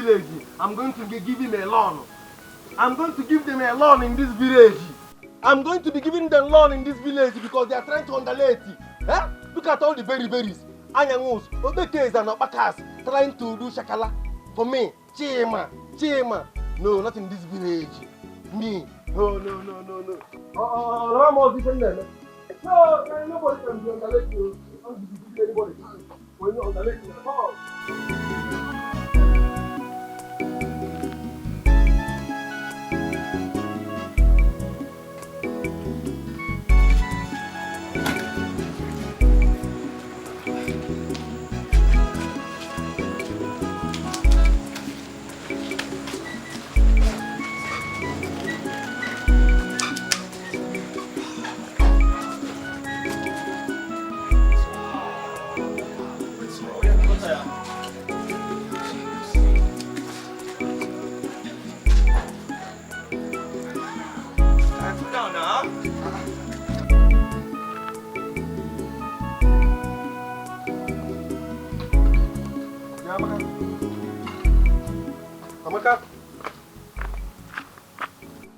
village. I'm going to give him a loan. I'm going to give them a loan in this village. I'm going to be giving them loan in this village because they are trying to underlay it. Eh? Look at all the berries. Anyangus, Obekes and Opakas trying to do shakala for me. Chima. No, not in this village. Me. No. Ramos is in there. No, nobody can be underlay you. You can't be giving anybody chance when you're underlay at all.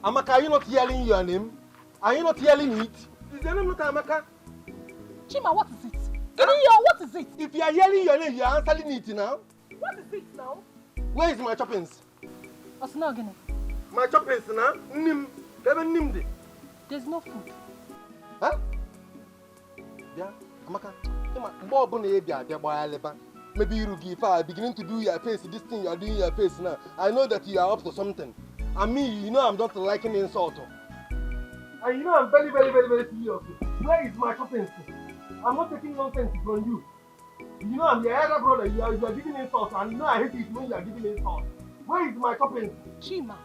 Amaka, are you not yelling your name? Are you not yelling it? Is your name not Amaka? Chima, what is it? What is it? If you are yelling your name, you are answering it now. What is it now? Where is my choppings? What's not again? My choppings now? There's no food. Huh? Yeah, Amaka. Maybe you give beginning to do your face, this thing you are doing your face now. I know that you are up to something. And me, you know I'm not liking insult. And you know I'm very serious. Where is my choppings? I'm not taking nonsense from you. You know I'm your elder brother, you are giving insults, and you know I hate it when you are giving insults. Where is my choppings? Chima,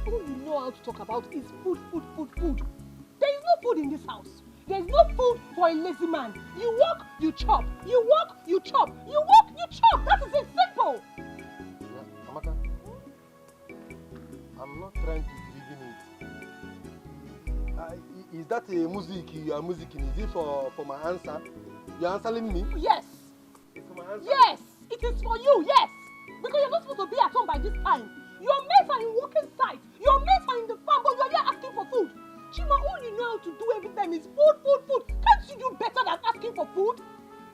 all you know how to talk about is food. There is no food in this house. There is no food for a lazy man. You work, you chop. You work, you chop. You work, you chop. That is it, simple. Yeah, Amaka. I'm not trying to believe in it. Is that a music you are musicking? Is it for my answer? You are answering me? Yes. It's for my answer? Yes. It is for you, yes. Because you're not supposed to be at home by this time. Your mates are in working site. Your mates are in the farm, but you are here asking for food. Chima, all you know how to do every time is food. Can't you do better than asking for food?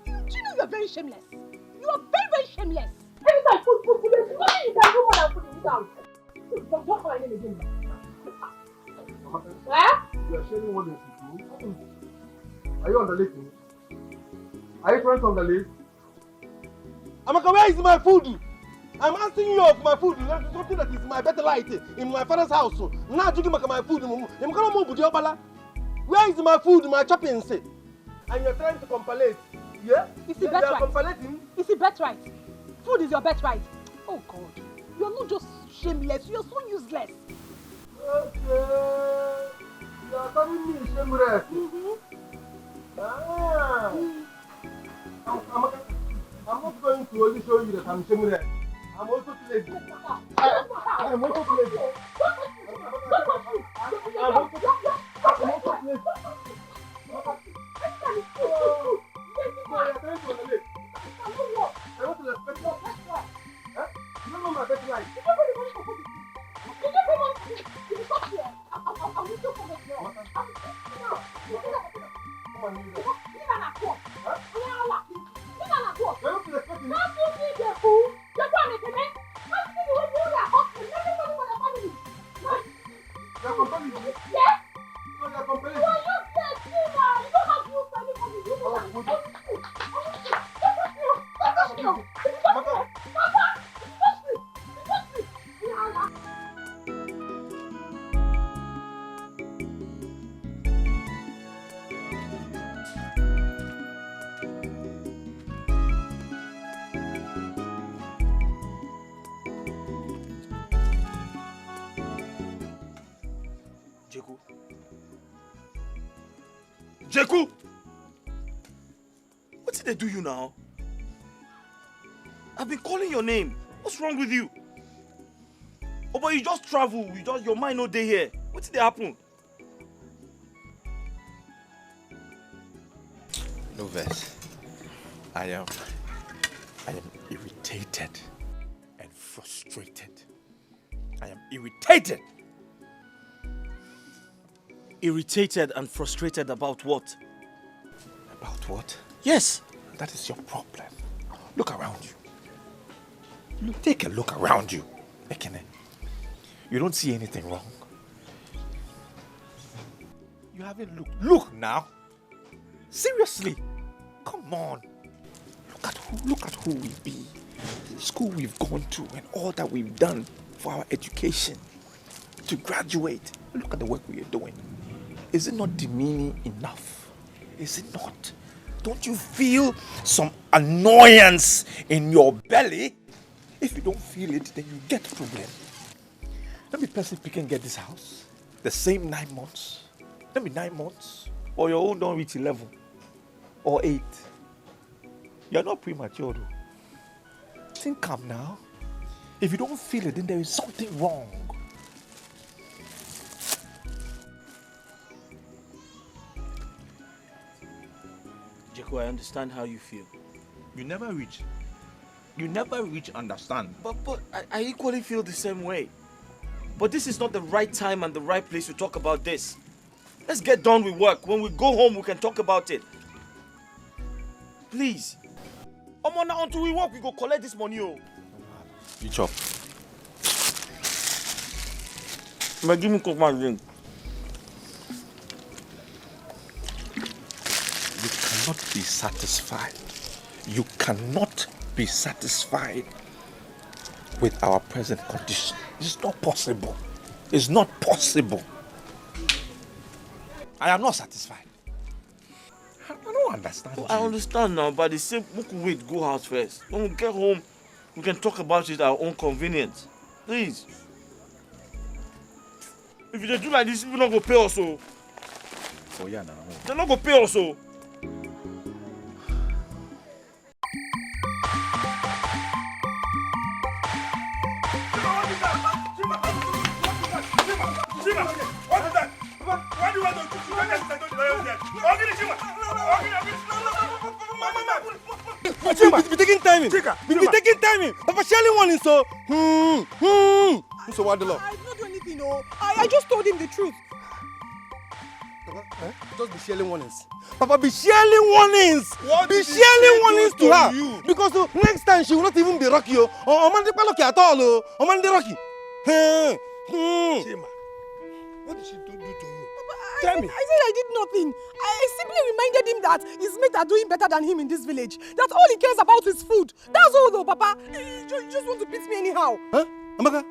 Chima, you are very shameless. You are very shameless. Every time food. There's nothing you can do more than food in this house. Don't call my name again. You are sharing what they do. Are you on the list? Are you friends on the list? Amaka, where is my food? I'm asking you of my food. Something that is my better light in my father's house. Now you give me my food. Where is my food, my chopping? And you're trying to compilate. Yeah? Is it better right? Compilating? Is it better right? Food is your best right. Oh God. You're not just shameless, you're so useless. Okay. You're calling me shameless. I'm not going to only show you that I'm shameless. I'm also lazy. I'm also lazy. Jeku! What did they do you now? I've been calling your name. What's wrong with you? Oh, but you just travel. Your mind no day here. What did they happen? No verse. I am irritated and frustrated. I am irritated. Irritated and frustrated about what? About what? Yes. That is your problem. Look around you. Look, take a look around you. Ekene, you don't see anything wrong. You haven't looked. Look now. Seriously. Come on. Look at who we be. The school we've gone to and all that we've done for our education. To graduate. Look at the work we are doing. Is it not demeaning enough? Is it not? Don't you feel some annoyance in your belly? If you don't feel it, then you get a problem. Let me personally pick and get this house. The same 9 months. Let me 9 months. Or your own don't reach 11. Or 8. You're not premature though. Think calm now. If you don't feel it, then there is something wrong. Jeko, I understand how you feel. You never reach understand. But I equally feel the same way. But this is not the right time and the right place to talk about this. Let's get done with work. When we go home, we can talk about it. Please. Omo, now until we work, we go collect this money. Oh. You chop. But give me cook my drink. You cannot be satisfied. You cannot be satisfied with our present condition. It's not possible. It's not possible. I am not satisfied. I don't understand. Well, I understand now, but the same, we could wait, go house first. When we get home, we can talk about it at our own convenience. Please. If you do like this, people not go pay us. Oh yeah, now. They're not going to pay us. Oh. Be taking timing. Be taking timing. Papa Shelly one is so. So what the law? I did not do anything, no. I just told him the truth. Just be sharing warnings. Papa, be sharing warnings. Be sharing warnings to her. You? Because next time she will not even be rocky. Or man, they lucky at all. Or man, they rocky. Chima, what did she do to you? Papa, Tell me. I said I did nothing. I simply reminded him that his mates are doing better than him in this village. That all he cares about is food. That's all though, Papa. You just want to beat me anyhow. Huh? Amaka?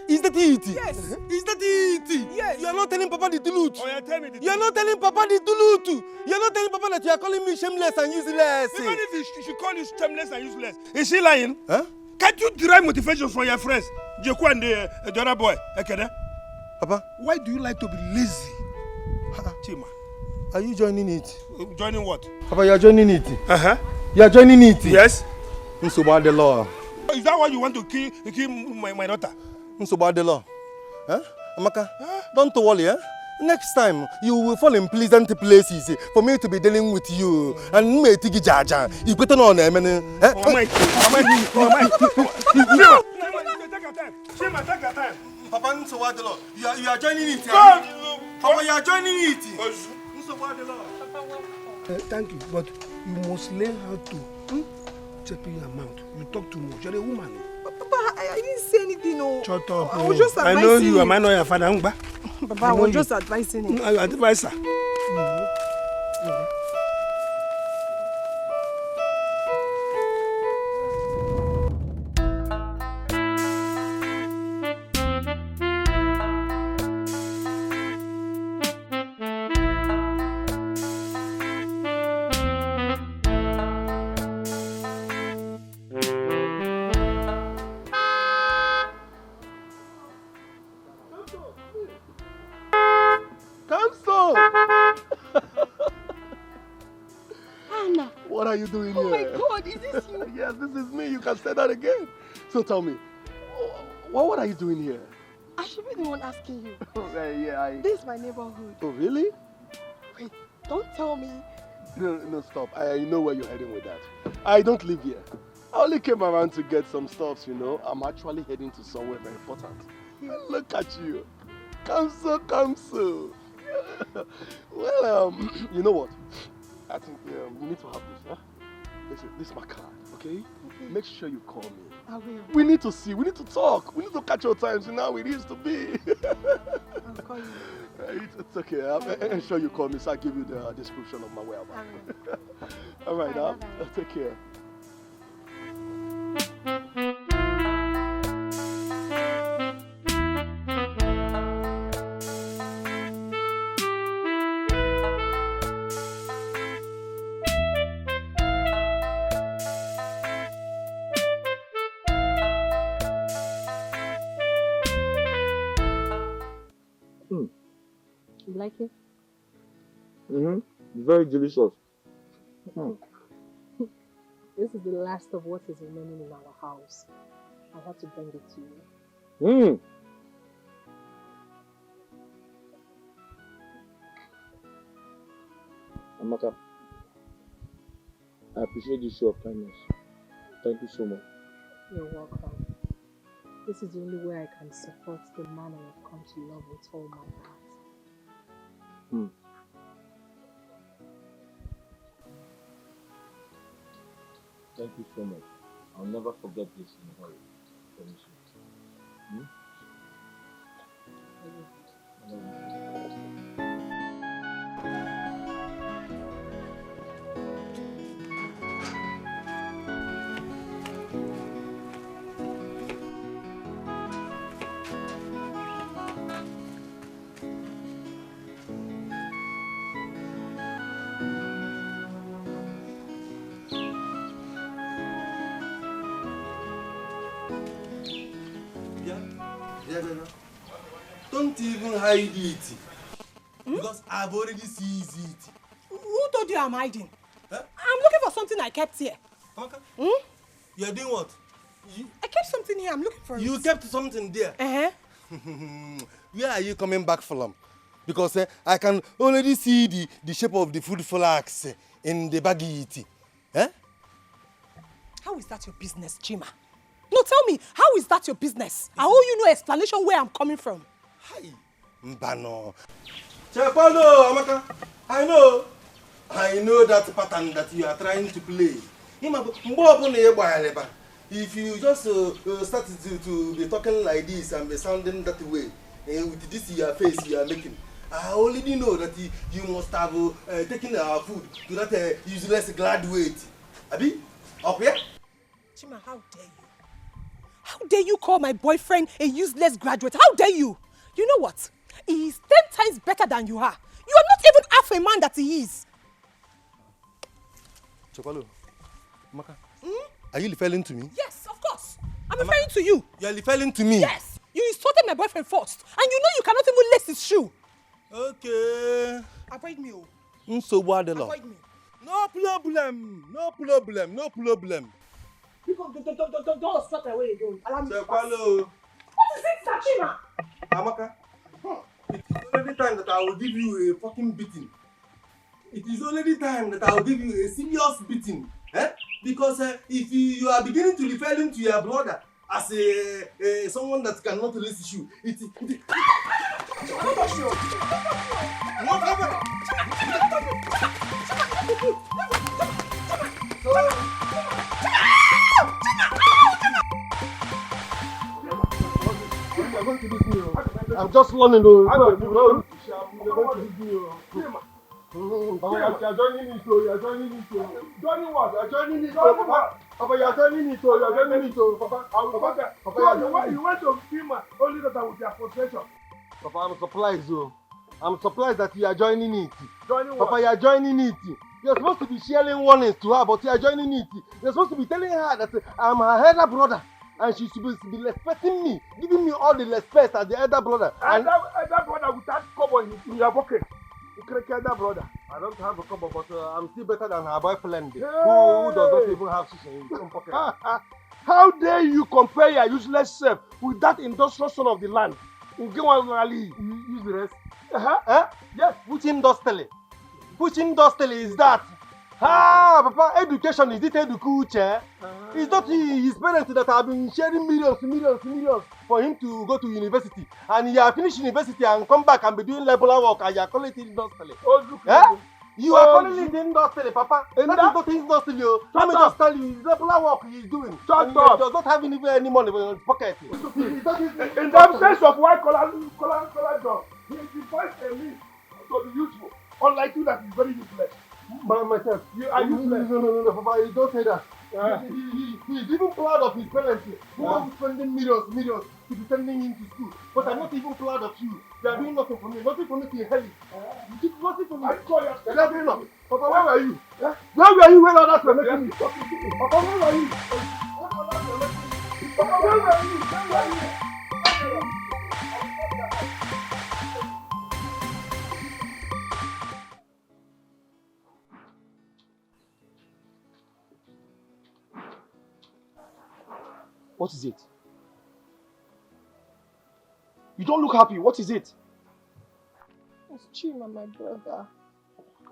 Is that it? Yes. Is that it? Yes. You are not telling Papa the truth. Oh, yeah, tell me the truth. You are not telling Papa the truth. You are not telling Papa that you are calling me shameless and useless. Even if she call you shameless and useless, is she lying? Huh? Can't you derive motivation from your friends, Jeko and the other boy, Ekene? Papa? Why do you like to be lazy? Chima. Are you joining it? Joining what? Papa, you are joining it. Uh-huh. You are joining it. Yes. So about the law. Is that why you want to kill my daughter? So about the law. Huh? Amaka, don't worry, eh? Next time, you will fall in pleasant places for me to be dealing with you. And me tigi jaja. You better know them. Chima, take your time. Papa, so what the law? You are joining it. Papa, you are joining it. So what the law? Thank you, but you must learn how to check your mouth. You talk too much. You're a woman. Papa, I didn't say anything, no. Shut up. I was just advising I know you. him. Am I not your father? Papa, I was just advising him. I advise her. What are you doing Oh here? my God, is this you? Yes, this is me. You can say that again. So tell me, what are you doing here? I should be the one asking you. This is my neighborhood. Oh, really? Wait, don't tell me. No, stop. I know where you're heading with that. I don't live here. I only came around to get some stuff, you know. I'm actually heading to somewhere very important. Look at you. Come so. Well, you know what? I think we need to have this, huh? Listen, this is my card, okay? Make sure you call me. I will. We need to see, we need to talk, we need to catch your times, you know how it is to be. I'll call you. It's okay, I'm sure you call me so I'll give you the description of my whereabouts. All right, now, take care. You like it? Very delicious. This is the last of what is remaining in our house. I have to bring it to you. Amaka, I appreciate this show of kindness. Thank you so much. You're welcome. This is the only way I can support the man I have come to love with all my heart. Thank you so much. I'll never forget this in a hurry. Promise you. I love you. Don't even hide it. Because I've already seized it. Who told you I'm hiding? Huh? I'm looking for something I kept here. Amaka, you're doing what? I kept something here. I'm looking for it. You kept something there. Where are you coming back from? Because I can already see the shape of the food flags in the baggy. How is that your business, Chima? No, tell me, how is that your business? I owe you no explanation where I'm coming from. Hi. Mbano. Chepalo, Amaka. I know that pattern that you are trying to play. If you just start to be talking like this and be sounding that way, with this your face you are making, I already know that you must have taken our food to that useless graduate. Abi? Up here? Chima, how dare you? How dare you call my boyfriend a useless graduate? How dare you? You know what? He is 10 times better than you are. You are not even half a man that he is. Chokolo, Maka, are you referring to me? Yes, of course. I'm referring to you. You are referring to me? Yes. You insulted my boyfriend first. And you know you cannot even lace his shoe. Okay. Avoid me, oh. Avoid me. No problem. People don't strut away again. Chokolo. What is it, Sachima? Amaka, it is already time that I will give you a fucking beating. It is already time that I will give you a serious beating. Because if you are beginning to refer to your brother as someone that cannot release you, I'm just learning though. You're going to do you're joining it, you're joining it. Joining what? You're joining it, Papa. Papa, you're joining it, you're joining it, Papa. Papa, you went to film only that with your frustration. Papa, I'm surprised, though. I'm surprised that you are joining it. Joining what? Papa, you are joining it. You're supposed to be sharing warnings to her, but you are joining it. You're supposed to be telling her that I'm her elder brother. And she's supposed to be respecting me, giving me all the respect as the elder brother. And elder brother without cover in your pocket. Elder brother. I don't have a cover, but I'm still better than her boyfriend, who does not even have shish in his own pocket. How dare you compare your useless self with that industrious son of the land? Useless? Yes, which industrially? Which industrially is that? Ah, Papa, education is it edukuche? It's not his parents that have been sharing millions for him to go to university. And he has finished university and come back and be doing labour work and you are calling it industry. Eh? You are calling it industry, Papa. That is not industry. Let me just tell you, it's labour work he is doing. Shut up. He does not have any money in his pocket. In the absence of white collar job, he defines a means to be useful. Unlike you that is very useless. Myself. You are useless. No, Papa, you don't say that. He is even proud of his parents. Who are spending millions to be sending him to school. But I'm not even proud of you. You are doing nothing for me to hell. You did nothing for me. I call you. You are doing nothing. Papa, where were you? Where were you when others were making me? Papa, where were you? Papa, where were you? Where were you? What is it? You don't look happy. What is it? It's Chima, my brother.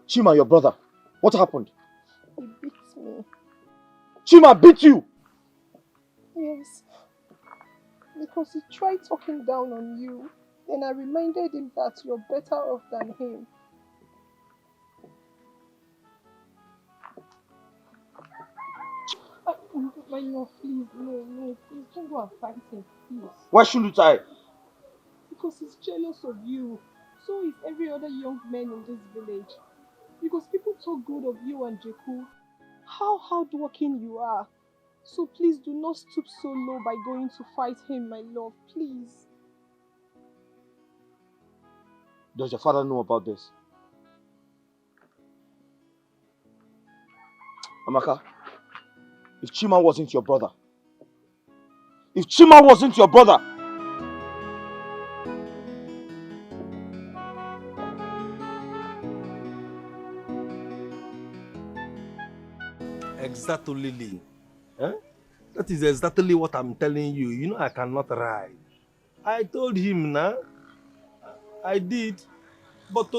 Chima, your brother. What happened? He beats me. Chima beat you? Yes. Because he tried talking down on you. Then I reminded him that you're better off than him. My love, please, no, please don't go and fight him, please. Why shouldn't I? Because he's jealous of you. So is every other young man in this village. Because people talk good of you and Jeku. How hardworking you are. So please do not stoop so low by going to fight him, my love, please. Does your father know about this? Amaka, if Chima wasn't your brother, Exactly, Lily. Eh? That is exactly what I'm telling you. You know I cannot ride. I told him now. I did. But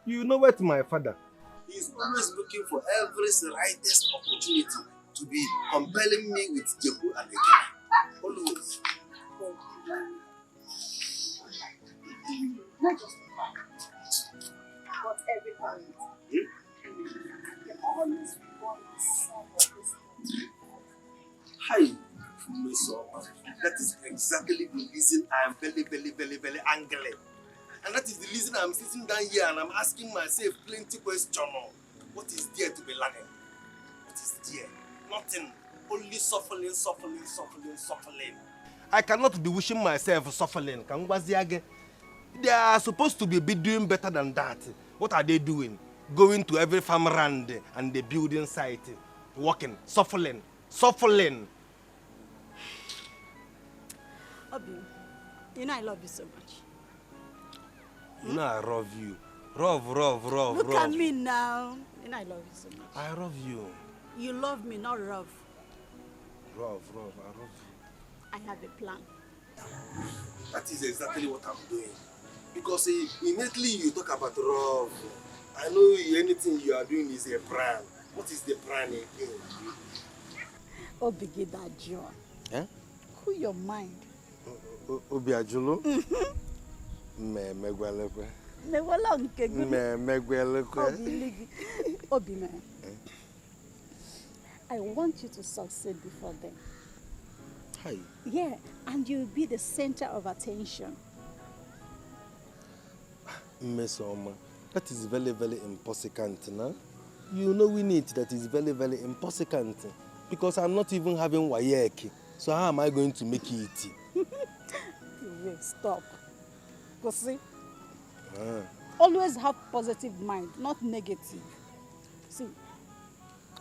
you know what, my father? He's always looking for every slightest opportunity to be compelling me with Jeku and Ekene. Always. Not just but every parent. They always want the son of this country. Hi, Meso. That is exactly the reason I am very angry. And that is the reason I'm sitting down here and I'm asking myself plenty questions. What is there to be learning? What is there? Nothing. Only suffering. I cannot be wishing myself suffering. They are supposed to be doing better than that. What are they doing? Going to every farmland and the building site, working, suffering. Obi, you know I love you so much. You know I love you. Love. Look at me now. You know I love you so much. I love you. You love me, not love. Love, I love you. I have a plan. That is exactly what I'm doing. Because immediately you talk about love, I know anything you are doing is a plan. What is the plan again? Obi, get that joy. Eh? Cool your mind. Obi Ajulu? Megwalekwe. Obi, man. I want you to succeed before them. Hi. Yeah, and you'll be the center of attention. Mesoma, that is very important, nah? You know we need that is very important. Because I'm not even having wayeki. So how am I going to make it? Wait, stop. Go see. Always have positive mind, not negative. See,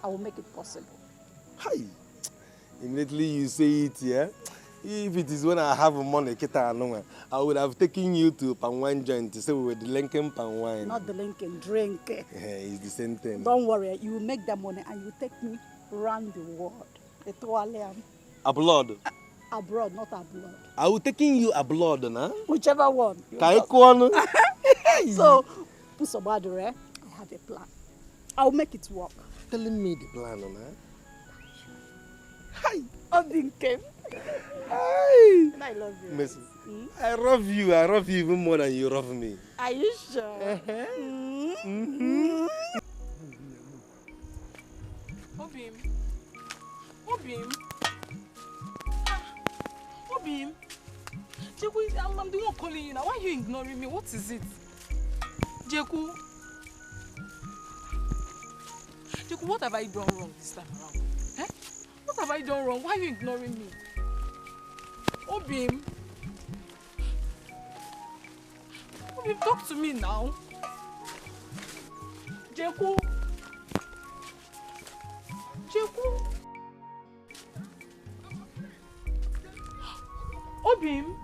I will make it possible. Hi. Immediately you say it, yeah? If it is when I have money, I would have taken you to palm wine joint to say we were the Lincoln palm wine. Not the Lincoln, drink. It's the same thing. Don't worry, you will make that money and you take me around the world. Abroad? Abroad, not abroad. I will taking you abroad, nah? Whichever one. So, put some order, I have a plan. I'll make it work. telling me the plan, huh? Hi, Odinkem. Hi. And I love you. Messi, I love you even more than you love me. Are you sure? Obim. Obim. Obim. Jeku, I'm the one calling you now. Why are you ignoring me? What is it? Jeku. Jeku, what have I done wrong this time around? Eh? What have I done wrong? Why are you ignoring me? Obim. Obim, talk to me now. Jeku. Jeku. Obim.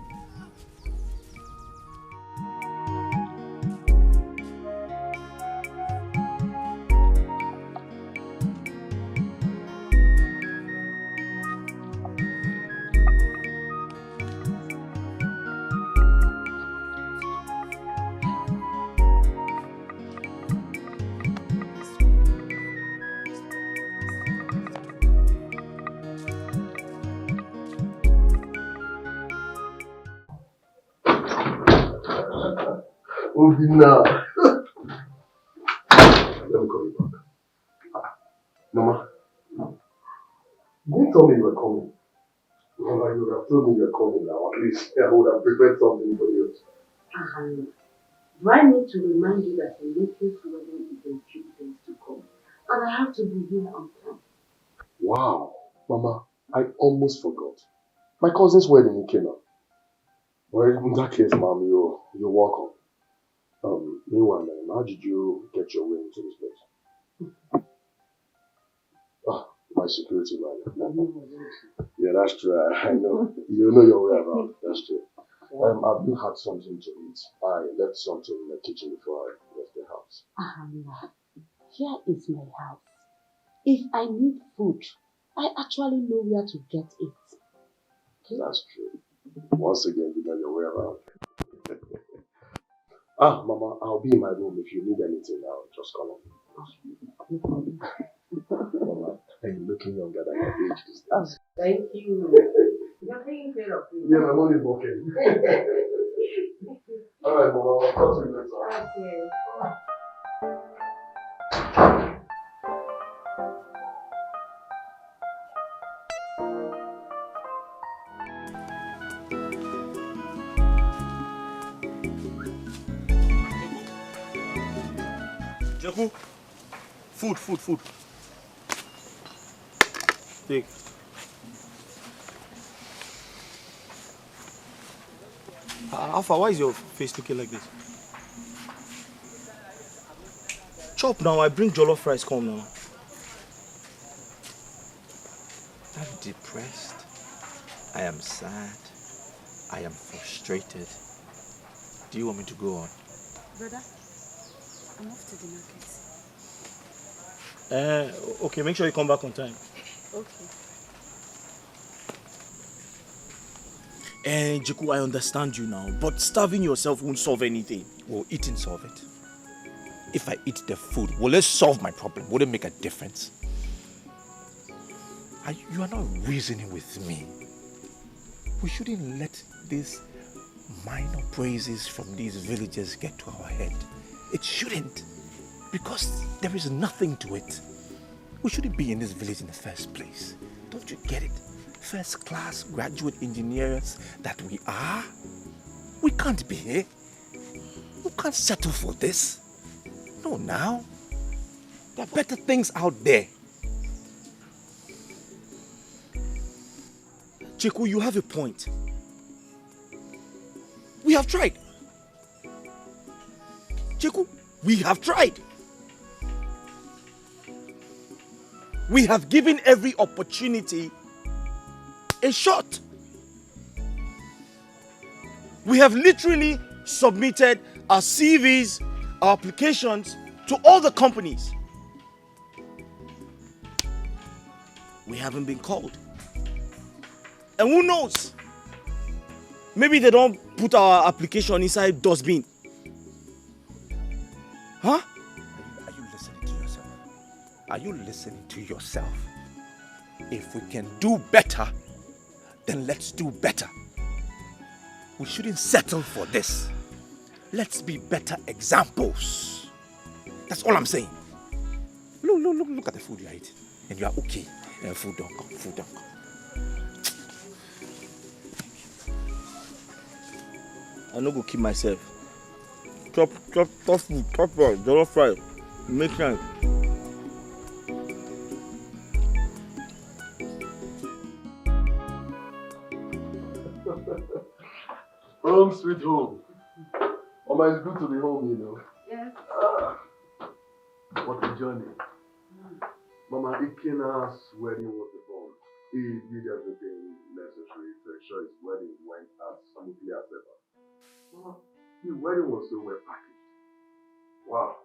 Obina. Let me call you back. Mama, you didn't tell me you were coming. Mama, you would have told me you were coming now. At least I would have prepared something for you. Do I need to remind you that the latest wedding is in 2 days to come? And I have to be here on time. Wow, Mama, I almost forgot. My cousin's wedding in Kenya. Well, in that case, Mom, you're welcome. Meanwhile, how did you get your way into this place? My security man. Yeah, that's true. I know. You know your way around. That's true. Have you had something to eat? I left something in the kitchen before I left the house. Here is my house. If I need food, I actually know where to get it. Okay? That's true. Once again, you know your way around. Mama, I'll be in my room. If you need anything, I'll just call on me. Mama, I'm looking younger than your age these days. Thank you. You're taking care of me. Yeah, my money is working. Alright, Mama, I'll talk to you later. Okay. Jeku, food. Take. Alpha, why is your face looking like this? Chop now, I bring jollof rice, come now. I'm depressed. I am sad. I am frustrated. Do you want me to go on? Brother, I'm off to the market. Okay, make sure you come back on time. Okay. Jeku, I understand you now, but starving yourself won't solve anything. Will eating solve it? If I eat the food, will it solve my problem? Will it make a difference? You are not reasoning with me. We shouldn't let these minor praises from these villagers get to our head. It shouldn't, because there is nothing to it. We shouldn't be in this village in the first place. Don't you get it? First class graduate engineers that we are. We can't be here. We can't settle for this. No, now. There are better things out there. Jeku, you have a point. We have tried. Jeku, we have tried. We have given every opportunity a shot. We have literally submitted our CVs, our applications to all the companies. We haven't been called. And who knows? Maybe they don't put our application inside dustbin. Huh? Are you listening to yourself? Are you listening to yourself? If we can do better, then let's do better. We shouldn't settle for this. Let's be better examples. That's all I'm saying. Look at the food you're eating. And you are okay. And food don't come. I no go keep myself. Chop food, chop rice, jollof fry, make sense. Home sweet home. Mama, it's good to be home, you know. Yes. What a journey. Mama, Ikena's wedding was the phone. He did everything necessary to ensure his wedding went as smoothly as ever. Mama, his wedding was so well packaged. Wow.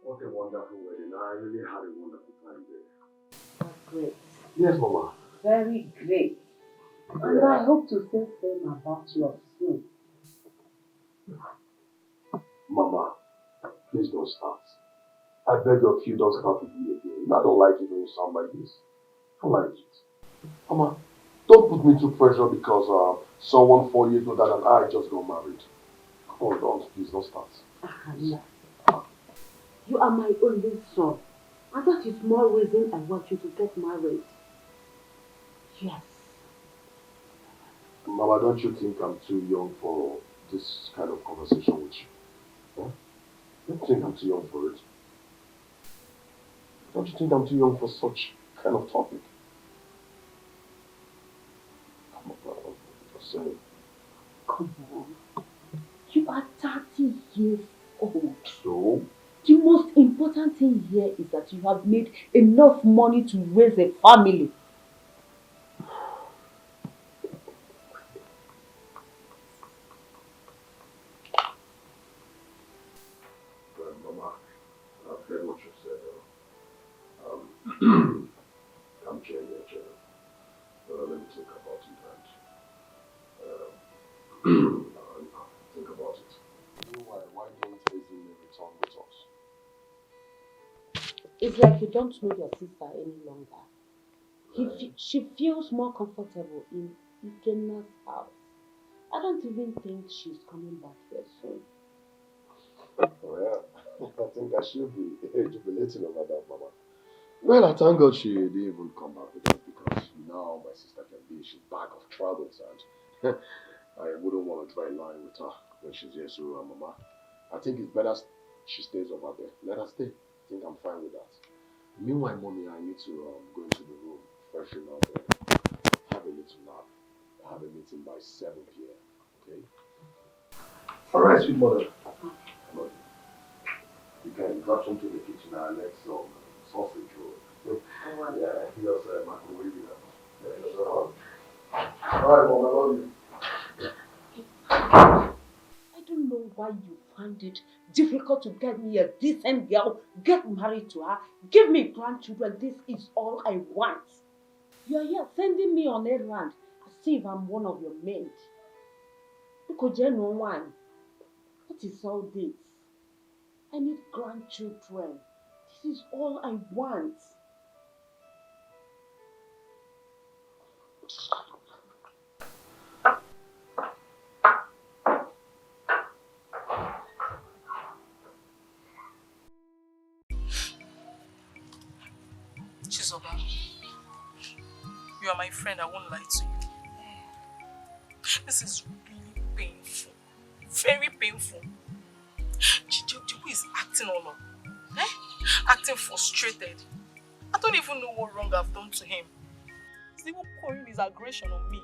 What a wonderful wedding. I really had a wonderful time there. That's great. Yes, Mama. Very great. And I hope to say same about yours soon. Mama, please don't start. I beg of you, don't start with me again. I don't like it when you sound like this. I don't like it. Mama, don't put me through pressure because someone 4 years older than I just got married. Come on, don't. Please don't start. No. You are my only son. And that is more reason I want you to get married. Yes. Mama, don't you think I'm too young for this kind of conversation with you? Huh? Don't you think I'm too young for it? Don't you think I'm too young for such kind of topic? Come on, Mama. Just saying. Come on. You are 30 years old. So? The most important thing here is that you have made enough money to raise a family. Mama, I've heard what you said. I'm changing your chair. Let me think about it and think about it. Why don't Ezinne return with us? It's like you don't know your sister any longer. She feels more comfortable in Ikena's house. I don't even think she's coming back here soon. Well, I think I should be jubilating over that, Mama. Well, I thank God she didn't even come back with us because now my sister can be, she's back of travels and I wouldn't want to try lying with her when she's here. So, Mama, I think it's better she stays over there. Let her stay. I think I'm fine with that. Meanwhile, Mommy, I need to go into the room, freshen up, and have a little nap. I have a meeting by 7 p.m. Okay? All right, sweet mother. You can grab some to the kitchen and let some sausage roll. Yeah, here's microwave it. All right, Mom, I love you. I don't know why you find it difficult to get me a decent girl, get married to her, give me grandchildren. This is all I want. You are here sending me on errand as if I'm one of your maids. Because you know one. What is all this? I need grandchildren. This is all I want. Chizoba, you are my friend, I won't lie to you. This is really painful. Very painful. Chibu is acting all up. Acting frustrated. I don't even know what wrong I've done to him. He's even pouring his aggression on me.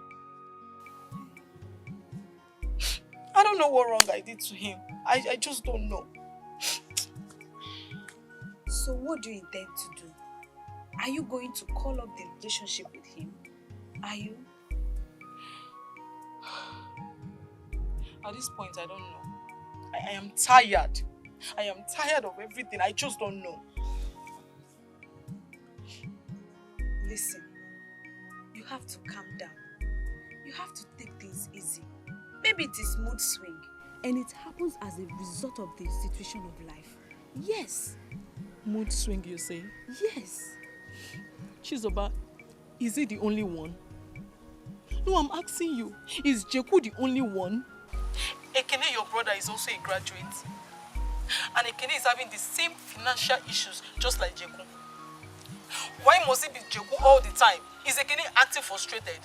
I don't know what wrong I did to him. I just don't know. So what do you intend to do? Are you going to call up the relationship with him? Are you? At this point, I don't know. I am tired. I am tired of everything. I just don't know. Listen, you have to calm down. You have to take things easy. Maybe it is mood swing and it happens as a result of the situation of life. Yes. Mood swing, you say? Yes. Chizoba, is he the only one? No, I'm asking you. Is Jeku the only one? Ekene, your brother, is also a graduate. And Ekene is having the same financial issues just like Jeku. Why must it be Jeku all the time? Is Ekene acting frustrated?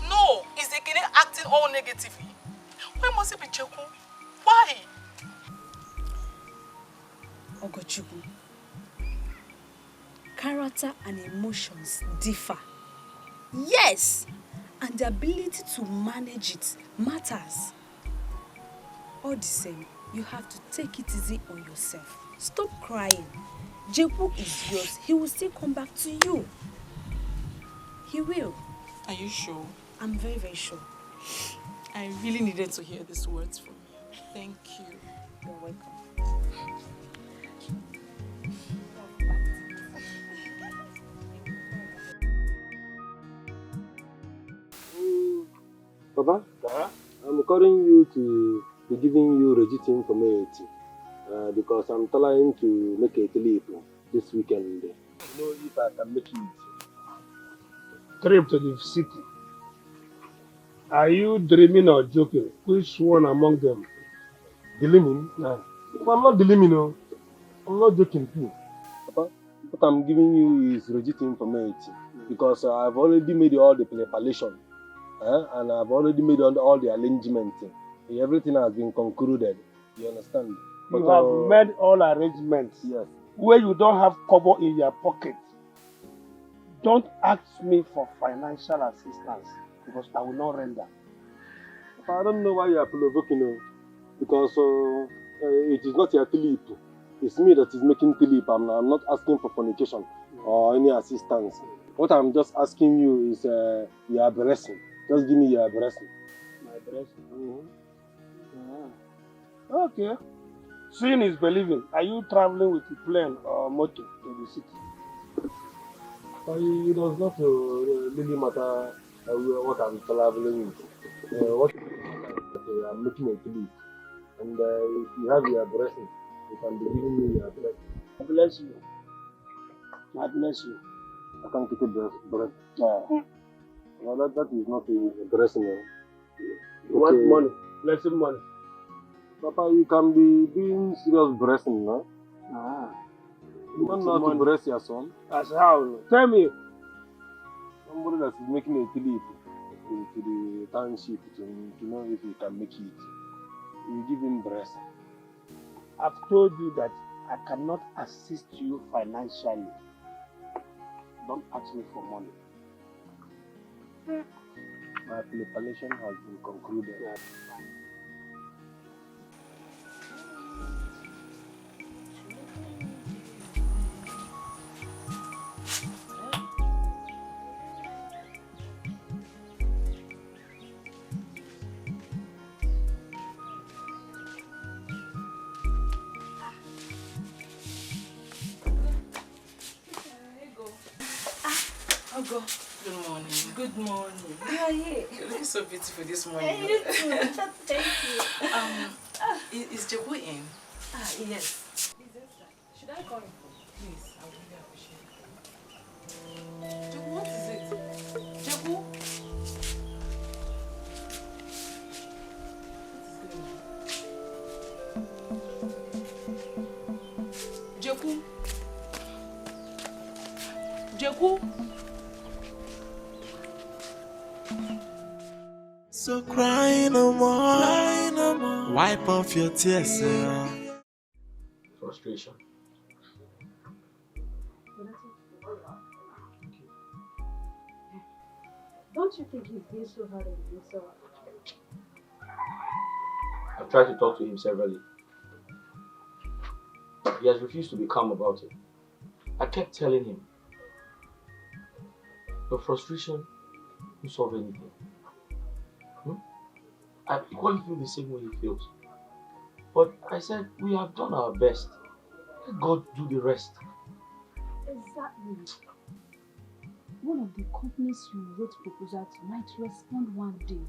No, is Ekene acting all negatively? Why must it be Jeku? Why? Ogochukwu, character and emotions differ. Yes, and the ability to manage it matters. All the same, you have to take it easy on yourself. Stop crying. Jeku is yours. He will still come back to you. He will. Are you sure? I'm very, very sure. I really needed to hear these words from you. Thank you. You're welcome. Papa, I'm calling you to be giving you Registry information because I'm trying to make a trip this weekend. Know if I can make it. Trip to the city. Are you dreaming or joking? Which one among them? Dreaming? No. I'm not dreaming, no. I'm not joking too. Papa, what I'm giving you is Registry information because I've already made all the preparation and I've already made all the arrangements. Everything has been concluded. You understand? But you have made all arrangements. Yes. Where you don't have kobo in your pocket. Don't ask me for financial assistance because I will not render. I don't know why you are provoking because it is not your Philip. It's me that is making Philip. I'm not asking for fornication or any assistance. What I'm just asking you is your blessing. Just give me your blessing. My blessing? Okay. Seeing is believing. Are you traveling with a plane or motor to the city? It does not really matter what I'm traveling with. I'm making a trip. And if you have your blessing, you can be giving me your blessing. I bless you. I bless you. I can't take a blessing. Well, that is not a blessing. You want money? Blessing money. Papa, you can be doing serious blessing, no? You don't know how to bless your son. That's how. Tell me. Somebody that is making a trip to the township to know if he can make it. You give him blessing. I've told you that I cannot assist you financially. Don't ask me for money. My preparation has been concluded. Ogo. Good morning. Good morning. You are here. You're looking so beautiful this morning. Hey, you too. Thank you. Is Jeku in? Yes. Should I call him? Please, I would really appreciate it. Jeku, what is it? Jeku? Jeku? Jeku? So cry no more, wipe off your tears. Frustration. Don't you think he's being so hard on himself? I've tried to talk to him severally. He has refused to be calm about it. I kept telling him, your frustration won't solve anything. I equally feel the same way he feels. But I said, we have done our best. Let God do the rest. Exactly. One of the companies you wrote proposal to might respond one day.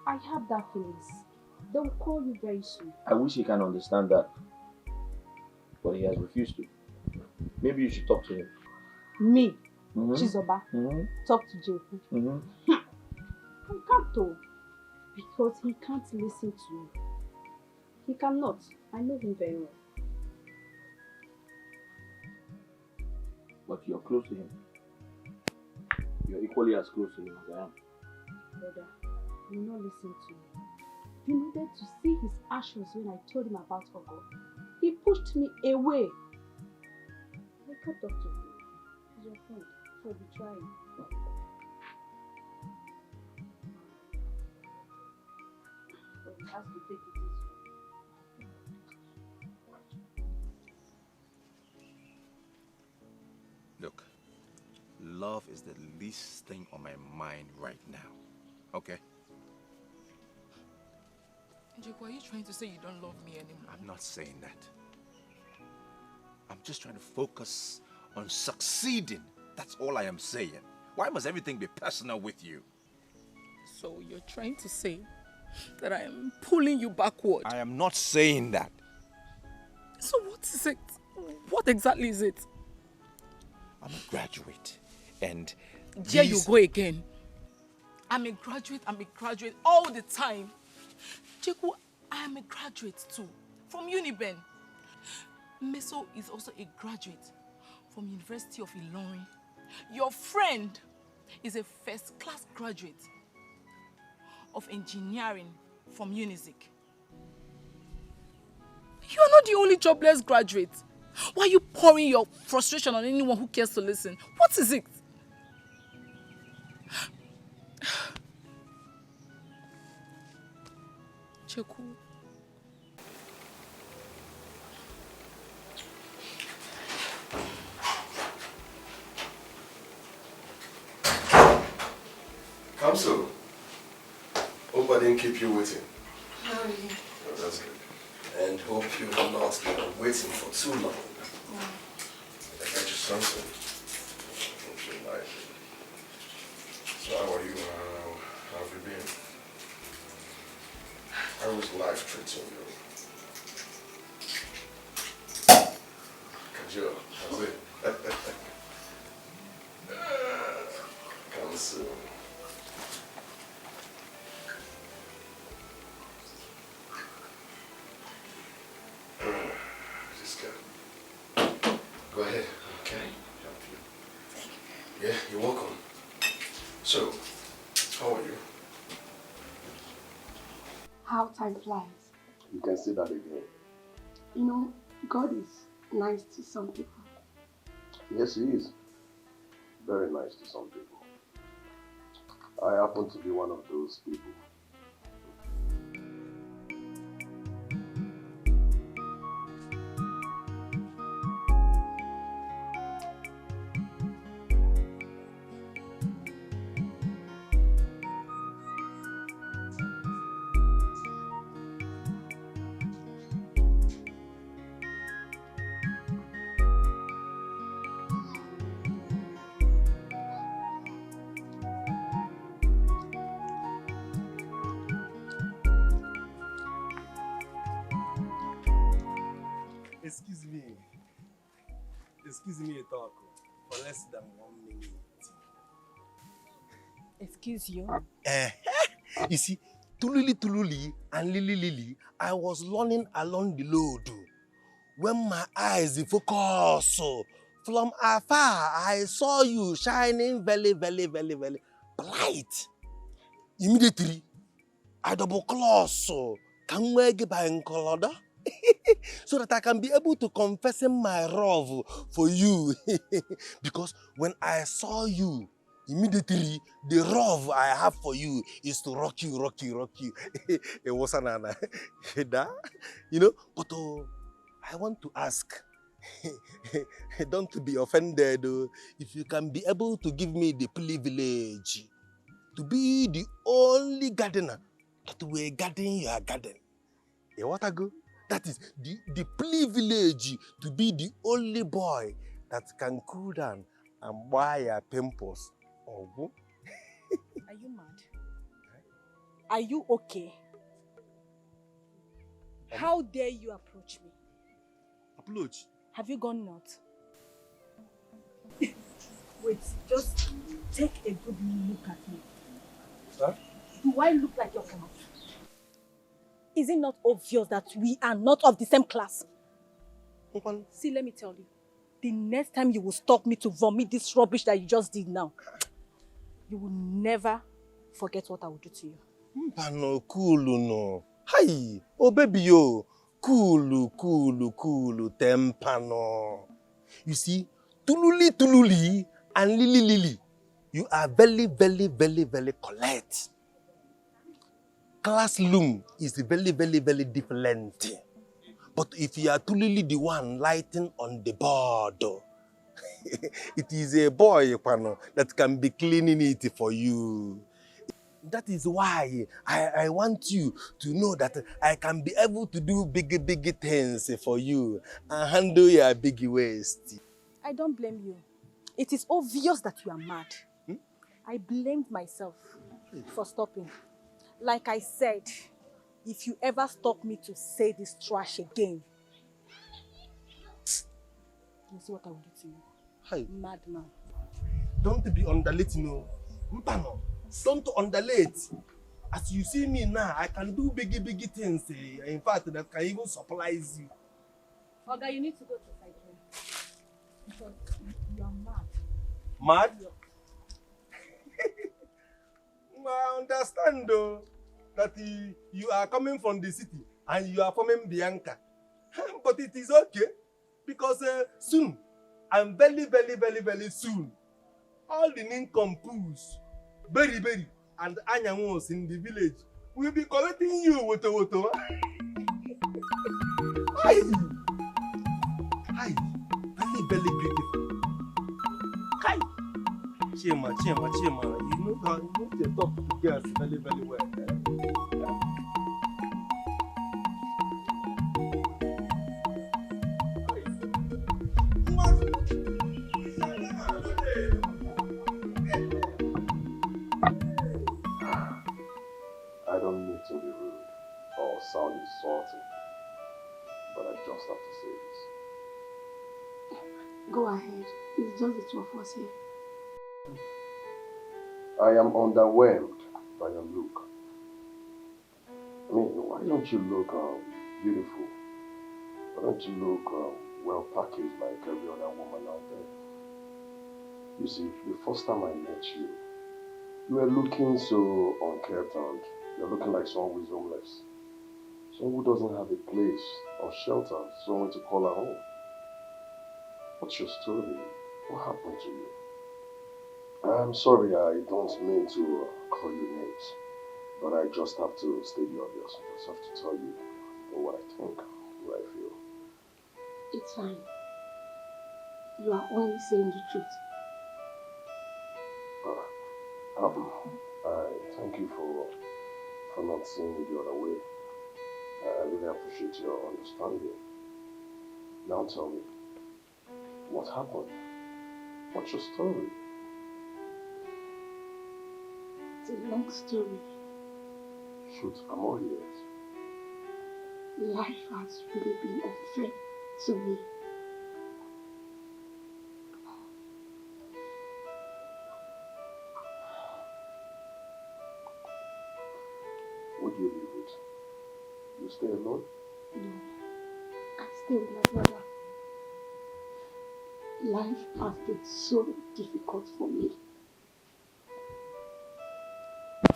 I have that feelings. They'll call you very soon. I wish he can understand that. But he has refused to. Maybe you should talk to him. Me, Mm-hmm. Chizoba, Mm-hmm. talk to Jeku. Mm-hmm. I can't though, because he can't listen to me. He cannot. I know him very well. But you're close to him. You're equally as close to him as I am. Brother, you will not listen to me. He needed to see his actions when I told him about Ogo. He pushed me away. I can't talk to him. He's your friend, so be trying. But he has to take it easy. Look, love is the least thing on my mind right now. Okay? Jeku, are you trying to say you don't love me anymore? I'm not saying that. I'm just trying to focus on succeeding. That's all I am saying. Why must everything be personal with you? So you're trying to say that I am pulling you backward? I am not saying that. So what is it? What exactly is it? I'm a graduate, and There you go again. I'm a graduate all the time. Jeku, I am a graduate too, from Uniben. Meso is also a graduate from University of Ilorin. Your friend is a first-class graduate of engineering from Unizik. You are not the only jobless graduate. Why are you pouring your frustration on anyone who cares to listen? What is it? Jeku. Kamso, hope I didn't keep you waiting. How are you? Oh, that's good. And hope you will not be waiting for too long. I got you something. Hope you like it. So how are you? How have you been? How was life treating you? Kajol, how's it? Kamso. Go ahead, okay? Help you. Thank you. Yeah, you're welcome. So, how are you? How time flies. You can say that again. You know, God is nice to some people. Yes, he is. Very nice to some people. I happen to be one of those people. Excuse me a talk for less than 1 minute. Excuse you? You see, Tululi and Lili, I was running along the road when my eyes focus. From afar, I saw you shining very bright. Immediately, I double cross can we get by in color? So that I can be able to confess my love for you. Because when I saw you, immediately the love I have for you is to rock you. It was an you know, but I want to ask, don't be offended, if you can be able to give me the privilege to be the only gardener that will garden your garden. You want to go? That is the privilege to be the only boy that can cool down and buy your pimples. Oh, are you mad? Are you okay? How dare you approach me? Approach? Have you gone nuts? Wait, just take a good look at me. Huh? Do I look like your class? Is it not obvious that we are not of the same class? See, let me tell you. The next time you will stop me to vomit this rubbish that you just did now, you will never forget what I will do to you. Mpano, cool no. Hi, oh baby yo. Cool, tempano. You see, tululi, and lili. You are very correct. Classroom is very different. But if you are truly the one lighting on the board, it is a boy that can be cleaning it for you. That is why I want you to know that I can be able to do big things for you and handle your big waste. I don't blame you. It is obvious that you are mad. I blamed myself for stopping. Like I said, if you ever stop me to say this trash again, you see what I will do to you. Hi. Madman. Don't be underlate, no. Mpano, don't underlate. As you see me now, I can do big things. In fact, that can even surprise you. Oga, you need to go to psychiatry. Because you are mad. Mad? I understand though that you are coming from the city and you are forming Bianca. But it is okay because soon, and very soon, all the nincompoops, Berry, and Anyamos in the village will be collecting you with a woto. Hi! Very beautiful. Hi! Chima. You know to talk to girls very well. I don't need to be rude or sound insulting, but I just have to say this. Go ahead. It's just the two of us here. I am underwhelmed by your look. I mean, why don't you look beautiful? Why don't you look well packaged like every other woman out there? You see, the first time I met you, you were looking so unkempt and you're looking like someone who is homeless. Someone who doesn't have a place or shelter, someone to call her home. What's your story? What happened to you? I'm sorry, I don't mean to call you names, but I just have to state the obvious. I just have to tell you what I think, what I feel. It's fine. You are only saying the truth. I thank you for not seeing it the other way. I really appreciate your understanding. Now tell me, what happened? What's your story? It's a long story. Shoot, I'm all ears. Life has really been unfair to me. Would you leave it? You stay alone? No, I stay with my brother. Life has been so difficult for me.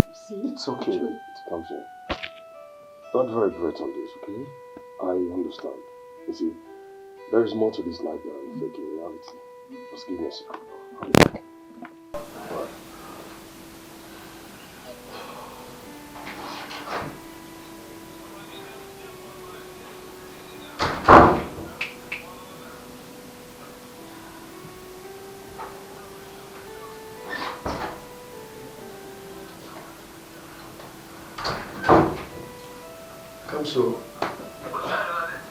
You see, it's okay. It comes in. Don't vibrate on this, okay? I understand. You see, there is more to this life than faking reality. Just give me a second. I'll be back. Alright. So,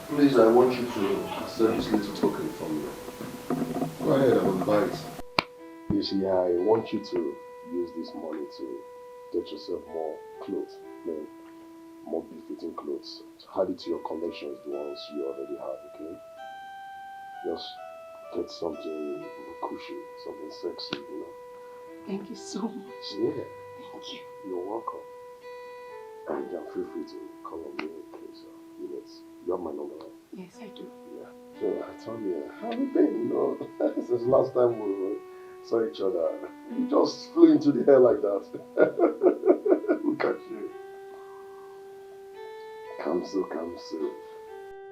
please, I want you to accept this little token from me. Go ahead, I will buy it. You see, I want you to use this money to get yourself more clothes, more befitting clothes. To add it to your collections, the ones you already have, okay? Just get something cushy, something sexy, you know. Thank you so much. Yeah. Thank you. You're welcome. And feel free to call on me in case you need. You have my number, right? Yes, I do. Yeah. So tell me, how have you been? You know, since last time we saw each other, you just flew into the air like that. Look at you. Come so.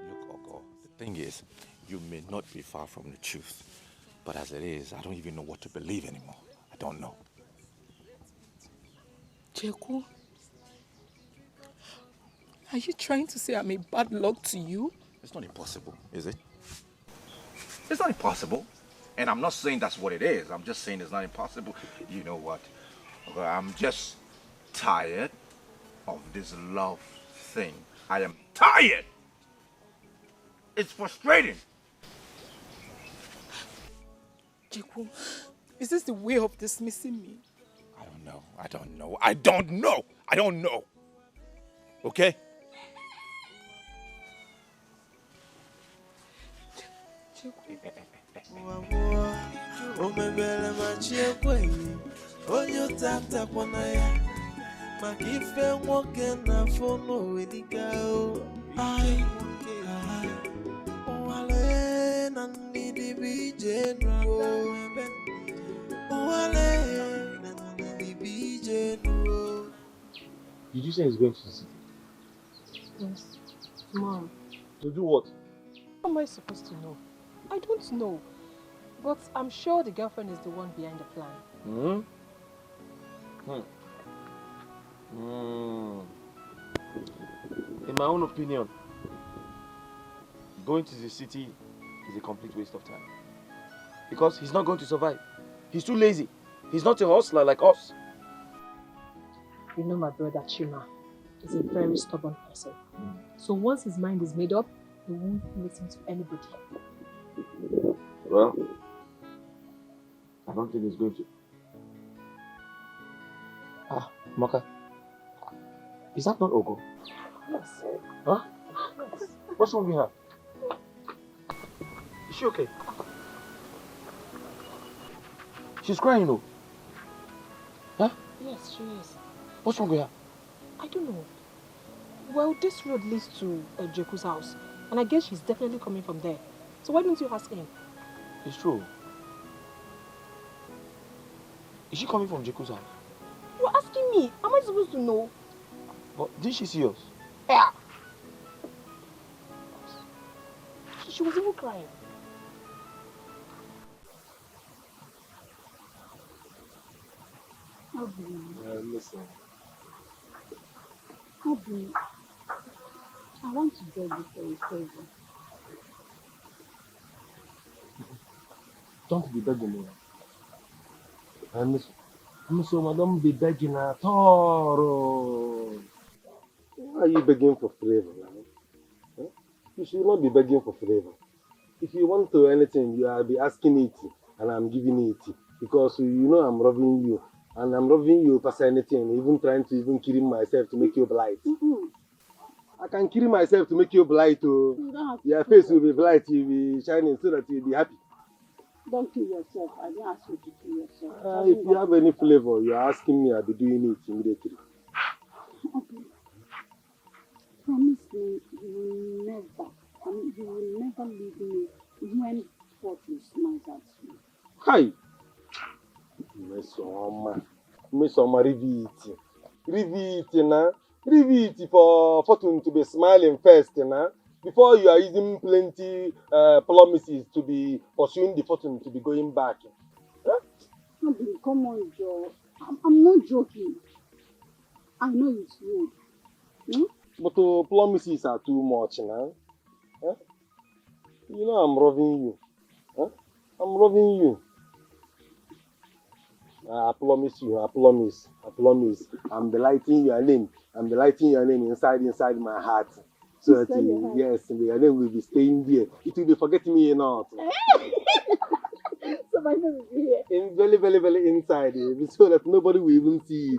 Look, Ogo, the thing is, you may not be far from the truth. But as it is, I don't even know what to believe anymore. I don't know. Jeku, are you trying to say I'm a bad luck to you? It's not impossible, is it? It's not impossible. And I'm not saying that's what it is. I'm just saying it's not impossible. You know what? I'm just tired of this love thing. I am tired. It's frustrating. Jeku, is this the way of dismissing me? I don't know. Okay? Did you say he's going to the city? Yes. Mom. To do what? How am I supposed to know? I don't know. But I'm sure the girlfriend is the one behind the plan. In my own opinion, going to the city is a complete waste of time. Because he's not going to survive. He's too lazy. He's not a hustler like us. You know my brother Chima is a very stubborn person. So once his mind is made up, he won't listen to anybody. Well, I don't think he's going to. Ah, Maka. Is that not Ogo? Yes. Huh? Yes. What's wrong with her? Is she okay? She's crying, though. Huh? Yes, she is. What's wrong with her? I don't know. Well, this road leads to Jeku's house. And I guess she's definitely coming from there. So why don't you ask him? It's true. Is she coming from Jeku's house? You're asking me. Am I supposed to know? But did she see us? Yeah. She was even crying. Listen. Obi, I want to beg you for a favor. Don't be begging me. So don't be begging at all. Why are you begging for favor? Huh? You should not be begging for favor. If you want to anything, you will be asking it, and I'm giving it. Because you know I'm loving you. And I'm loving you past anything, even trying to even kill myself to make you blight. I can kill myself to make you blight. Your face will be bright, you'll be shining so that you'll be happy. Don't kill yourself. I didn't ask you to kill yourself. If you have any flavor, you're asking me, I'll be doing it immediately. Okay. Promise me you will never leave me when fortune smiles at you. Hi! Miss Oma, reveal it now. Reveal it for fortune to be smiling first now. Before you are using plenty promises to be pursuing the fortune to be going back. Huh? Come on, Joe. I'm not joking. I know it's rude. But promises are too much now. Huh? You know I'm loving you. Huh? I'm loving you. I promise you, I promise. I'm delighting your name. I'm delighting your name inside my heart. So that yes, your name will be staying there. It will be forgetting me not. So my name will be here. In very, very, very inside, so that nobody will even see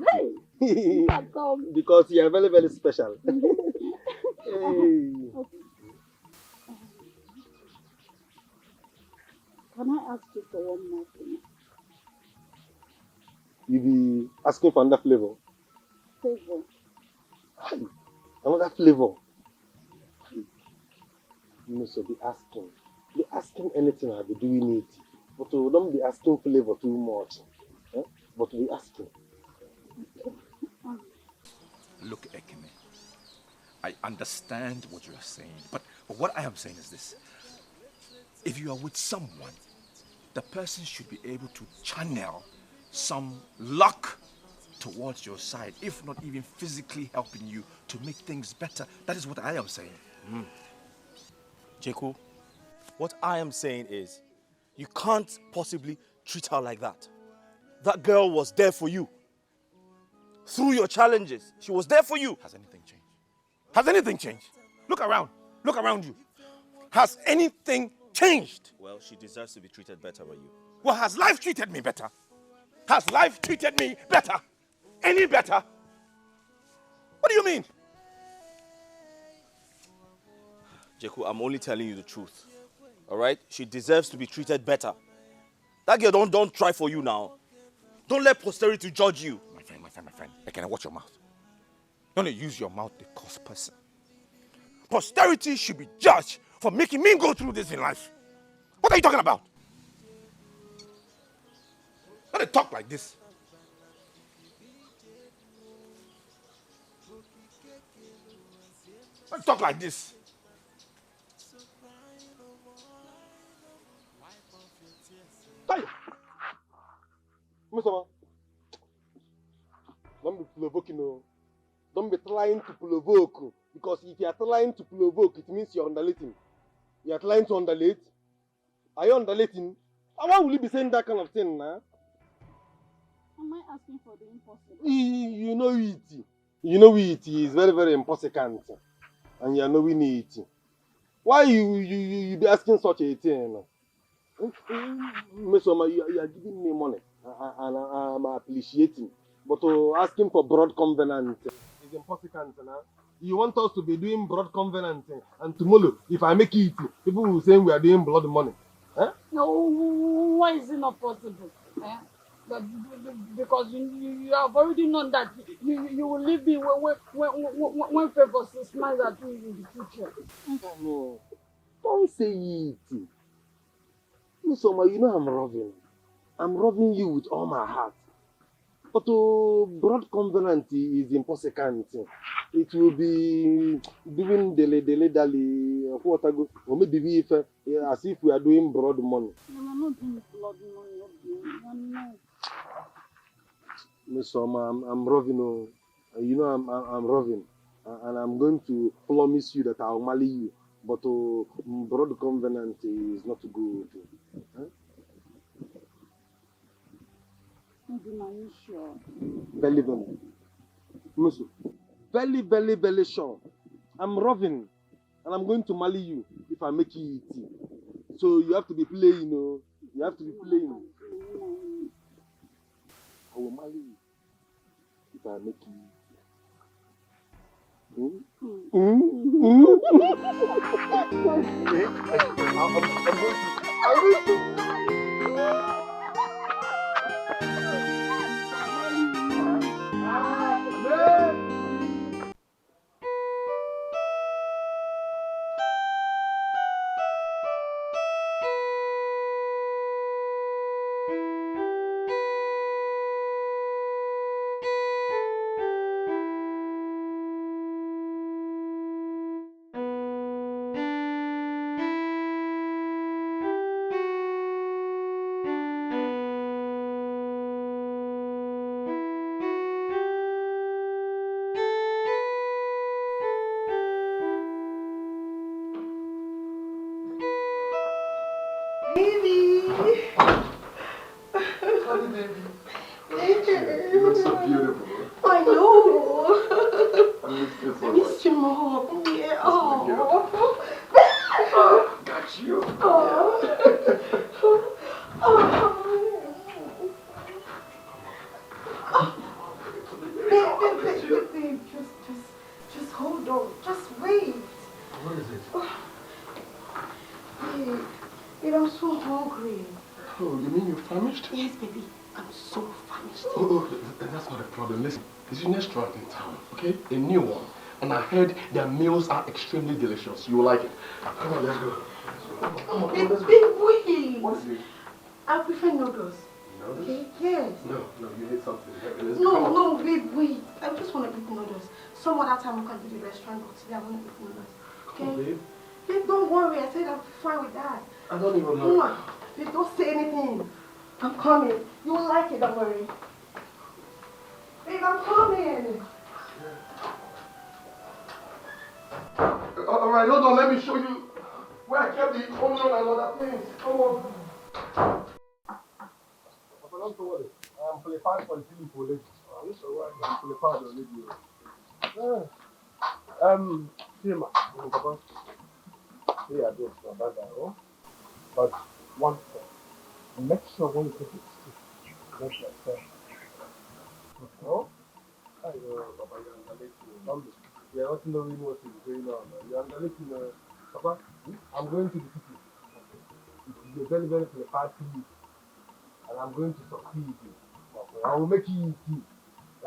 it. Because you are very, very special. Hey. Can I ask you for one more thing? You be asking for another flavor? Favor. Another flavor? You must be asking. Be asking anything, I'll be doing it. But don't be asking flavor too much. Eh? But be asking. Look, Ekene, I understand what you are saying, but what I am saying is this. If you are with someone, the person should be able to channel some luck towards your side, if not even physically helping you to make things better. That is what I am saying. Jeku, what I am saying is, you can't possibly treat her like that. That girl was there for you. Through your challenges, she was there for you. Has anything changed? Has anything changed? Look around. Look around you. Has anything changed? Well, she deserves to be treated better by you. Well, has life treated me better? Has life treated me better? Any better? What do you mean? Jeku, I'm only telling you the truth. All right? She deserves to be treated better. That girl don't try for you now. Don't let posterity judge you. My friend. Can I watch your mouth? Don't use your mouth to curse person. Posterity should be judged for making me go through this in life. What are you talking about? Don't talk like this. Don't talk like this. Musama, don't be provoking, no. Don't be trying to provoke. Because if you are trying to provoke, it means you are underlating. You are trying to underlate. Are you underlating? Why will you be saying that kind of thing, nah? Am I asking for the impossible? You know it. You know it is very, very impossible. And you are knowing it. Why you be asking such a thing? Musama, you are giving me money. And I'm appreciating. But asking for broad covenant is impossible. You want us to be doing broad covenant, and tomorrow, if I make it, people will say we are doing blood money. Huh? No, why is it not possible? Because you have already known that you will leave me when favor smiles at you in the future. No, don't say it. Musoma, you know I'm loving. I'm loving you with all my heart. But broad covenant is impossible. It will be doing dally, or maybe if, as if we are doing broad money. No, I'm not doing blood money. I'm not. Miss Soma, I'm roving. You know I'm roving, and I'm going to promise you that I'll marry you. But broad covenant is not good. Huh? I'm sure. Very, Musu, very sure. I'm roving, and I'm going to marry you if I make you eat. So you have to be playing, You have to be playing. I will marry you if I make you Babe, I'm so hungry. Oh, you mean you're famished? Yes, baby. I'm so famished. Oh, that's not a problem. Listen, this is a restaurant in town, okay? A new one. And I heard their meals are extremely delicious. You will like it. Come on, let's go. Come on, let's go. Wait. What is it? I prefer noodles. Noodles? Okay? Yes. No, you need something. No, babe, wait. I just want to eat noodles. Some other time we can do the restaurant, but today I want to eat noodles. Okay? Come on, babe. Babe, don't worry. I said I'm fine with that. I don't even know. Babe, don't say anything. I'm coming. You will like it, don't worry. Babe, I'm coming. All right, hold on. Let me show you where I kept the onion and other things. Come on. Papa, don't worry. I'm prepared for the TV for later. I'm prepared already. Sima, Papa. Here I do. But one thing, make sure when you take it, make yourself. Oh? I know, Papa, you're underrated. You are not knowing what is going on. You are underrated. Papa, I'm going to the city. It is a very, very prepared TV. And I'm going to succeed you. Okay. I will make you eat tea.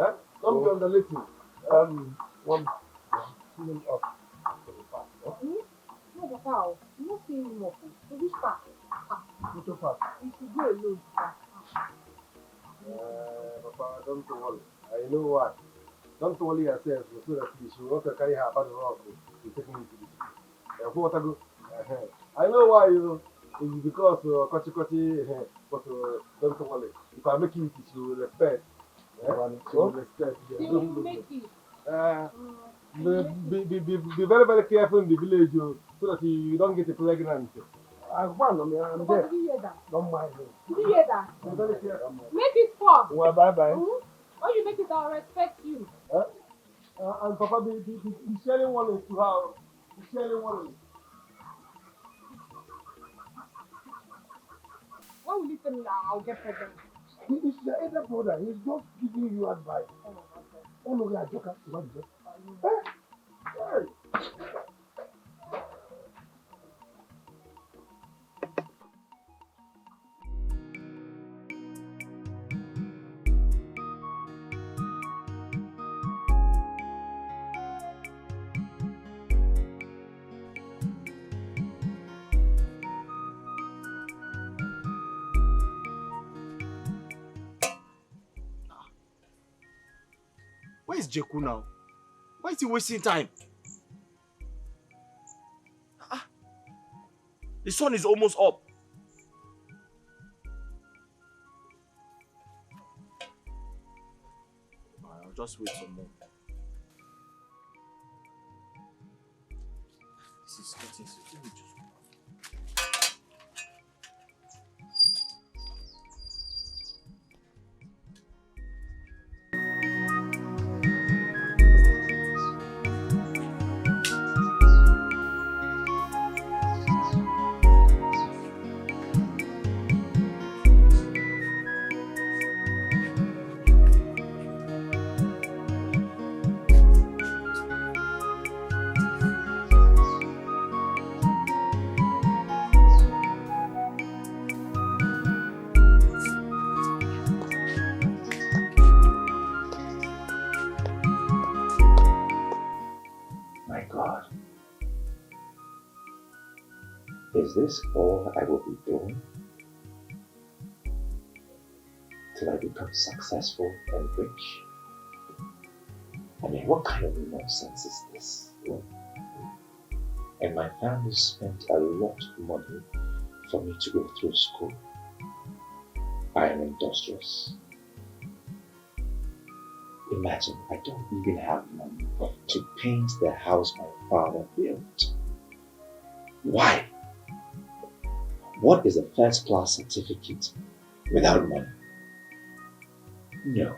Eh? Don't be underrated. One, feeling up to the past. No, Papa, I'm not seeing him up. So which part? Which part? You should go alone. Papa, don't worry. I know why. Don't worry yourself so that she will not carry her part of rock. You take me to the city. I know why you. It's because Kochi, but don't worry. If I make it, she will respect. She will respect. She will make it. Be very, very careful in the village so that you don't get pregnant. I'm there. Did you hear that? Don't mind me. Did you hear that? Be very careful. Make it fall. Well, bye-bye. When you make it, I'll respect you. And Papa, be sharing one is to her. Be sharing one is. When will you tell me that I'll get pregnant? He's your elder brother. He's just giving you advice. Oh, no, you're a joker. What is it? Hey! Where is Jeku now? Why is he wasting time? The sun is almost up. I'll just wait some more. This is getting so. Let me just go. Is this all I will be doing till I become successful and rich? I mean, what kind of nonsense is this? And my family spent a lot of money for me to go through school. I am industrious. Imagine, I don't even have money to paint the house my father built. Why? What is a first-class certificate without money? No,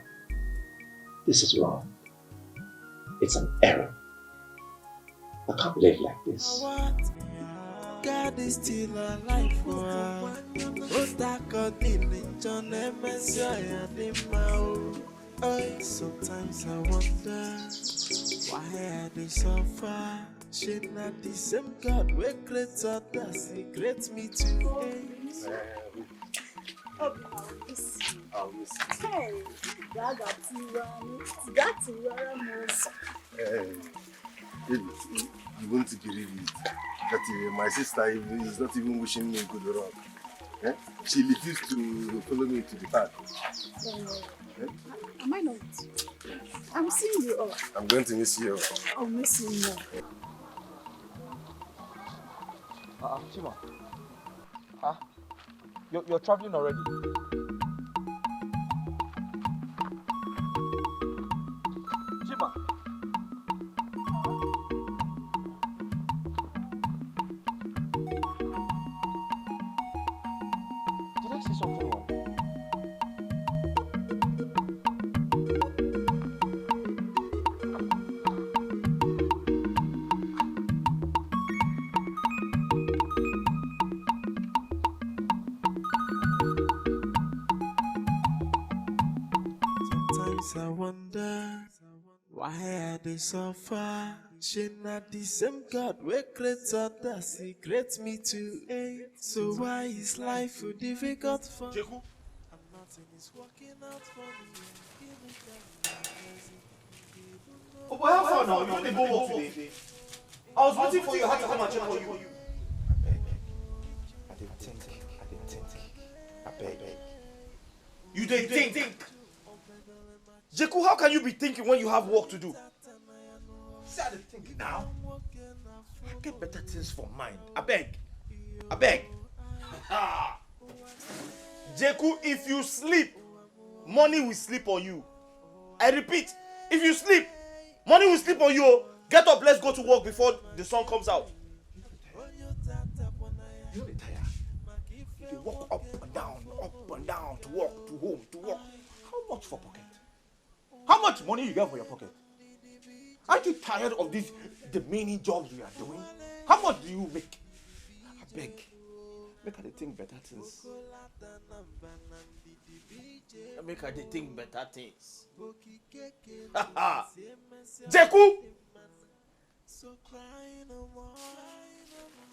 this is wrong. It's an error. I can't live like this. God is still alive for us. Sometimes I wonder Why are they suffer? She not the same God we create others, He creates me too. I'll miss you. Hey, that's You won't believe it. That my sister is not even wishing me good luck. Eh? She refused to follow me to the park. Am I not? I'm seeing you all. I'm going to miss you. I'll miss you more. Chima. You're traveling already. Chima. Did I say something wrong? Sometimes I wonder why are they suffer? She not the same God we create others, He creates me too. So why is life so difficult for me? And nothing is working out for me. Oh boy, how far now? You want to go work today? I was waiting for you. I had to come and check on you. I didn't think. I beg. You didn't think. Jeku, how can you be thinking when you have work to do? See how they think now. I get better things for mind. I beg. Jeku, if you sleep, money will sleep on you. I repeat, if you sleep, money will sleep on you. Get up, let's go to work before the sun comes out. You know the tire. You walk up and down, to work, to home, to work. How much for pocket? How much money you get for your pocket? Aren't you tired of these demeaning jobs we are doing? How much do you make? I beg. Make her think better things. Make her think better things. Jeku!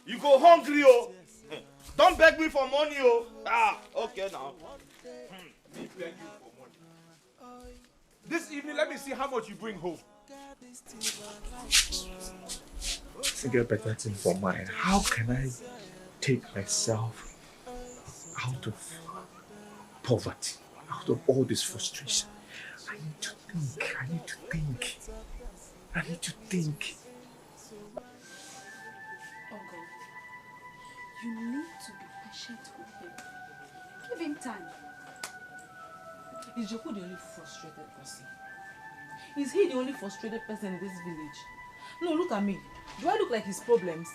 You go hungry, oh. Don't beg me for money, oh. Okay now. Me beg you for money. This evening, let me see how much you bring home. To get better thing for mine, how can I take myself out of poverty, out of all this frustration? I need to think. Uncle, you need to be patient with him. Give him time. Is Jeku the only frustrated person? Is he the only frustrated person in this village? No, look at me. Do I look like his problems?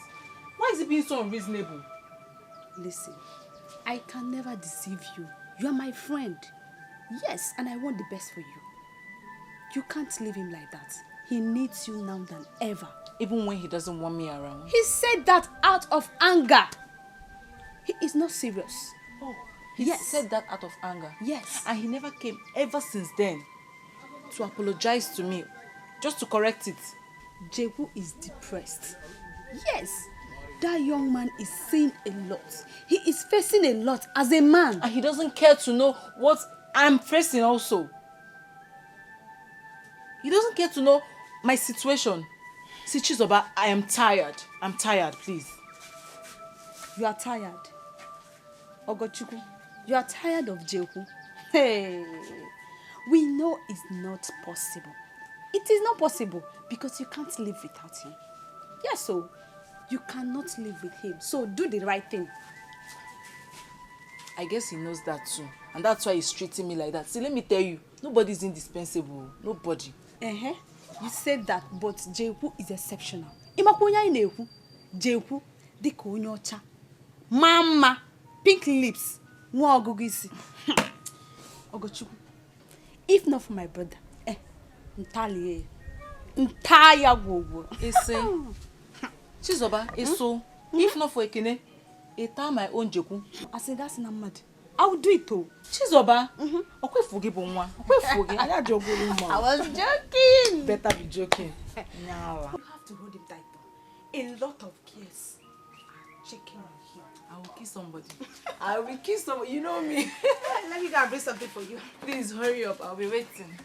Why is he being so unreasonable? Listen, I can never deceive you. You are my friend. Yes, and I want the best for you. You can't leave him like that. He needs you now than ever. Even when he doesn't want me around? He said that out of anger. He is not serious. Oh, he said that out of anger? Yes. And he never came ever since then to apologize to me, just to correct it. Jeku is depressed. Yes, that young man is seeing a lot. He is facing a lot as a man. And he doesn't care to know what I'm facing also. He doesn't care to know my situation. See, Chizoba, I am tired. I'm tired, please. You are tired. Ogochukwu, you are tired of Jeku. Hey, we know it's not possible. It is not possible because you can't live without him. Yes, so you cannot live with him. So do the right thing. I guess he knows that too. And that's why he's treating me like that. See, let me tell you, nobody's indispensable. Nobody. You said that, but Jeku is exceptional. Imakonya ineku. Jeku, diko onye ocha. Mama, pink lips. Nwa ogugu isi. Ogochukwu. If not for my brother, Ntali, Ntaya gogo. Ese. Chizoba, eso. If not for Ekene, eta my own Jeku. I said that's not mad. I will do it too. Chizoba. Okay, forgive one. Okay, forgive. I was joking. Better be joking. Now. You have to hold him tight though. A lot of cares are checking on him. I will kiss somebody. I will kiss somebody. You know me. Let me go and bring something for you. Please hurry up. I'll be waiting.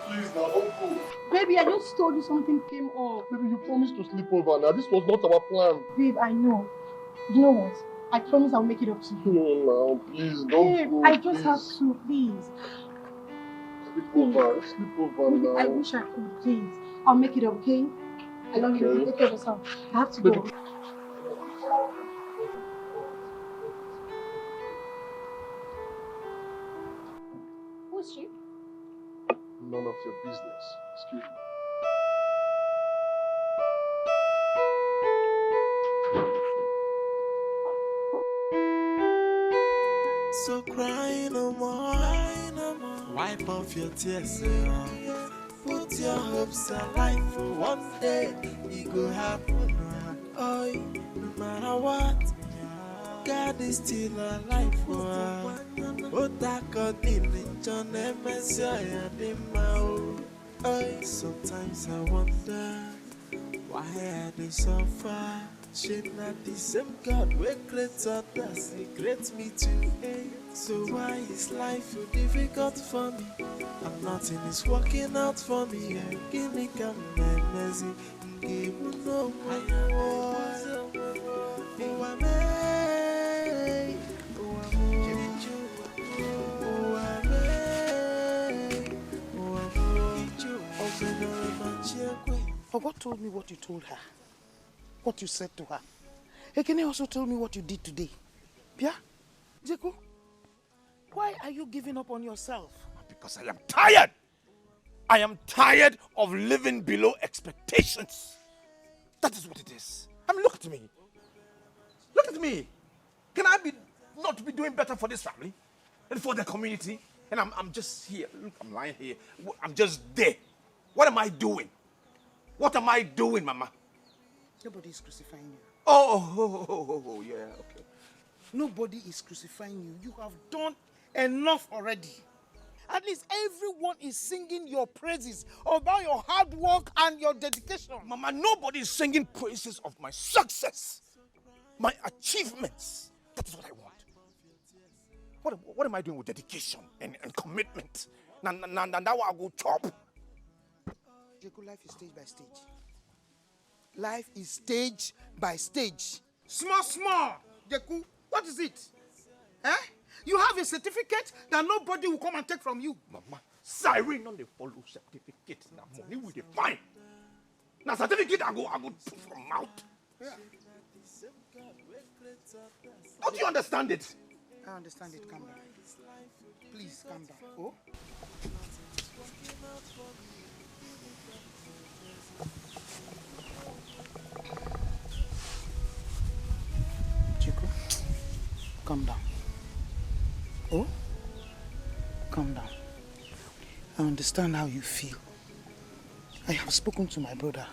Please now, don't go. Baby, I just told you something came up. Baby, you promised to sleep over now. This was not our plan. Babe, I know. You know what? I promise I'll make it up to you. No, now, please, don't Babe, go. I just have to, please. Sleep over Baby, now. I wish I could, please. I'll make it up, okay? I love you. Okay. Take care of yourself. I have to Baby. go. Who's she? None of your business. Excuse me. So cry no more. Wipe off your tears. Put your hopes alive for one day. It go happen. Oh, no matter what, God is still alive for us. Sometimes I wonder why I do suffer. She not the same God we create others, He creates me too. So why is life so difficult for me? And nothing is working out for me. Give me come mercy, give me no Ogo told me what you told her, what you said to her. Ekene also told me what you did today. Pia, Jeko, why are you giving up on yourself? Because I am tired. I am tired of living below expectations. That is what it is. I mean, look at me. Look at me. Can I not be doing better for this family and for the community? And I'm just here. Look, I'm lying here. I'm just there. What am I doing? What am I doing, Mama? Nobody is crucifying you. Oh, yeah, okay. Nobody is crucifying you. You have done enough already. At least everyone is singing your praises about your hard work and your dedication. Mama, nobody is singing praises of my success, my achievements. That is what I want. What am I doing with dedication and commitment? Now I go chop. Jeko, life is stage by stage. Life is stage by stage. Small. Jeko, what is it? Eh? You have a certificate that nobody will come and take from you. Mama, siren on the follow certificate. Now money will define. Now certificate I go put from mouth. Yeah. Don't you understand it? I understand it. Calm down. Please calm down. Oh? Chico, calm down. Oh? Calm down. I understand how you feel. I have spoken to my brother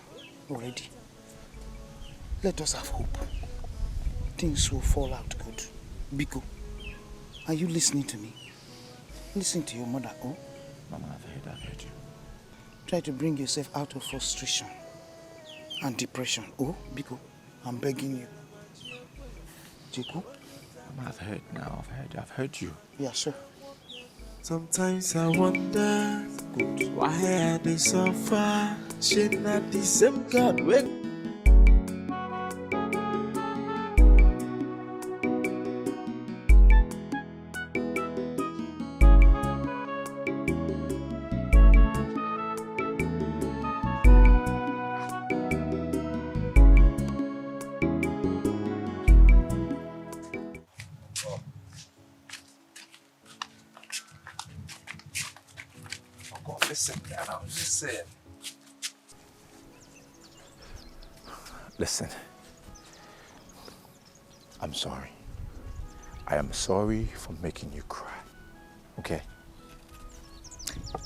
already. Let us have hope. Things will fall out good. Biko, are you listening to me? Listen to your mother, oh? Mama, I've heard you. Try to bring yourself out of frustration and depression. Oh, Biko, I'm begging you. Jeko? Mama, I've heard you. Yeah, sure. Sometimes I wonder why I do suffer. She not the same God we Listen, I'm sorry. I am sorry for making you cry. Okay?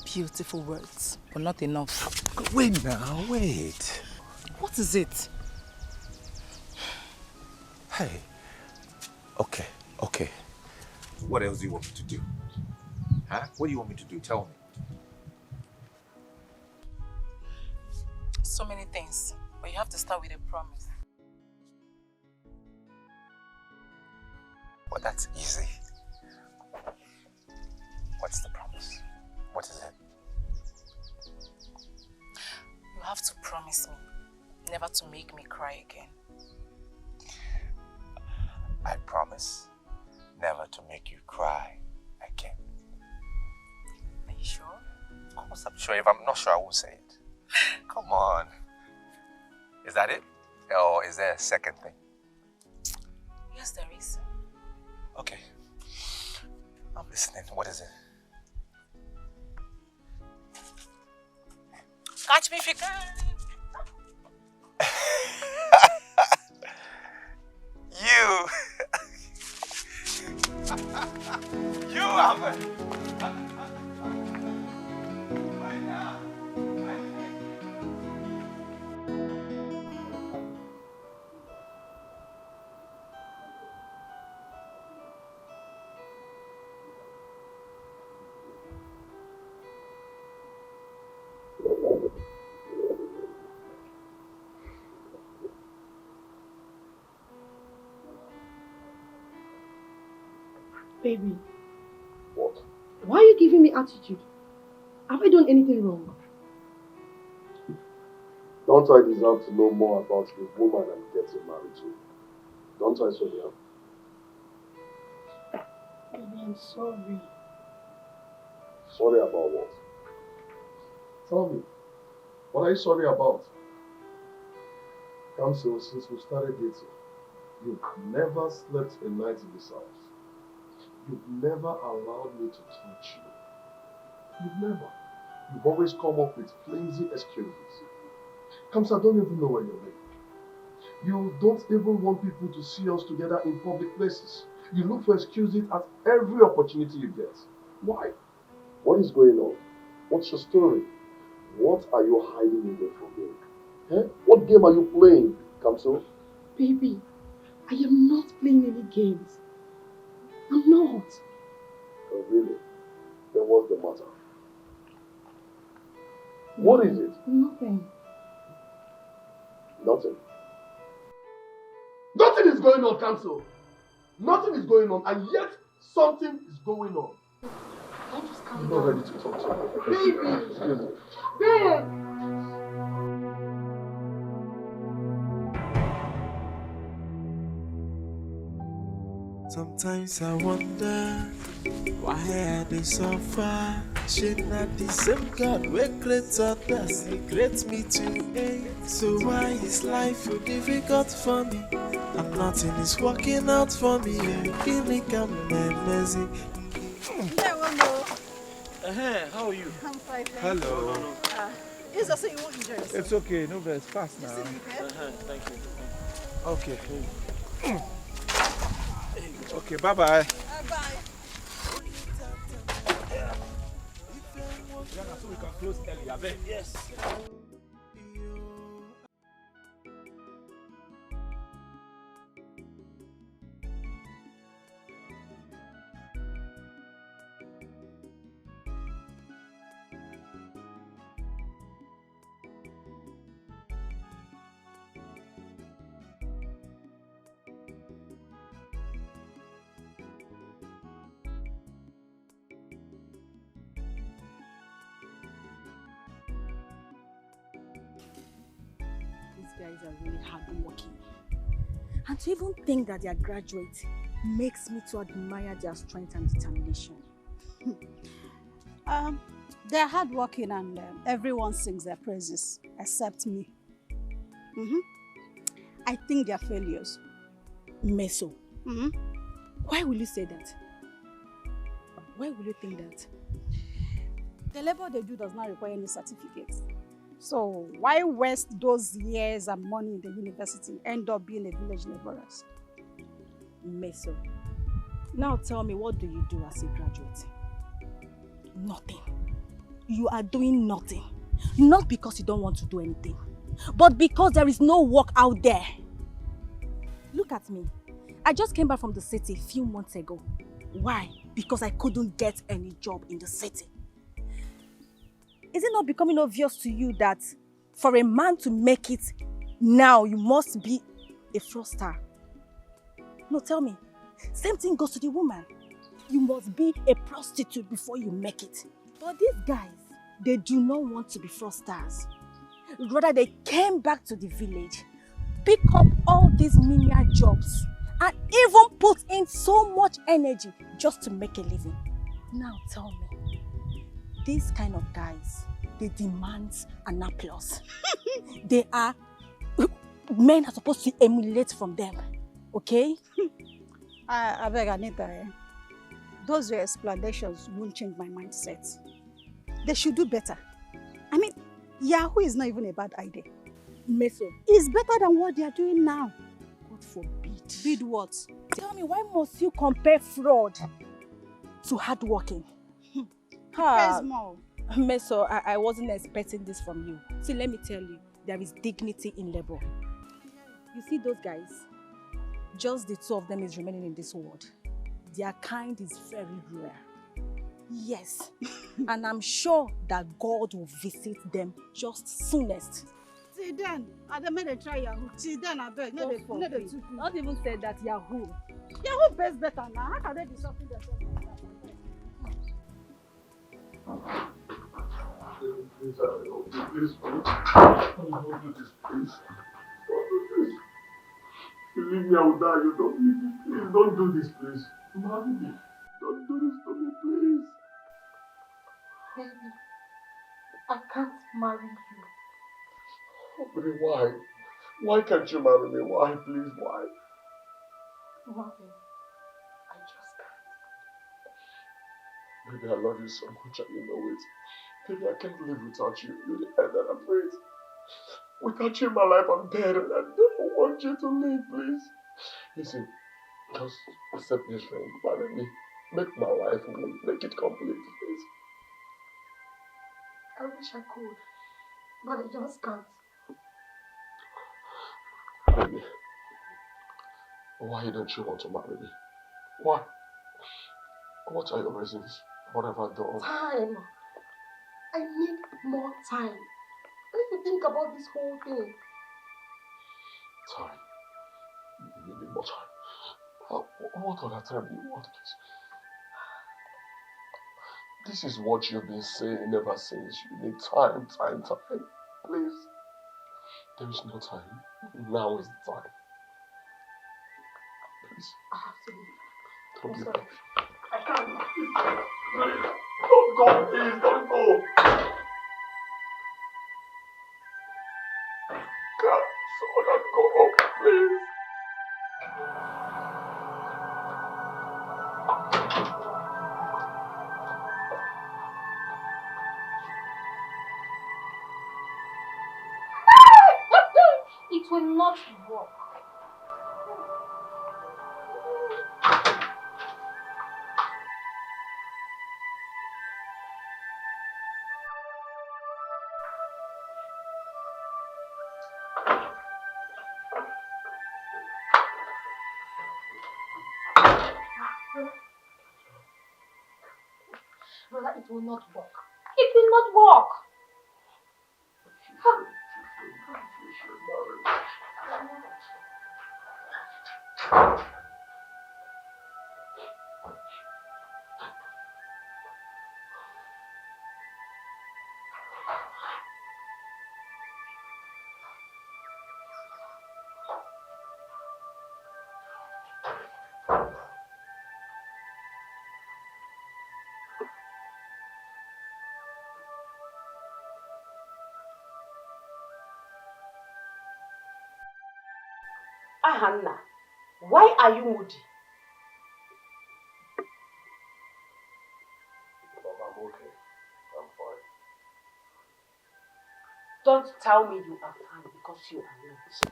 Beautiful words, but not enough. Wait now, wait. What is it? Hey, okay, Okay. What else do you want me to do? Huh? What do you want me to do? Tell me. So many things, but you have to start with a promise. Well, that's easy. What's the promise? What is it? You have to promise me never to make me cry again. I promise never to make you cry again. Are you sure? Of course I'm sure. If I'm not sure, I won't say it. Come on. Is that it? Or is there a second thing? Yes, there is. Okay. I'm listening. What is it? Catch me if you can. You! You have it! Baby. What? Why are you giving me attitude? Have I done anything wrong? Don't I deserve to know more about the woman I'm getting married to? Don't I, Sonia? Baby, I'm sorry. Sorry about what? Tell me. What are you sorry about? Kamsil, since we started dating, you've never slept a night in this house. You've never allowed me to touch you. You've never. You've always come up with flimsy excuses. Kamsa, I don't even know where you're living. You don't even want people to see us together in public places. You look for excuses at every opportunity you get. Why? What is going on? What's your story? What are you hiding away from me? Eh? What game are you playing, Kamso? Baby, I am not playing any games. I'm not. Oh, really? Then what's the matter? What is it? Nothing. Nothing. Nothing is going on, Kamso. Nothing is going on, and yet something is going on. Don't just calm I'm down. not ready to talk to you. Baby! Excuse me. Babe! Sometimes I wonder why I dey suffer. She not the same God wey create others, He create me too. So why is life so difficult for me? And nothing is working out for me. Give me come mercy. How are you? I'm fine, thank Hello. you. It's also you won't enjoy yourself. It's okay, no verse. Fast now. Thank you. Okay. Okay, bye-bye. Bye. So we can close early, I bet. Yes. Guys are really hardworking. And to even think that they are graduates makes me to admire their strength and determination. They're hardworking and everyone sings their praises, except me. I think they're failures. Meso, why will you say that? Why will you think that? The labor they do does not require any certificates. So why waste those years and money in the university end up being a village laborers? Meso, now tell me, what do you do as a graduate? Nothing. You are doing nothing. Not because you don't want to do anything, but because there is no work out there. Look at me. I just came back from the city a few months ago. Why? Because I couldn't get any job in the city. Is it not becoming obvious to you that for a man to make it now, you must be a fraudster? No, tell me. Same thing goes to the woman. You must be a prostitute before you make it. But these guys, they do not want to be fraudsters. Rather, they came back to the village, pick up all these menial jobs, and even put in so much energy just to make a living. Now tell me, these kind of guys, they demand an applause. Men are supposed to emulate from them, okay? I beg Anita, those your explanations won't change my mindset. They should do better. I mean, Yahoo is not even a bad idea. Meso, it's better than what they are doing now. God forbid. Bid what? Tell me, why must you compare fraud to hard working? Depends more. Meso, I wasn't expecting this from you. See, let me tell you, there is dignity in labor. You see those guys? Just the two of them is remaining in this world. Their kind is very rare. Yes. And I'm sure that God will visit them just soonest. Till then, I made a try Yahoo. Till then, I beg. Not even said that Yahoo. Yahoo pays better now. How can they be suffering themselves like that? Please, please, don't do this, please. Don't do this. You leave me, I will die. You don't leave me. Please, don't do this, please. Marry me. Don't do this to me, please. Baby, I can't marry you. Oh, baby, why? Why can't you marry me? Why, please, why? Marvin, I just can't. Baby, I love you so much and you know it. Baby, I can't live without you. You're the air that I breathe. Without you in my life, I'm dead and I don't want you to leave, please. Listen, just accept this ring, marry me. Make my life whole. Make it complete, please. I wish I could, but I just can't. Baby, why don't you want to marry me? Why? What are your reasons? What have I done? Time. I need more time. Let me think about this whole thing. Time? You need more time? What other time do you want, please? This is what you've been saying ever since. You need time. Please. There is no time. Now is the time. Please. I have to leave. Don't I'm leave. sorry. I can't. Please. Don't go, please. Don't go. God, so don't go, please. It will not work. Brother, it will not work. It will not work. Hannah, why are you moody? I'm okay. I'm fine. Don't tell me you are fine because you are not.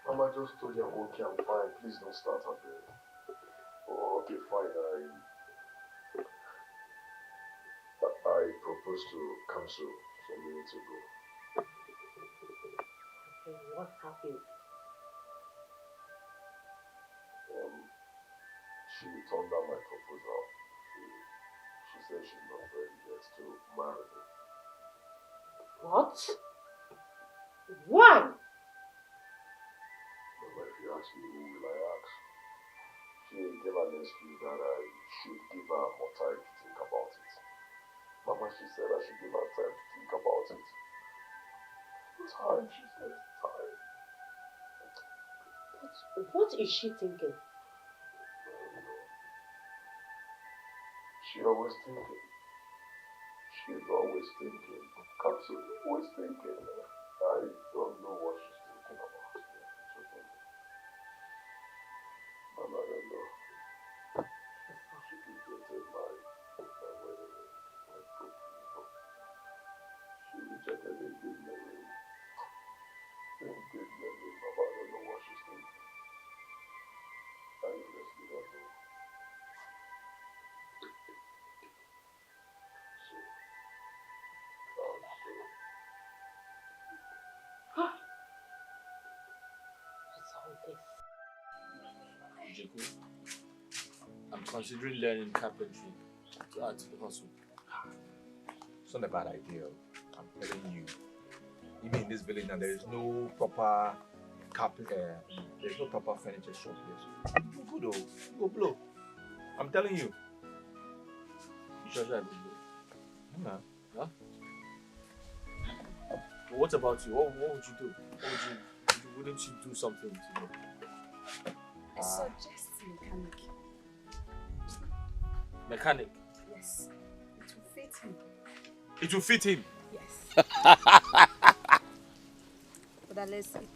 Mama just told you I'm okay, I'm fine. Please don't start again. Oh, okay, fine. I proposed to cancel some minutes ago. Okay, what happened? She turned down my proposal. She said she's not ready yet to marry me. What? Why? Mama, if you ask me, who will I ask? She gave an excuse that I should give her more time to think about it. Mama, she said I should give her time to think about it. Time, she said, time. What is she thinking? She always thinking. She's always thinking. Absolutely always thinking. I don't know what she's thinking about. Mama, I don't know. She rejected my wedding ring, my proposal. She rejected the engagement ring. The engagement ring, Mama, I don't know what she's thinking. I honestly don't know. Jeku, I'm considering learning carpentry to add to the hustle. It's not a bad idea. I'm telling you. Even in this village now, there is no proper there's no proper furniture shop here. So go good, go blow. I'm telling you. You sure that will Nah. Huh? But what about you? What would you do? Wouldn't you do something to me? I suggest mechanic. Mechanic? Yes. It will fit him. It will fit him? Yes. But let's eat.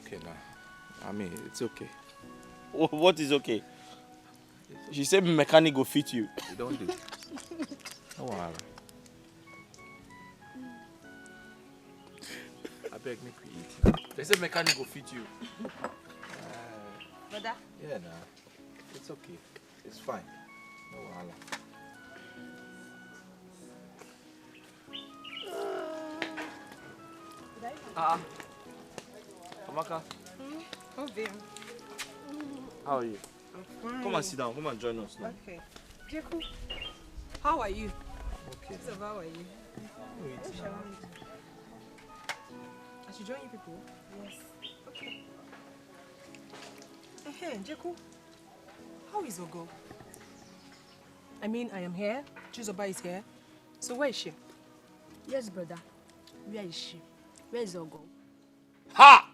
Okay, now. I mean, it's okay. What is okay? She said mechanic will fit you. You don't do. No worry. I beg me to eat. They said mechanic will fit you. Brother? Yeah, nah. It's okay. It's fine. No worry. Amaka, Oh, babe. how are you? I'm fine. Come and sit down. Come and join us now. Okay. Jeku, how are you? Okay. So, how are you? Wait, Where shall now. I meet? I should join you people? Yes. Okay. Hey, Jeku, how is Ogo? I mean, I am here. Chizoba is here. So where is she? Yes, brother. Where is she? Where is Ogo? Ha!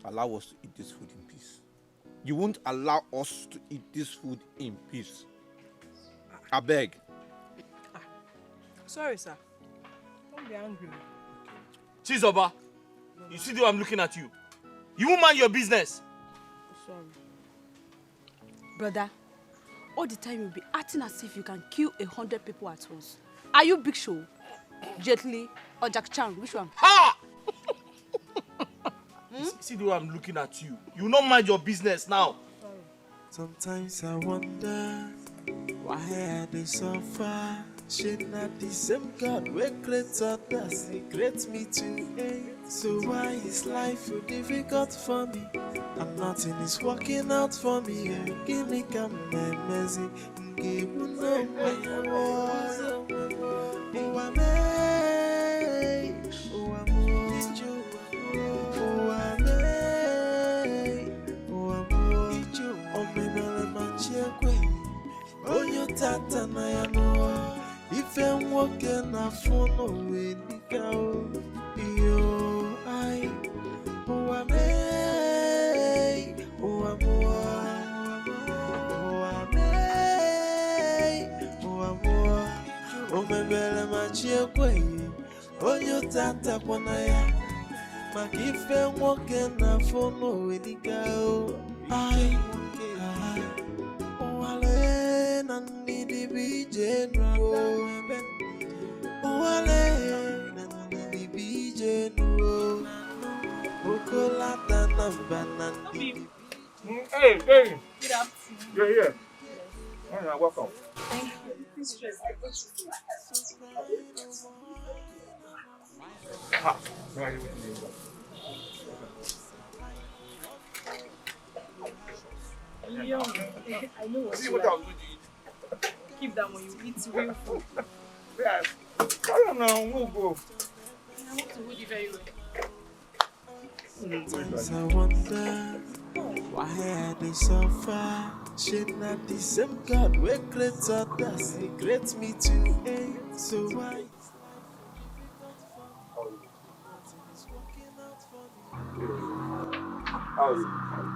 Allow us to eat this food in peace. You won't allow us to eat this food in peace. I beg. Sorry, sir. Don't be angry. Chizoba, you see the way I'm looking at you? You won't mind your business. Sorry. Brother, all the time you'll be acting as if you can kill 100 people at once. Are you Big Show, Jet Li, or Jack Chan? Which one? Ha! See the way I'm looking at you. You will not mind your business now. Sometimes I wonder why I dey suffer. She not the same God wey create others, He create me too. So why is life so difficult for me? And nothing is working out for me. Give me come and mercy. Give me no tata na ya no ife nwoke na fono we nika o iyo ai owa me owa mo owa me owa mo o mebele ma chiekwe onye tata kwana ya maka ife nwoke na fono we nika o ai Hey, hey! Good afternoon. You're here. Yeah, welcome. Thank you. Please stress. I got Ha! Where are you with me? Yum. I know what See you what like. I was going to eat. Keep that when you eat real food. Yeah. I don't know. We'll go. I want to hold you very well. Sometimes I wonder why I dey suffer. She not the same God we create others, He create me to hate. So why? How are you?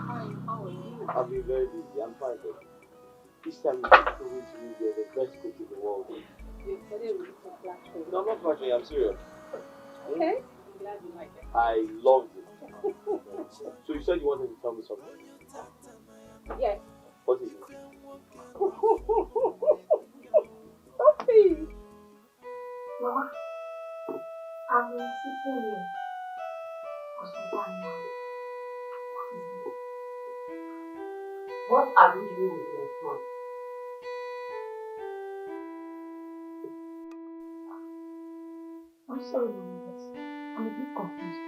Fine, how are you? I've been very busy. I'm fine, though. This time you keep proving to me you're the best cook in the world. You're very really flattering. No, I'm not flattering. I'm serious. Okay. I'm glad you like it. I loved it. So you said you wanted to tell me something. Yes. What is it? Stop it. Mama, I've been sitting here for some time now. What are you doing with your son? I'm sorry, Mama, but I'm a bit confused.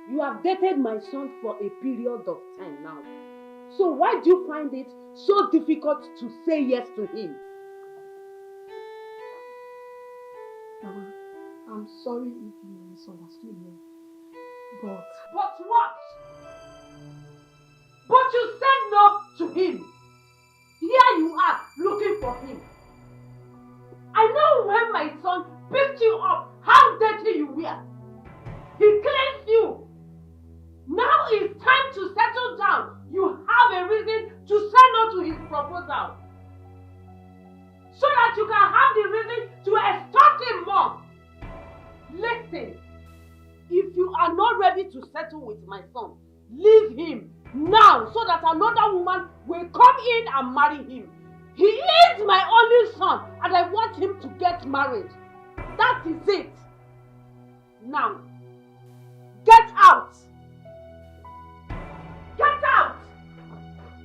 You have dated my son for a period of time now. So why do you find it so difficult to say yes to him? Mama, I'm sorry if you misunderstood me. But what? But you said no to him. Here you are looking for him. I know when my son picked you up, how dirty you were. He cleansed you. Now it's time to settle down. You have a reason to say no to his proposal. So that you can have the reason to extort him more. Listen, if you are not ready to settle with my son, leave him now so that another woman will come in and marry him. He is my only son and I want him to get married. That is it. Now, get out. Get out.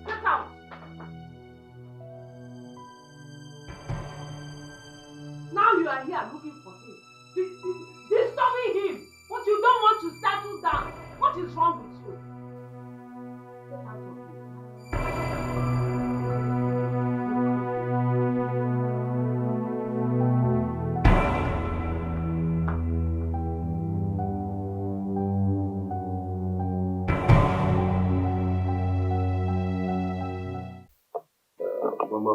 Get out. Now you are here looking for him. Disturbing him. But you don't want to settle down. What is wrong with you? Get out of here. Mama,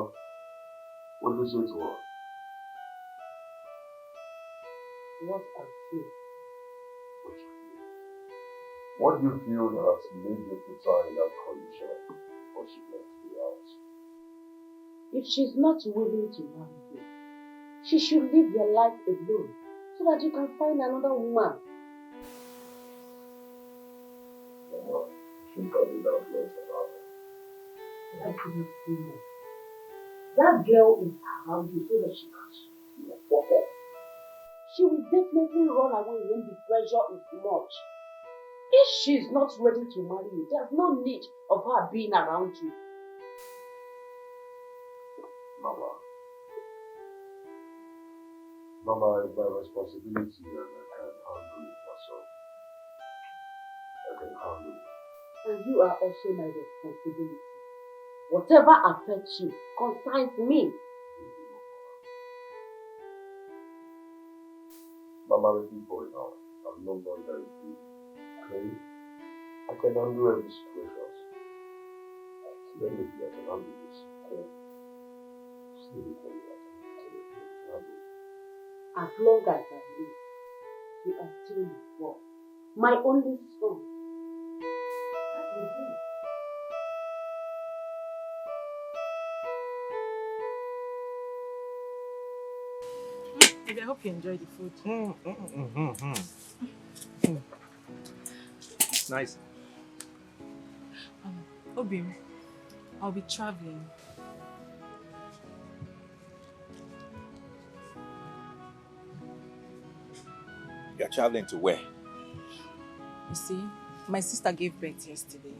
what do you say to her? What I feel. What do you feel that has made you put her in that condition before she left the house? If she's not willing to marry you, she should live your life alone so that you can find another woman. Mama, she can't be that close to her. I couldn't see more. That girl is around you so that she can shoot your pocket. She will definitely run away when the pressure is much. If she's not ready to marry you, there's no need of her being around you. Mama, it's my responsibility and I can handle it myself. I can handle it. And you are also my responsibility. Whatever affects you concerns me. Mama, I'm a big boy now. I'm no longer a kid. Okay? I can handle every situation. So let me be, I can handle this. Okay? Just leave it for me. I can handle it. As long as I live, you are still my boy. My only son. That is it. I hope you enjoy the food. Nice. Obim, I'll be traveling. You're traveling to where? You see, my sister gave birth yesterday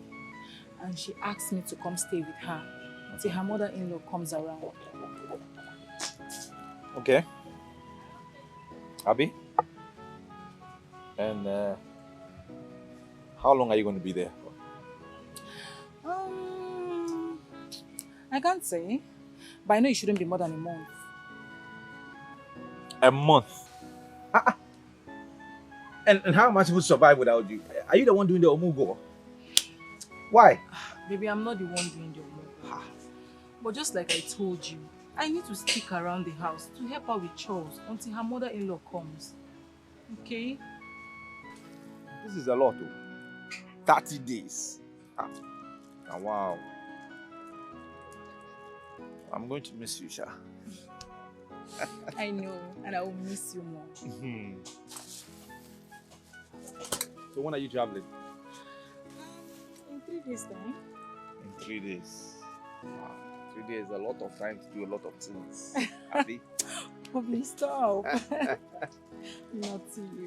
and she asked me to come stay with her until her mother-in-law comes around. Okay. Abby? And how long are you going to be there? I can't say, but I know it shouldn't be more than a month. A month? And how am I supposed to survive without you? Are you the one doing the omugo? Why? Baby, I'm not the one doing the omugo. But just like I told you, I need to stick around the house to help her with chores until her mother-in-law comes. Okay? This is a lot, though. 30 days. Wow. I'm going to miss you, Sha. I know, and I will miss you more. So when are you traveling? In 3 days' time. In 3 days. Wow. 3 days is a lot of time to do a lot of things. Happy? Oh, please stop. Not to you.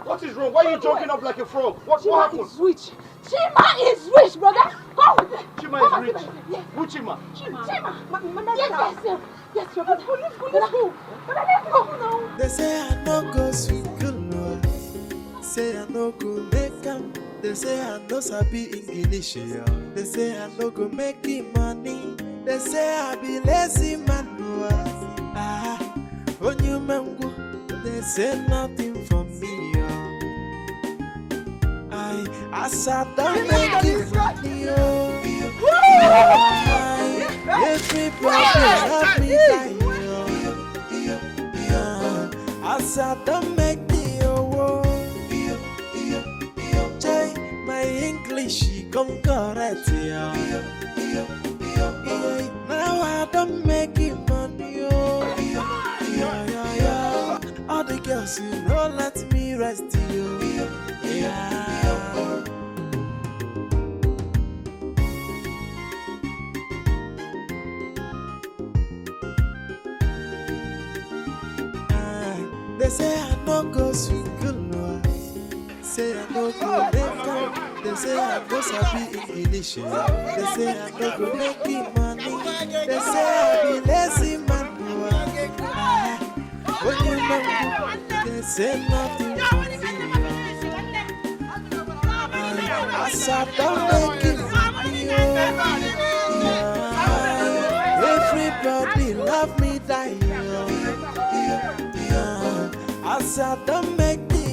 What is wrong? Why are you jumping up like a frog? What happened? Is rich. Chima is rich, brother. Come with me. Chima is rich. Yes. Who Chima? Chima. Yes, your brother. Let's go. Let's go now. They say I no go sweet girl. Say I no go make am. They say I no sabi English. They say I no go make money. They say I be lazy man. On you mango. They say nothing for me. I sat down making money. Everybody love me. I sat down making my English come correct. Now I don't make money. All the girls, you know, let me rest you. They say I no go sweet girl. Say I no go make up. They say I no sabi English. They say I no go make money. They say I be lazy man. When you know, they say nothing for me. I sat down making money. Everybody love me die. I sat down making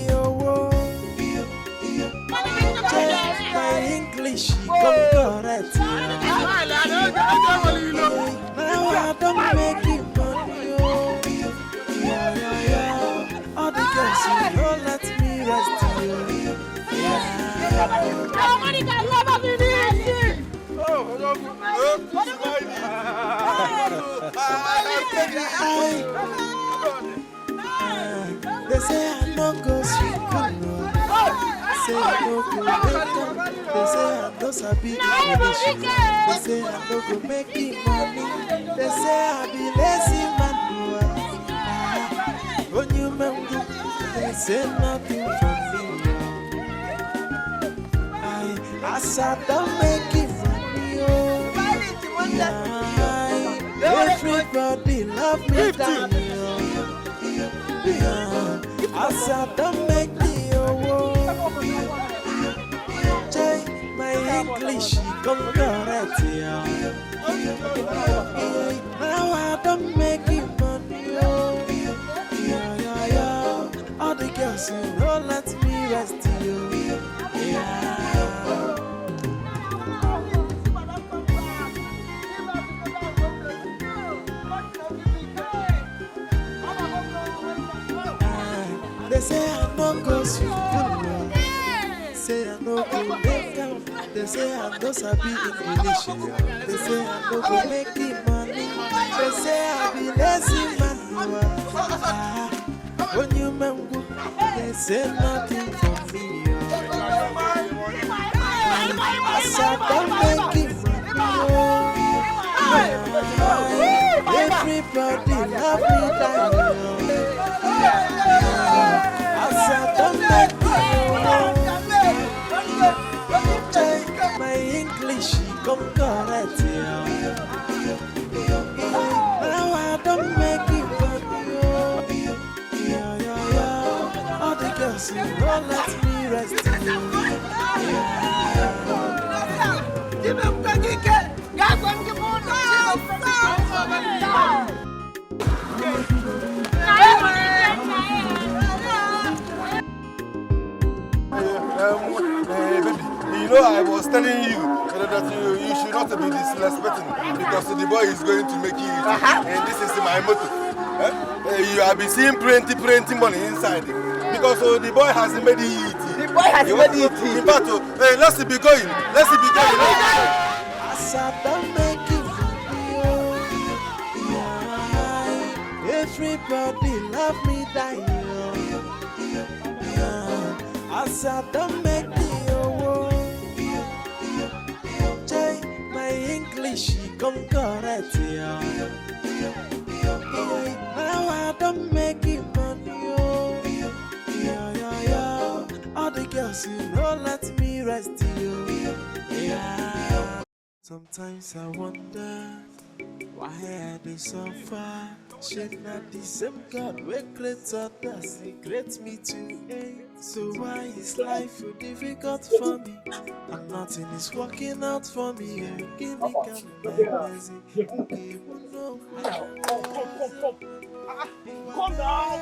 my English come correct. Now I don't make it money. All the girls, you know, let me rest you. Nobody can love us in this. They say I no go sweet. Say I no go make them. They say I no sabi English. They say I no go make the money. They say I be lazy man. When you mango, they say nothing from me. I said don't make it money. Everybody love me down. I said don't make the my English come correct. Now I don't make it money. All the girls who don't let me rest. They say I no go school. Say I no go make am. They say I no sabi English. They say I no go make the money. They say I be lazy man. When you mango, they say nothing for me. I said don't make it money. Everybody love me down. I said don't make it money. My English come correct. Now I don't make it money. All the girls who don't let me rest. Baby, you know I was telling you that you should not be disrespecting because the boy is going to make you eat. And this is my motto. You have been seeing plenty money inside because the boy has made it eat. The boy has made it eat. In fact, let's be going. Let's be going. I said don't make it money. Everybody love me die. I said don't make the my English come correct. Now I don't make it money. All the girls who don't let me rest. Sometimes I wonder why I do suffer. Should not the same God who creates others, He creates me too. So why is life so difficult for me? And nothing is working out for me. Give me kind of mercy. Come down.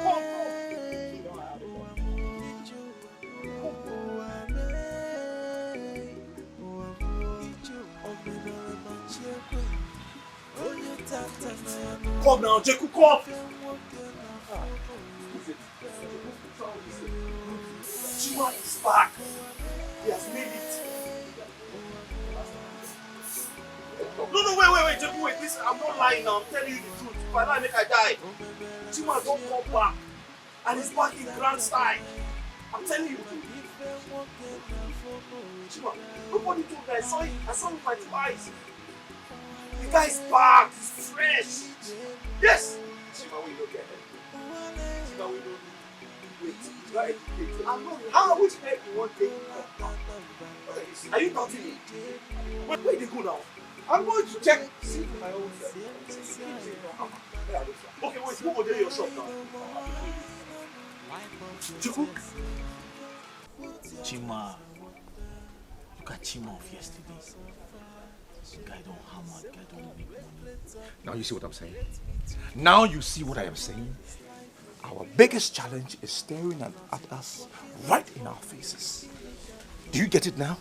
Come now, Jeku, come! Chima is back. He has made it. No, wait, Jeku, wait. Listen, I'm not lying now. I'm telling you the truth. If I lie, make I die. Chima don't come back. And he's back in grand style. I'm telling you the truth. Chima, nobody told me. I saw him with my 2 eyes. The guy is back. He's fresh. Yes. Chima, we don't get it. Chima, we don't. Wait, you are educated. I'm not. How which head you want to take? Are you talking to me? Where did they go now? I'm going to check. See for my own self. Okay, wait. Who will do your shop now? Chiku. Chima. Look at Chima of yesterday. Guy don't hammer, guy don't make money. Now you see what I'm saying? Now you see what I am saying? Our biggest challenge is staring at us right in our faces. Do you get it now?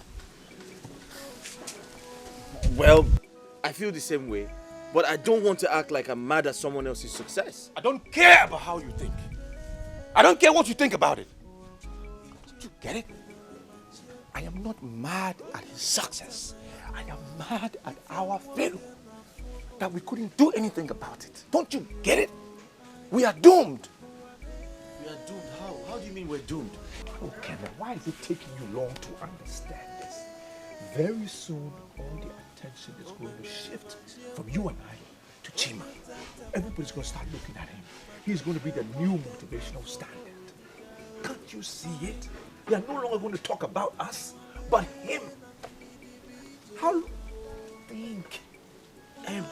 Well, I feel the same way, but I don't want to act like I'm mad at someone else's success. I don't care about how you think. I don't care what you think about it. Did you get it? I am not mad at his success. I am mad at our failure. That we couldn't do anything about it. Don't you get it? We are doomed. We are doomed? How? How do you mean we're doomed? Oh, Kevin, why is it taking you long to understand this? very soon all the attention is going to shift from you and I to Chima. Everybody's going to start looking at him. He's going to be the new motivational standard. Can't you see it? They are no longer going to talk about us, but him. How? Think.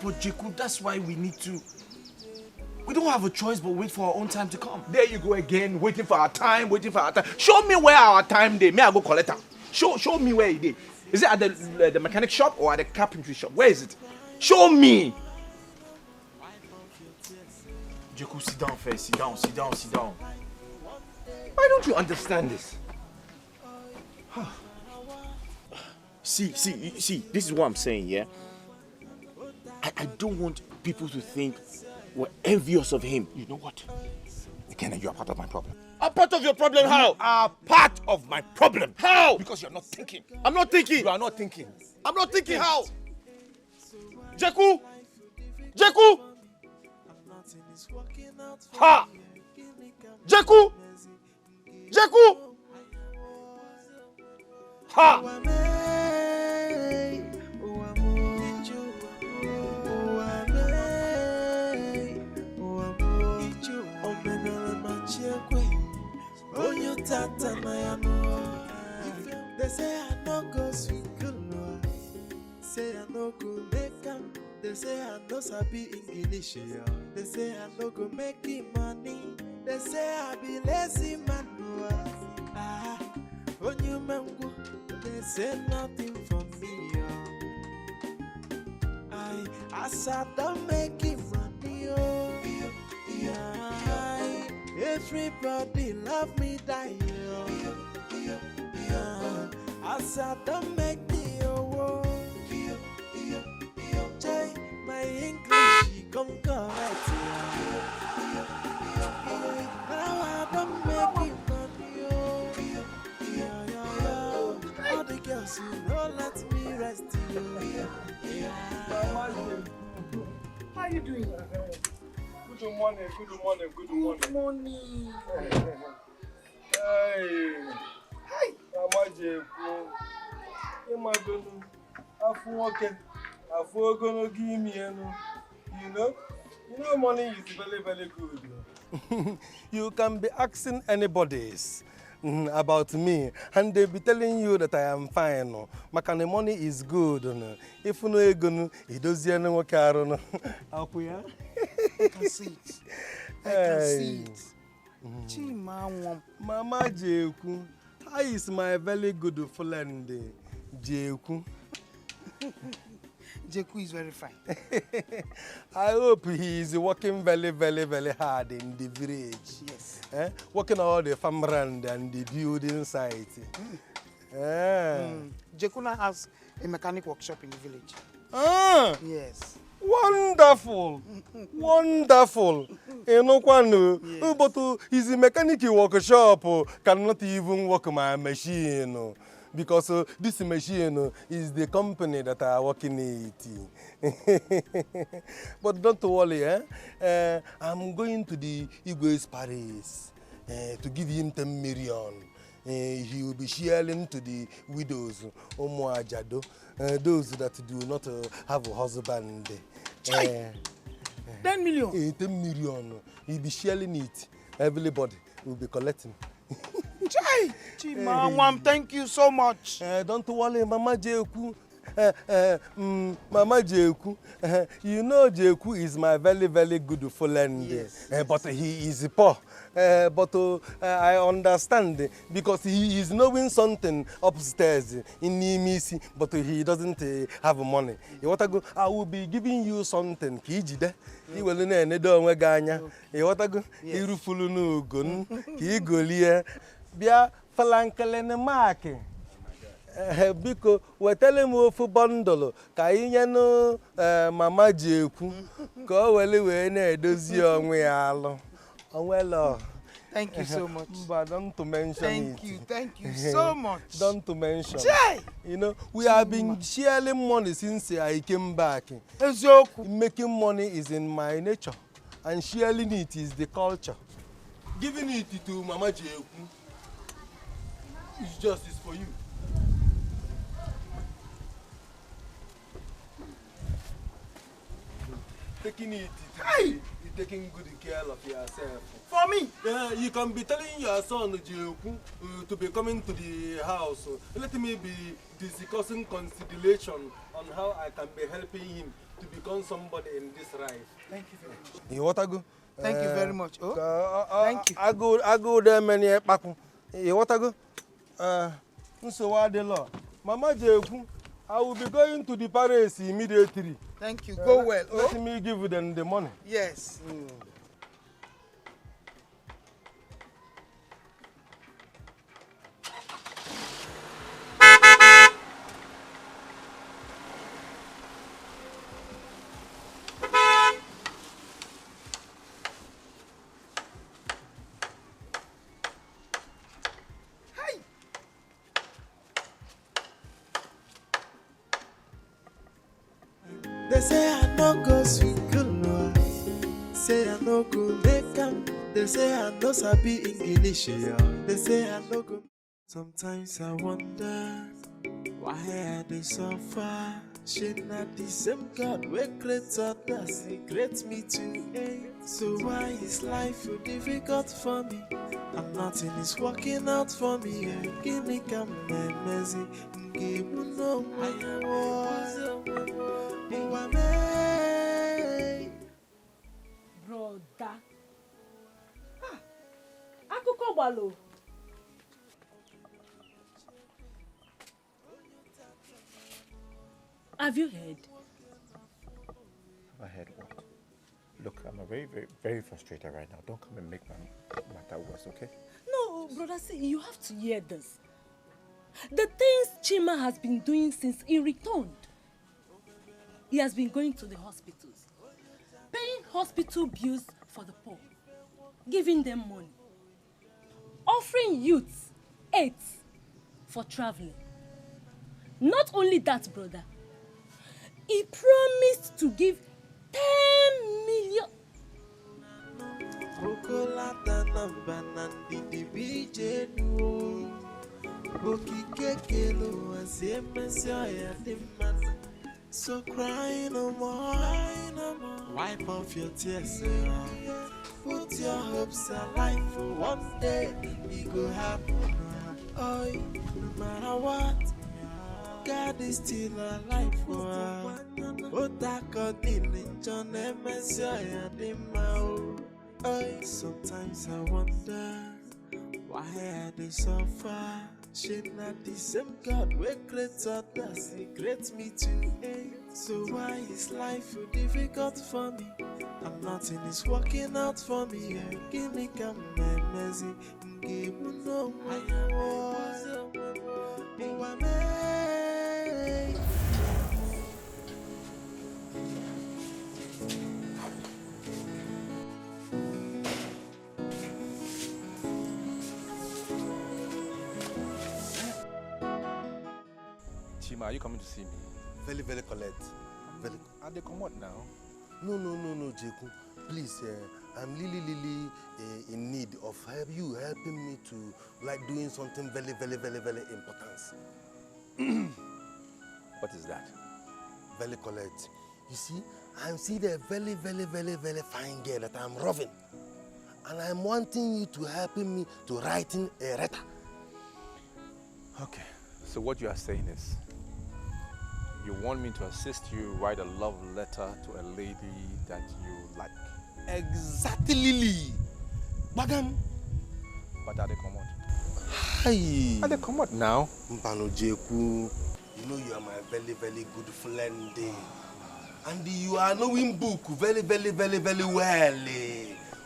But Jeku, that's why we need to... We don't have a choice but wait for our own time to come. There you go again, waiting for our time, waiting for our time. Show me where our time is. May I go collect it? Show me where it is. Is it at the mechanic shop or at the carpentry shop? Where is it? Show me. Jeku, sit down first. Sit down. Why don't you understand this? See, this is what I'm saying, yeah? I don't want people to think we're envious of him. You know what? Again, you are part of my problem. I'm part of your problem, how? You are part of my problem. How? Because you're not thinking. I'm not thinking. You are not thinking. I'm not thinking. How? Jeku! Ha! Jeku! Ha! They say I no go sweet girl, say I no go make am. They say I no sabi English, they say I no go make money. They say I be lazy man, on you mango. They say nothing for me, I don't make money, everybody love me die, I don't make the my English come correct. Now I don't make money, all the girls you know let me rest. How you doing? Good morning. Good morning. Hey. Mama Jeku. Imagine. Afu gonna give me, you know, money is very, very good. You can be asking anybody about me, and they'll be telling you that I am fine. The money is good. If you know good, it doesn't work out. I can see it. I can see it. Chima, Mama Jeku, how is my very good friend Jeku? Jeku is very fine. I hope he is working very, very, very hard in the village. Yes. Working all the farmland and the building site. Jeku now has a mechanic workshop in the village. Yes. Wonderful. Wonderful. Yes. But his mechanic workshop cannot even work my machine. Because this machine is the company that I work in it. But don't worry, I'm going to the Igwe's Paris to give him 10 million. He will be sharing to the widows, Omo Ajado, those that do not have a husband. 10 million? 10 million. He'll be sharing it. Everybody will be collecting. Chima, thank you so much. Don't worry, Mama Jeku. Mama Jeku, you know Jeku is my very, very good friend. Yes. But he is poor. But I understand because he is knowing something upstairs in Nimisi, but he doesn't have money. I will be giving you something. Kijide. He will need to ganya. Irufulu no gun. Kigolia. Bia falankele mark. Biko wetele m ofu bundle ka inye no Mama Jeku ka o wele we na-edozi onwe ya alụ. Onwelo. Thank you so much. But don't to mention Thank you so much. Don't to mention. Jay! You know, we have been sharing money since I came back. Making money is in my nature, and sharing it is the culture. Giving it to Mama Jeku is justice for you. taking it. You're taking good care of yourself. For me? Yeah, you can be telling your son to be coming to the house. Let me be discussing consideration on how I can be helping him to become somebody in this life. Thank you very much. You want to go? Thank you very much. Oh, thank you. I go there many back. You want to go? So what the law? Mama Jeku, I will be going to the Paris immediately. Thank you. Go well. Let me give them the money. Yes. They say I no go sweet girl, say I no go make am. They say I no sabi English, they say I no go. Sometimes I wonder why I dey suffer. She not the same God wey create others, He create me too. So why is life so difficult for me? And nothing is working out for me. Give me come mercy, give me no Brother. Akụkọ gbalo. Have you heard? I heard what? Look, I'm very frustrated right now. Don't come and make my matter worse, okay? No, brother, see, you have to hear this. The things Chima has been doing since he returned. He has been going to the hospitals, paying hospital bills for the poor, giving them money, offering youths aids for traveling. Not only that, brother, he promised to give 10 million. So cry no more, wipe off your tears. Put your hopes alive for one day it go happen. Oh, no matter what, God is still alive for us. Sometimes I wonder why I dey suffer. She not the same God wey create others, He create me too. So why is life so difficult for me? And nothing is working out for me. Give me come mercy, give me no Chima, are you coming to see me? Very collect. Are they come what now? No, Jeku. Please, I'm really in need of you helping me to doing something very important. What is that? Very collect. You see, I'm seeing a very fine girl that I'm loving. And I'm wanting you to help me to writing a letter. Okay, so what you are saying is, you want me to assist you write a love letter to a lady that you like? Exactly. Bagam. But are they come out? Hi. Are they come out now? Mpano Jeku, you know you are my very good friend. And you are knowing book very well.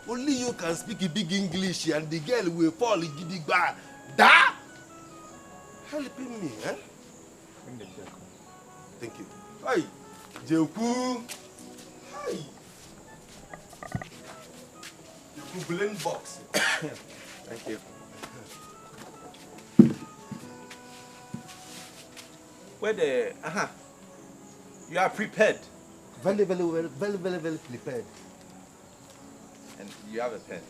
Only you can speak a big English and the girl will fall gidigba. Da! Helping me, eh? Bring the Jeku. Thank you. Hi, Jeku. Hi. Jeku blend box. Thank you. Where the you are prepared. Very prepared. And you have a pen.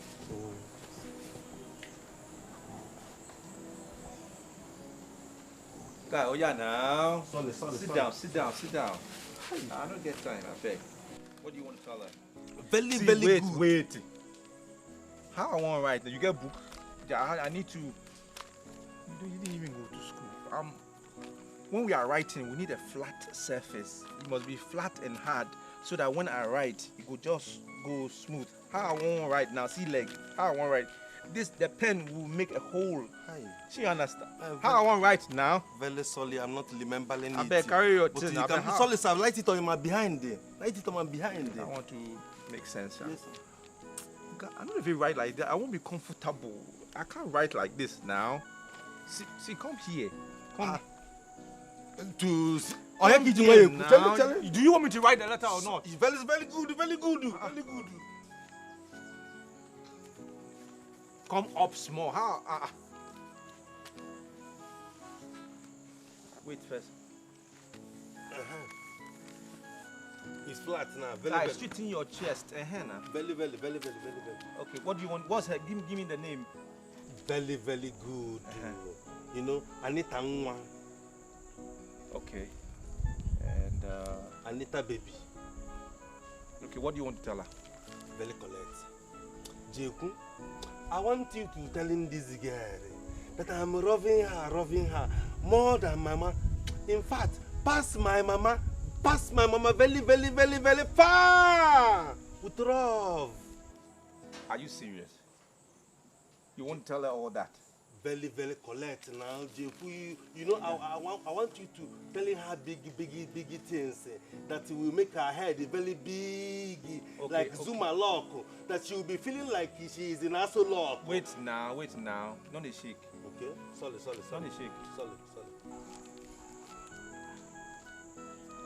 Guy, oh yeah now. Sorry. Sit down. I don't get time, I beg. What do you want to tell her? Very, See, very wait, good. Wait. How I want to write? You get book? Yeah, I need to. You didn't even go to school. When we are writing, we need a flat surface. It must be flat and hard, so that when I write, it will just go smooth. How I want to write now? See, leg. How I want to write? The pen will make a hole. Hi. She understand? How I want to write now? Very sorry, I'm not remembering it. I beg, carry your But thing. you I can, beg, how? sorry, sir, write it on my behind there. Write it on my behind there. I want to make sense. Yes, sir. I don't know if you write like that. I won't be comfortable. I can't write like this now. See, come here. Come. Oh, Come here now. Do you want me to write the letter or not? It's very, very good, very good, very good. Come up small. How? Wait first. It's flat now. Very, Guys, very. straighten your chest. Now. Very, very, very, very, very, very. Okay, what do you want? What's her? Give me the name. Very, very good. You know, Anita Nwa. Okay. And Anita baby. Okay, what do you want to tell her? Very correct. Jeku, I want you to tell this girl that I'm loving her more than mama. In fact, past my mama very, very, very, very far with love. Are you serious? You want to tell her all that? Very, very correct now, Jeku. You know, I want you to telling her big things that will make her head very big, Okay, like Zuma lock, that she will be feeling like she is in Aso lock. Wait now. Don't they shake. Okay, sorry. Don't they shake. Sorry.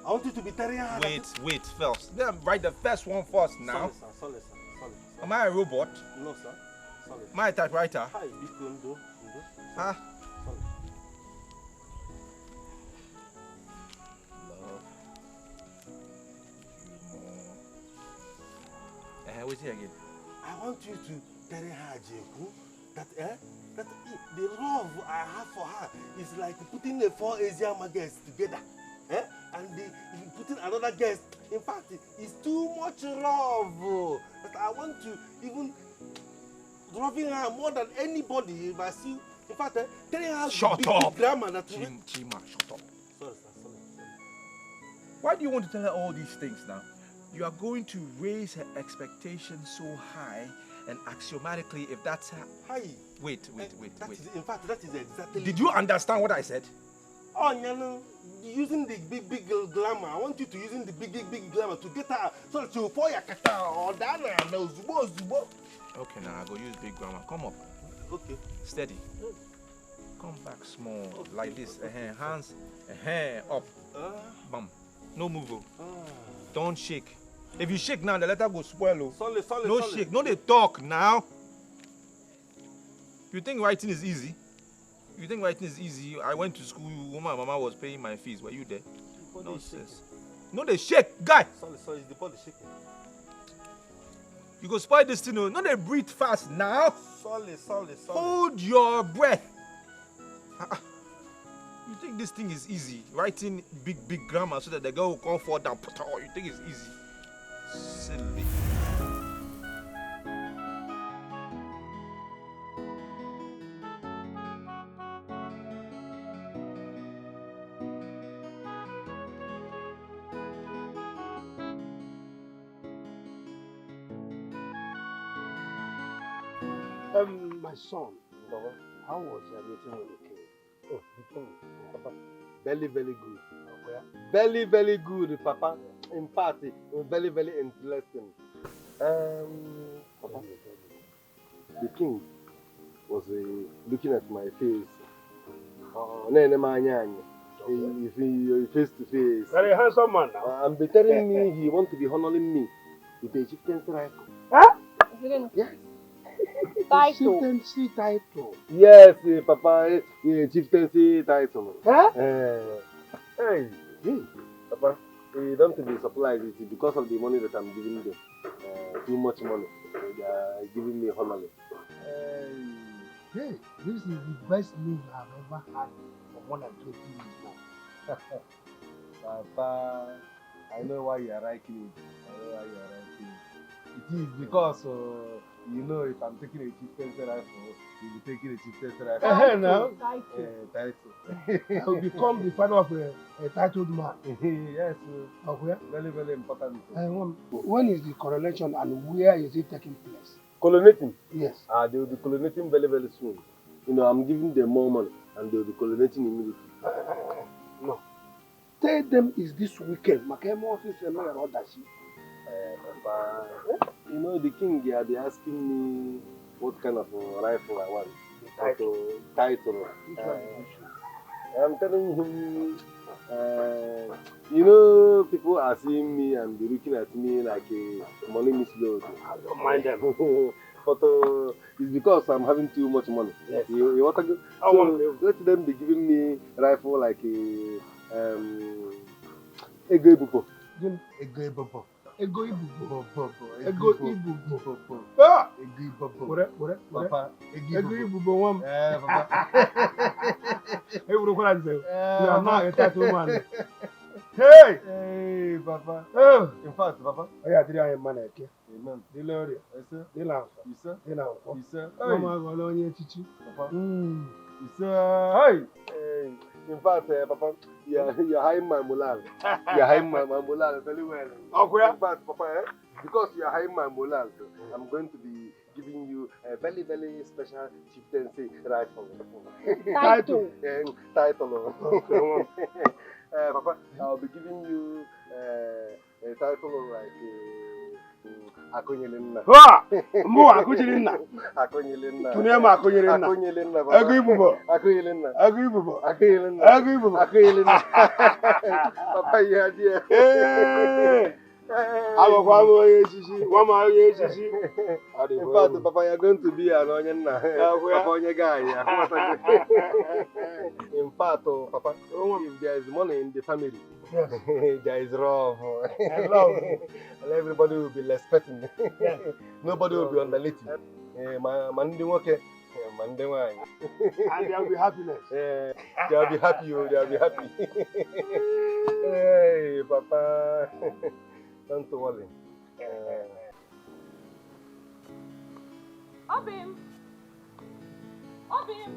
I want you to be telling her. Wait first. Then write the first one first now. Sorry, sir. Am I a robot? No, sir. Sorry. Am I a typewriter? Hi, Bikundo. Huh? Sorry. Love. What's it again? I want you to tell her, Jeku, that the love I have for her is like putting the 4 Asian girls together. And putting another guest. In fact, it's too much love. That I want to even loving her more than anybody if I see. In fact, telling her Shut up! Grammar that Chima, shut up. Sorry, sir. Why do you want to tell her all these things now? You are going to raise her expectations so high and axiomatically, if that's her. Hi. Wait. In fact, that is exactly. Did you understand what I said? Oh, no. Using the big glamour. I want you to using the big glamour to get her so that you pour your kata or down and zubo. Okay, now I go use big grammar. Come up. Okay. Steady. Come back small, like this. Hands, up. Bam. No move. Don't shake. If you shake now, the letter will spoil. Solid. No shake. No, they talk now. You think writing is easy? I went to school when my mama was paying my fees. Were you there? Nonsense. No, they shake, guy. Sorry, it's the body shaking. You go spoil this thing. No, they breathe fast now. Solid. Hold your breath. You think this thing is easy? Writing big grammar so that the girl will come fall down. You think it's easy? Silly. My son, how was your meeting with the king? Oh, the king, Papa. Very, very good. Very, very good, Papa. In fact, very, very interesting. Papa, the king was looking at my face. Face to face. Very handsome man now. And be telling me he wants to be honoring me with a chieftaincy title. Huh? Yes. Chieftaincy title. Yes, Papa, chieftaincy title. Huh? Hey, Papa, don't be surprised. It's because of the money that I'm giving them. Too much money. They are giving me honor. Hey, this is the best news I've ever had for more than 20 years now. Papa, I know why you are liking it. I know why you are liking it. It is because, you know, if I'm taking a chieftain's rifle, you'll be taking a chieftain's rifle. Now. I will become the father of a titled man. Yes. Okay. Very, very important. When is the coronation and where is it taking place? Coronating? Yes. They will be coronating very, very soon. You know, I'm giving them more money and they will be coronating immediately. No. Tell them it's this weekend. Makemo office and my Rodashi. Papa, you know, the king will be asking me what kind of rifle I want. The title. I'm telling him, you know, people are seeing me and be looking at me like a money misload. I don't mind them. But it's because I'm having too much money. Yes. You want to go? So let them be giving me rifle like a Ego Ibubo. Ego Ibubo. Ego Ibubo. Ego Ibubo. Ah! Ego Ibubo. What? Papa. Ego Ibubo one. Papa. Hey, what is it? You are not a tattoo man. Hey! Hey, Papa. Oh! In fact, Papa. Oh, yeah, today I am man. Amen. Dilori. Yes, sir. Dilan. Yes, sir. Dilan. Yes, sir. Mama, go on your chichi. Papa. Yes, sir. Hey! In fact, Papa, you're hiding my moral. You're hiding my moral very well. Okay. In fact, Papa, because you're hiding my moral, I'm going to be giving you a very, very special chieftaincy rifle. Title. Title. Okay. Papa, I'll be giving you a title like Akonyelinna. Ah! Mo Akonyelinna. Akonyelinna. Tunema Akonyelinna. Akonyelinna. Ego Ibubo. Akonyelinna. Ego Ibubo. Akonyelinna. Ego Ibubo. Akonyelinna. Papa, you are dear. Hey! I'm going to In fact, Papa, you're going to be an onion now. Papa, on your guy. In fact, Papa, if there is money in the family, yes. There is love. And everybody will be respecting. Nobody will be on the lity. Mandi okay. Mandi wine. And there will be happiness. They'll be happy. They'll be happy. Hey, Papa. Don't worry. Obim! Obim!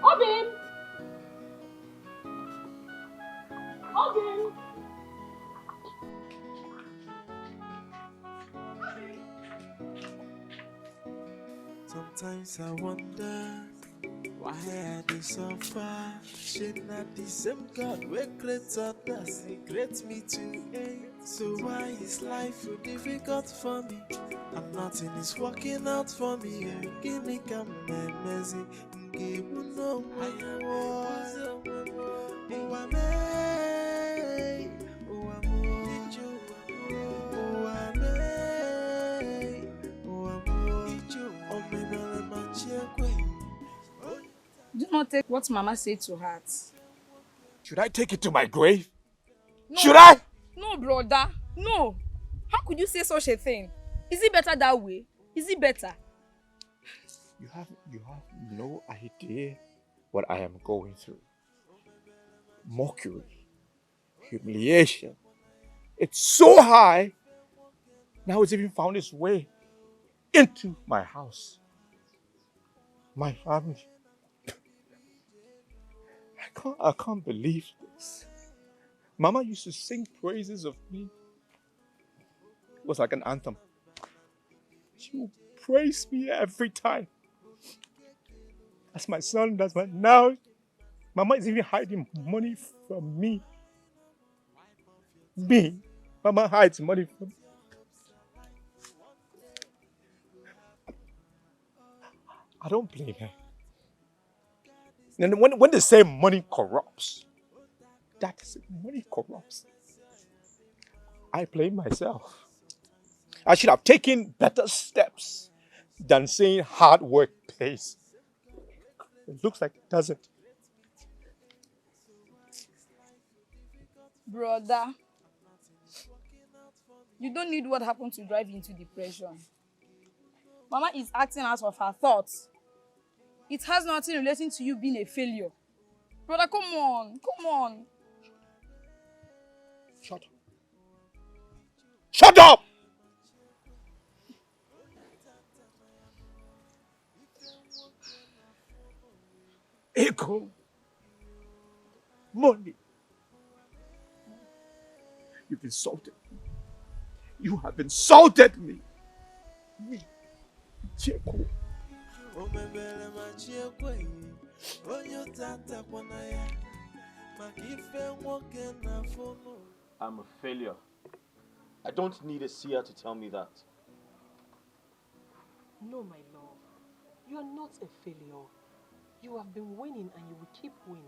Obim! Obim! Sometimes I wonder why I do suffer. She not the same God where creates others, He creates me too. So why is life so difficult for me? And nothing is working out for me. Give me come and mercy. Give me no I am Do not take what Mama said to heart. Should I take it to my grave? No. Should I? No, brother. No. How could you say such a thing? Is it better that way? Is it better? You have no idea what I am going through. Mockery, humiliation. It's so high. Now it's even found its way into my house. My family. I can't believe this. Mama used to sing praises of me. It was like an anthem. She would praise me every time. That's my son, that's my... Now, Mama is even hiding money from me. Me. Mama hides money from me. I don't blame her. And when they say money corrupts, that is it, money corrupts. I blame myself. I should have taken better steps than saying hard work pays. It looks like it doesn't. Brother, you don't need what happened to drive you into depression. Mama is acting out of her thoughts. It has nothing relating to you being a failure. Brother, come on, come on. Shut up. Shut up! Ego. Money. You've insulted me. You have insulted me. Me. Cheko. I'm a failure. I don't need a seer to tell me that. No, my love. You are not a failure. You have been winning and you will keep winning.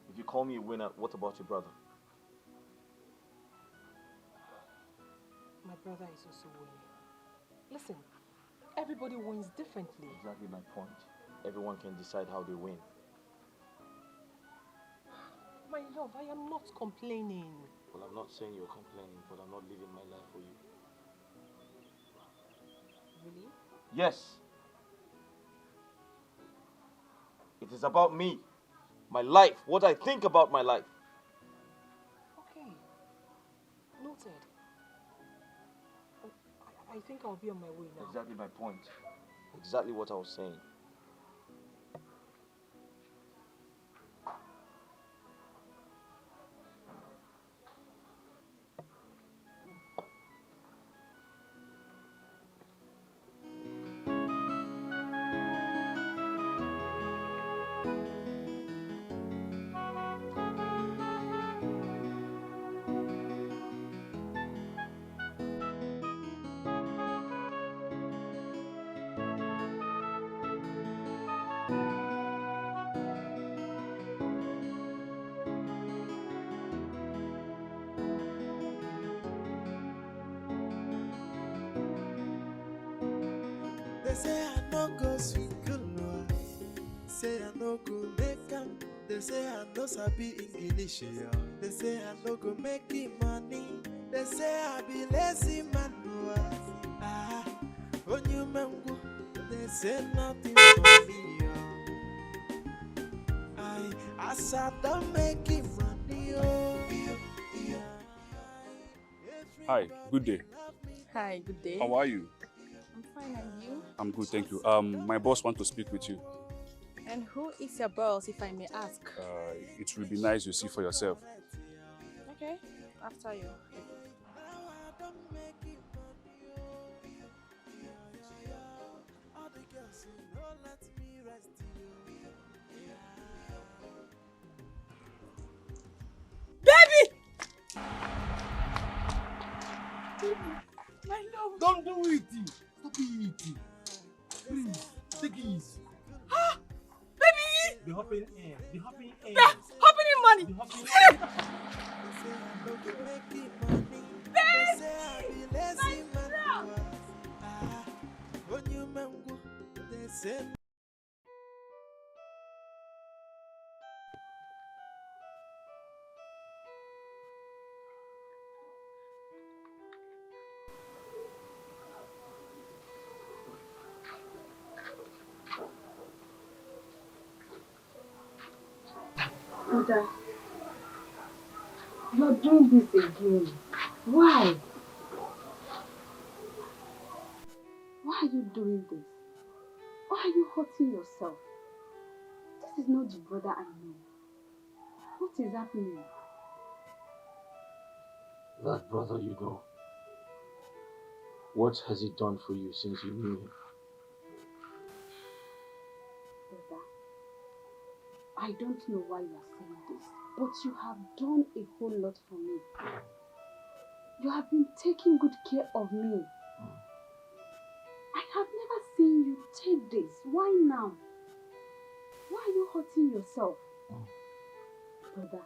If you call me a winner, what about your brother? My brother is also winning. Listen, everybody wins differently. Exactly my point. Everyone can decide how they win. My love, I am not complaining. Well, I'm not saying you're complaining, but I'm not living my life for you. Really? Yes. It is about me, my life, what I think about my life. Okay. Noted. I think I'll be on my way now. Exactly my point. Exactly what I was saying. They say I no go swing no. Say I no go make am. They say I no sabi English. They say I no go make money. They say I be lazy man. Ah, when you mango, they say nothing for me. I sat down making money. Hi, good day. Hi, good day. How are you? I'm fine, and you? I'm good, thank you. My boss wants to speak with you. And who is your boss, if I may ask? It will be nice you see for yourself. Okay, after you. Baby! My love. Don't do it. Stop it. Please, take it easy. Ah! Baby! The hopping air. The hopping air. The hopping money. The hopping Baby! Brother, you're doing this again. Why? Why are you doing this? Why are you hurting yourself? This is not the brother I know. What is happening? That brother you know. What has he done for you since you knew him? Brother, I don't know why you are saying this, but you have done a whole lot for me. You have been taking good care of me. I have never seen you take this. Why now? Why are you hurting yourself? Brother,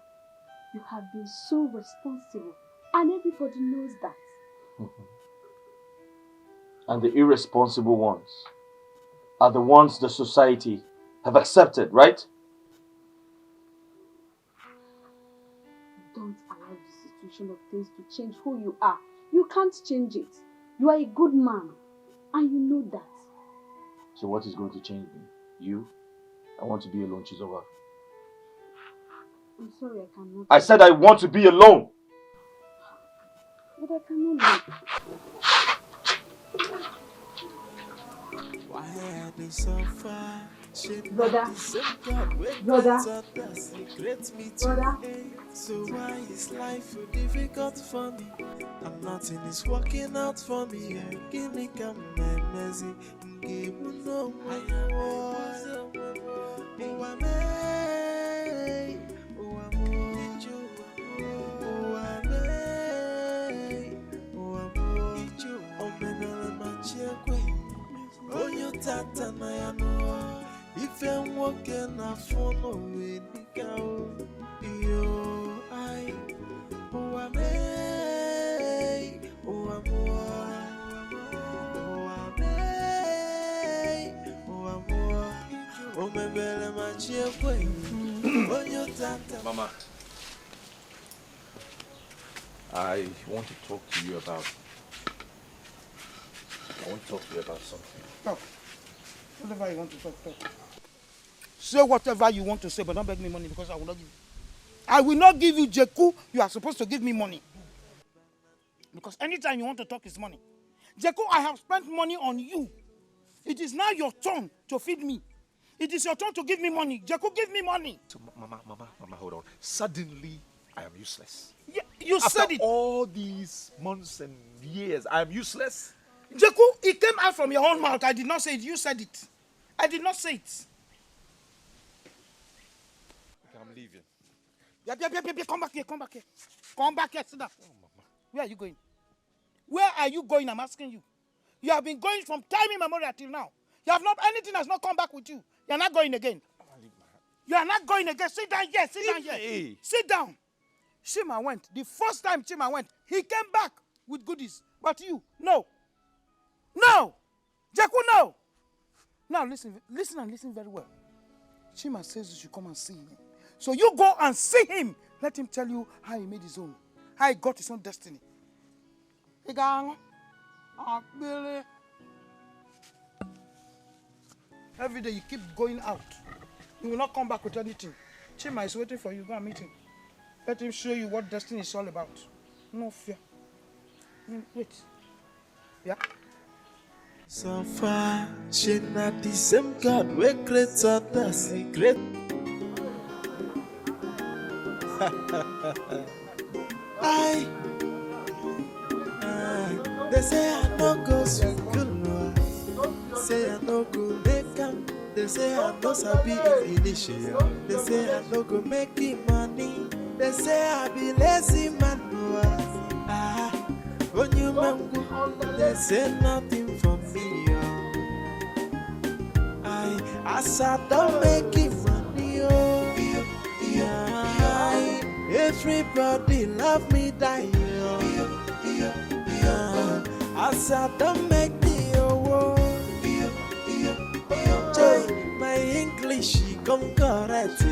you have been so responsible, and everybody knows that. And the irresponsible ones are the ones the society have accepted, right? junction of things to change who you are. You can't change it. You are a good man, and you know that. So what is going to change me? You? I want to be alone, Chizoba. I'm sorry, I cannot. I said I want to be alone. But I cannot leave. Why are they so far? Brother. Brother. So why is life so difficult for me? And nothing is working out for me. Give me come messy. Give me no tata na ya no ife nwoke na fono we nika o yo ai o ame o mebele machie kwe onyo tata. Mama, I want to talk to you about something. No. Whatever you want to talk. Say whatever you want to say, but don't beg me money because I will not give you. I will not give you Jeku. You are supposed to give me money. Because anytime you want to talk is money. Jeku, I have spent money on you. It is now your turn to feed me. It is your turn to give me money. Jeku, give me money. So, Mama, hold on. Suddenly, I am useless. Yeah, you said it. After all these months and years, I am useless. Jeku, it came out from your own mouth. I did not say it. You said it. I did not say it. Okay, I'm leaving. Yeah, come back here. Come back here, sit down. Oh, Mama. Where are you going? Where are you going? I'm asking you. You have been going from time immemorial till now. You have not, anything has not come back with you. You are not going again. You are not going again. Sit down here. Sit down. Chima went. The first time Chima went, he came back with goodies. But you, no. No! Jeku, no! Now listen and listen very well. Chima says you should come and see him. So you go and see him. Let him tell you how he made his own. How he got his own destiny. Every day you keep going out. You will not come back with anything. Chima is waiting for you. Go and meet him. Let him show you what destiny is all about. No fear. Wait. Yeah. So far, she not the same God we create the secret. They say I no go school, say I no go make am. They say I no sabi initial. They say I no go make money. They say I be lazy man. When you mango, they say nothing for me. As I don't make it money, everybody love me die. As I don't make it, my English come correct.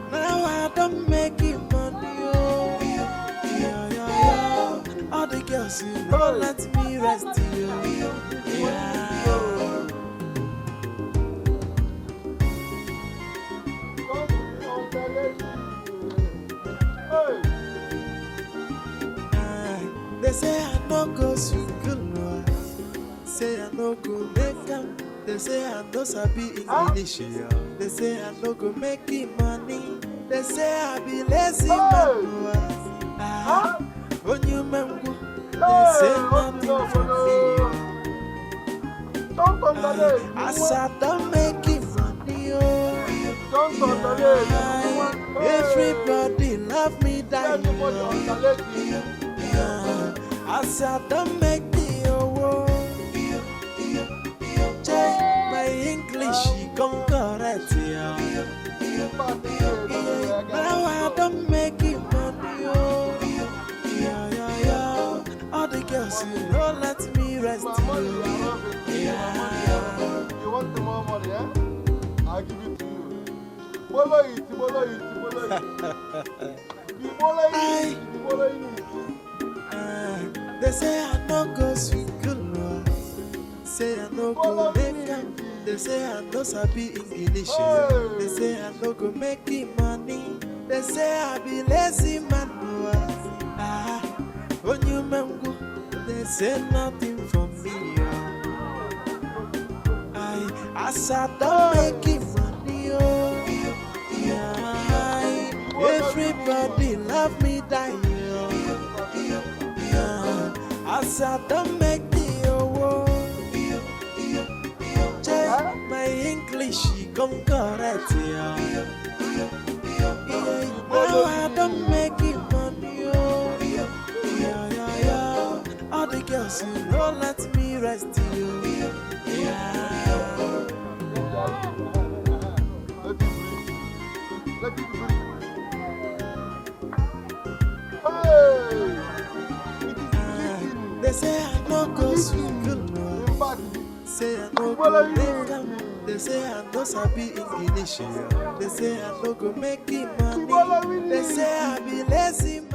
Now I don't make it money. All the girls, you know, let me rest. They say I no go school, say I no go make am. They say I no sabi English, they say I no go make money. They say I be lazy man. When you mango, they say nothing for me. As I don't make money, everybody love me die. As I don't make my English come correct. Now I don't make it money. All the girls, you know, let me rest. You want some more money, eh? I'll give it to you. Follow it. They say I no go sweet good love. Say I no go make am. They say I no sabi English. They say I no go make it money. They say I be lazy man. When you mango, they say nothing for me. As I don't make it money. Everybody love me die. As I don't make the my English come correct. Now I don't make it money. All the girls who don't let me rest. They say I no go sweet good love. Say I no go make am. They say I no sabi English. They say I no go make it money. They say I be lazy man.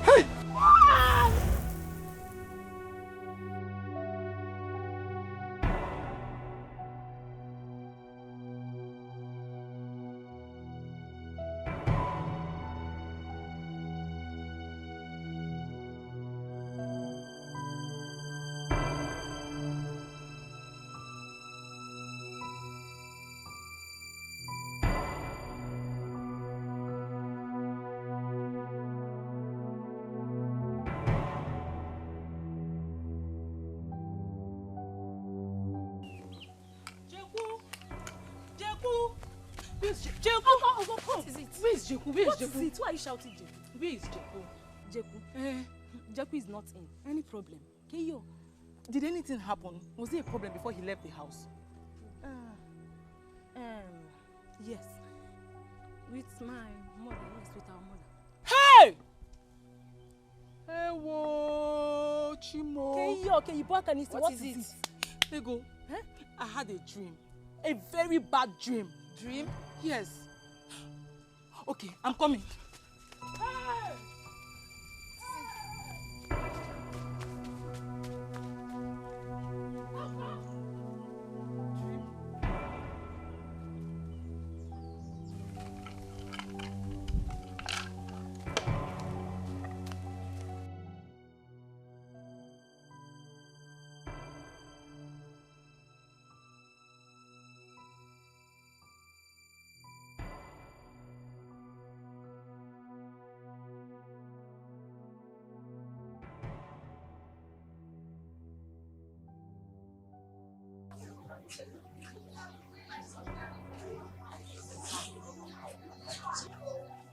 Hey! What is it? Where is Jeku? Where is Jeku? What is it? Why are you shouting Jeku? Where is Jeku? Jeku? Jeku is not in. Any problem? Keyo? Did anything happen? Was there a problem before he left the house? Yes. With my mother, yes, with our mother. Hey! Hey, whoa, Chimo. Keyo, you bought an What is it? Ego, I had a dream. A very bad dream. Dream? Yes. Okay, I'm coming. Hey!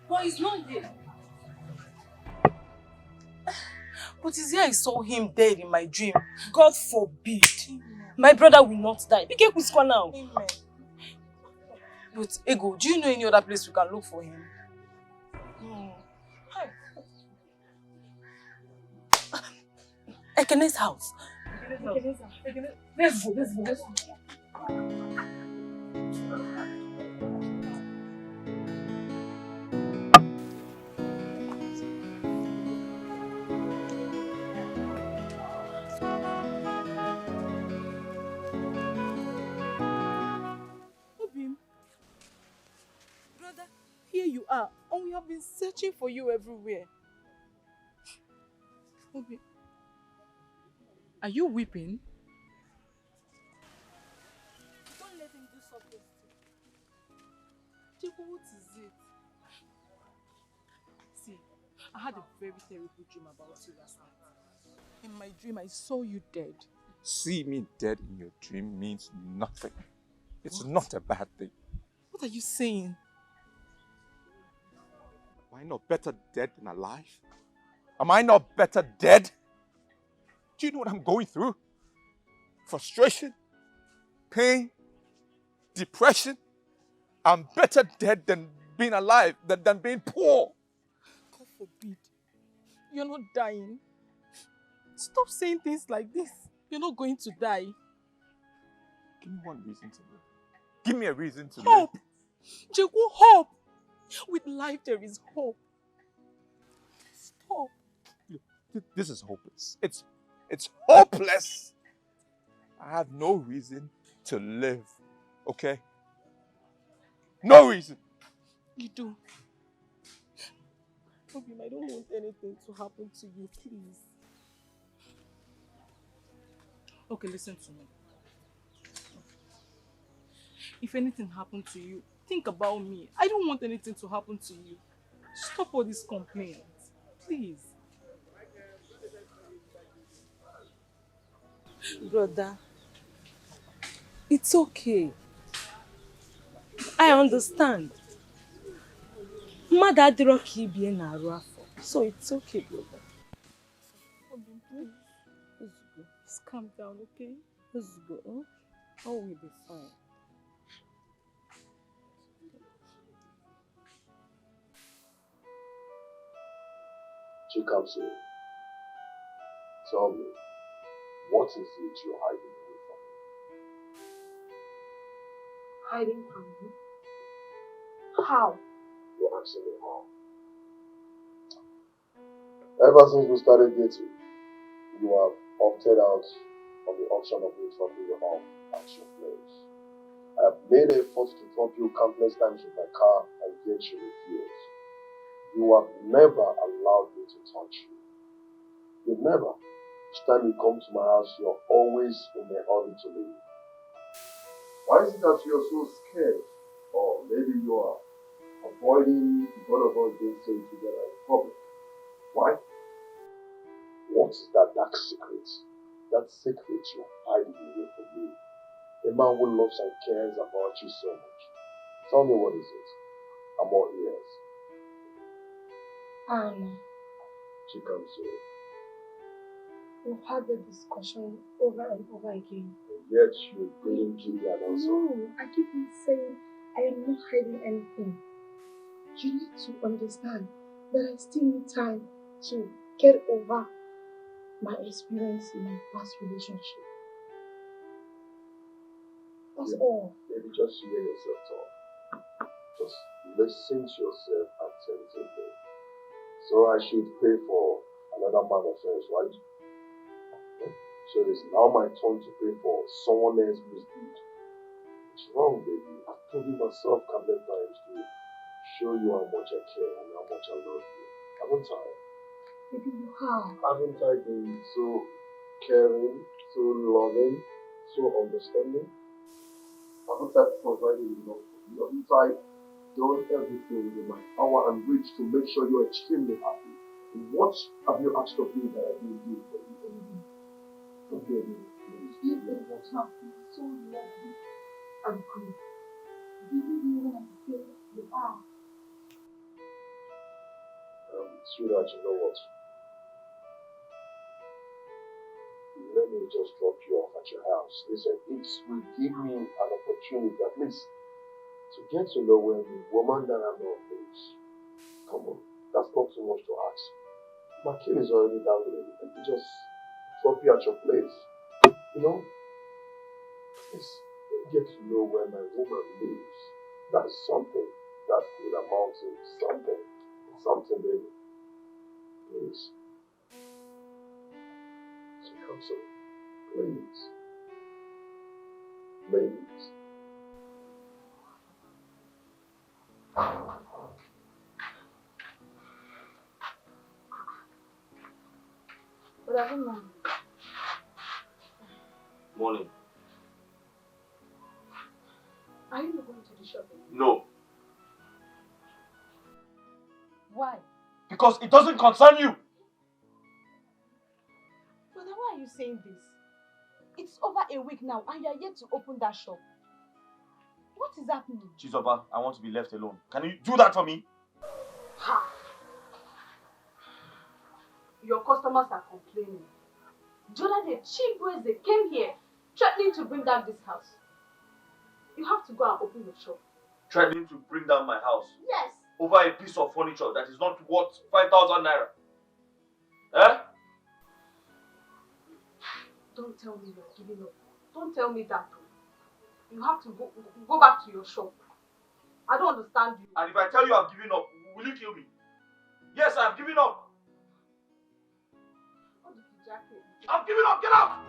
But he's not here. But it's here I saw him dead in my dream. God forbid. My brother will not die. Be careful now. Amen. But Ego, do you know any other place we can look for him? No. Ekene's house. Let's go. Brother, here you are, and we have been searching for you everywhere. Obi, are you weeping? Don't let him do something. Chico, what is it? See, I had a very terrible dream about you last night. In my dream, I saw you dead. See me dead in your dream means nothing. It's not a bad thing. What are you saying? Am I not better dead than alive? Am I not better dead? Do you know what I'm going through? Frustration, pain, depression. I'm better dead than being alive, than being poor. God forbid. You're not dying. Stop saying things like this. You're not going to die. Give me one reason to live. Give me a reason to Hope. live. Jeku, hope. With life there is hope. Stop. Look, this is hopeless. It's hopeless. I have no reason to live, okay? No reason. You do. Obim, I don't want anything to happen to you, please. Okay, listen to me. If anything happened to you, think about me. I don't want anything to happen to you. Stop all these complaints, please. Brother, it's okay. I understand. Mother didn't keep being a rough, so it's okay, brother. Let's go. Just calm down, okay? Let's go. Huh? All will be fine. Chikamso, tell me, what is it you're hiding away from me? Hiding from you? How? You're asking me how. Ever since we started dating, you have opted out on the option of me dropping you off at your place. I have made efforts to drop you countless times with my car, and yet you refuse. You have never allowed me to touch you. You've never. Each time you come to my house, you're always in a hurry to leave. Why is it that you're so scared? Or maybe you are avoiding the both of us being staying together in public. Why? What is that dark secret? That secret you're hiding away from me. A man who loves and cares about you so much. Tell me, what is it? I'm all ears. She comes here. We've had the discussion over and over again. And yet you didn't give the answer. No, I keep on saying I am not hiding anything. You need to understand that I still need time to get over my experience in my past relationship. That's all. Maybe just hear yourself talk. Just listen to yourself attentively. So I should pay for another man offense, right? So it's now my turn to pay for someone else's misdeed. It's wrong, baby. I've told you myself countless times to show you how much I care and how much I love you. Haven't I? Baby, you have. Haven't I been so caring, so loving, so understanding? Haven't I provided enough for you? Haven't I done everything in my power and reach to make sure you're extremely happy? What have you asked of me that I didn't do for you? Forgive me, please. feel in your heart is so lovely and good. Believe me when I say you are. Sweetheart, you know what? Let me just drop you off at your house. Listen, it will give me an opportunity at least to get to know when the woman that I know is. Come on, that's not too much to ask. My kid is already down there. Let me just drop you at your place. You know? Please, get to know where my woman lives. That is something that could amount to something. Something, baby. Please. So come so. Please. Please. But I don't know. Morning. Are you not going to the shopping? No. Why? Because it doesn't concern you. Brother, why are you saying this? It's over a week now and you are yet to open that shop. What is happening? Chizoba, I want to be left alone. Can you do that for me? Ha! Your customers are complaining. The other day, cheap boys, they came here threatening to bring down this house. You have to go and open your shop. Threatening to bring down my house. Yes. Over a piece of furniture that is not worth 5,000 naira. Eh? Don't tell me you're giving up. Don't tell me that. You have to go back to your shop. I don't understand you. And if I tell you I've given up, will you kill me? Yes, I've given up. What did you jacket? I've given up. Get out!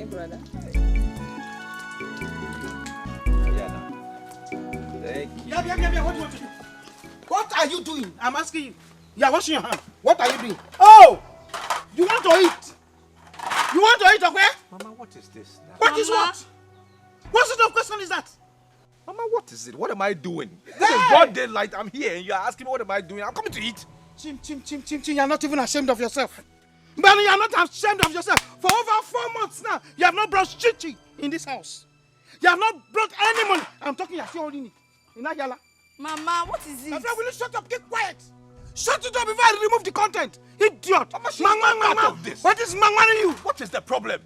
Brother. Thank you. Yeah, what do you want to do? What are you doing? I'm asking you. You are washing your hand. What are you doing? Oh! You want to eat? You want to eat, okay? Mama, what is this now? What is what? What sort of question is that? Mama, what is it? What am I doing? This is broad daylight. I'm here and you are asking me what am I doing? I'm coming to eat. Chim, you are not even ashamed of yourself. But you are not ashamed of yourself. For over 4 months now, you have not brought chichi in this house. You have not brought any money. I'm talking, you're still holding it. Yala. Mama, what is it? My friend, will you shut up? Keep quiet. Shut it up before I remove the content. Idiot. Mama, she's not part of this. What is mangmaning you? What is the problem?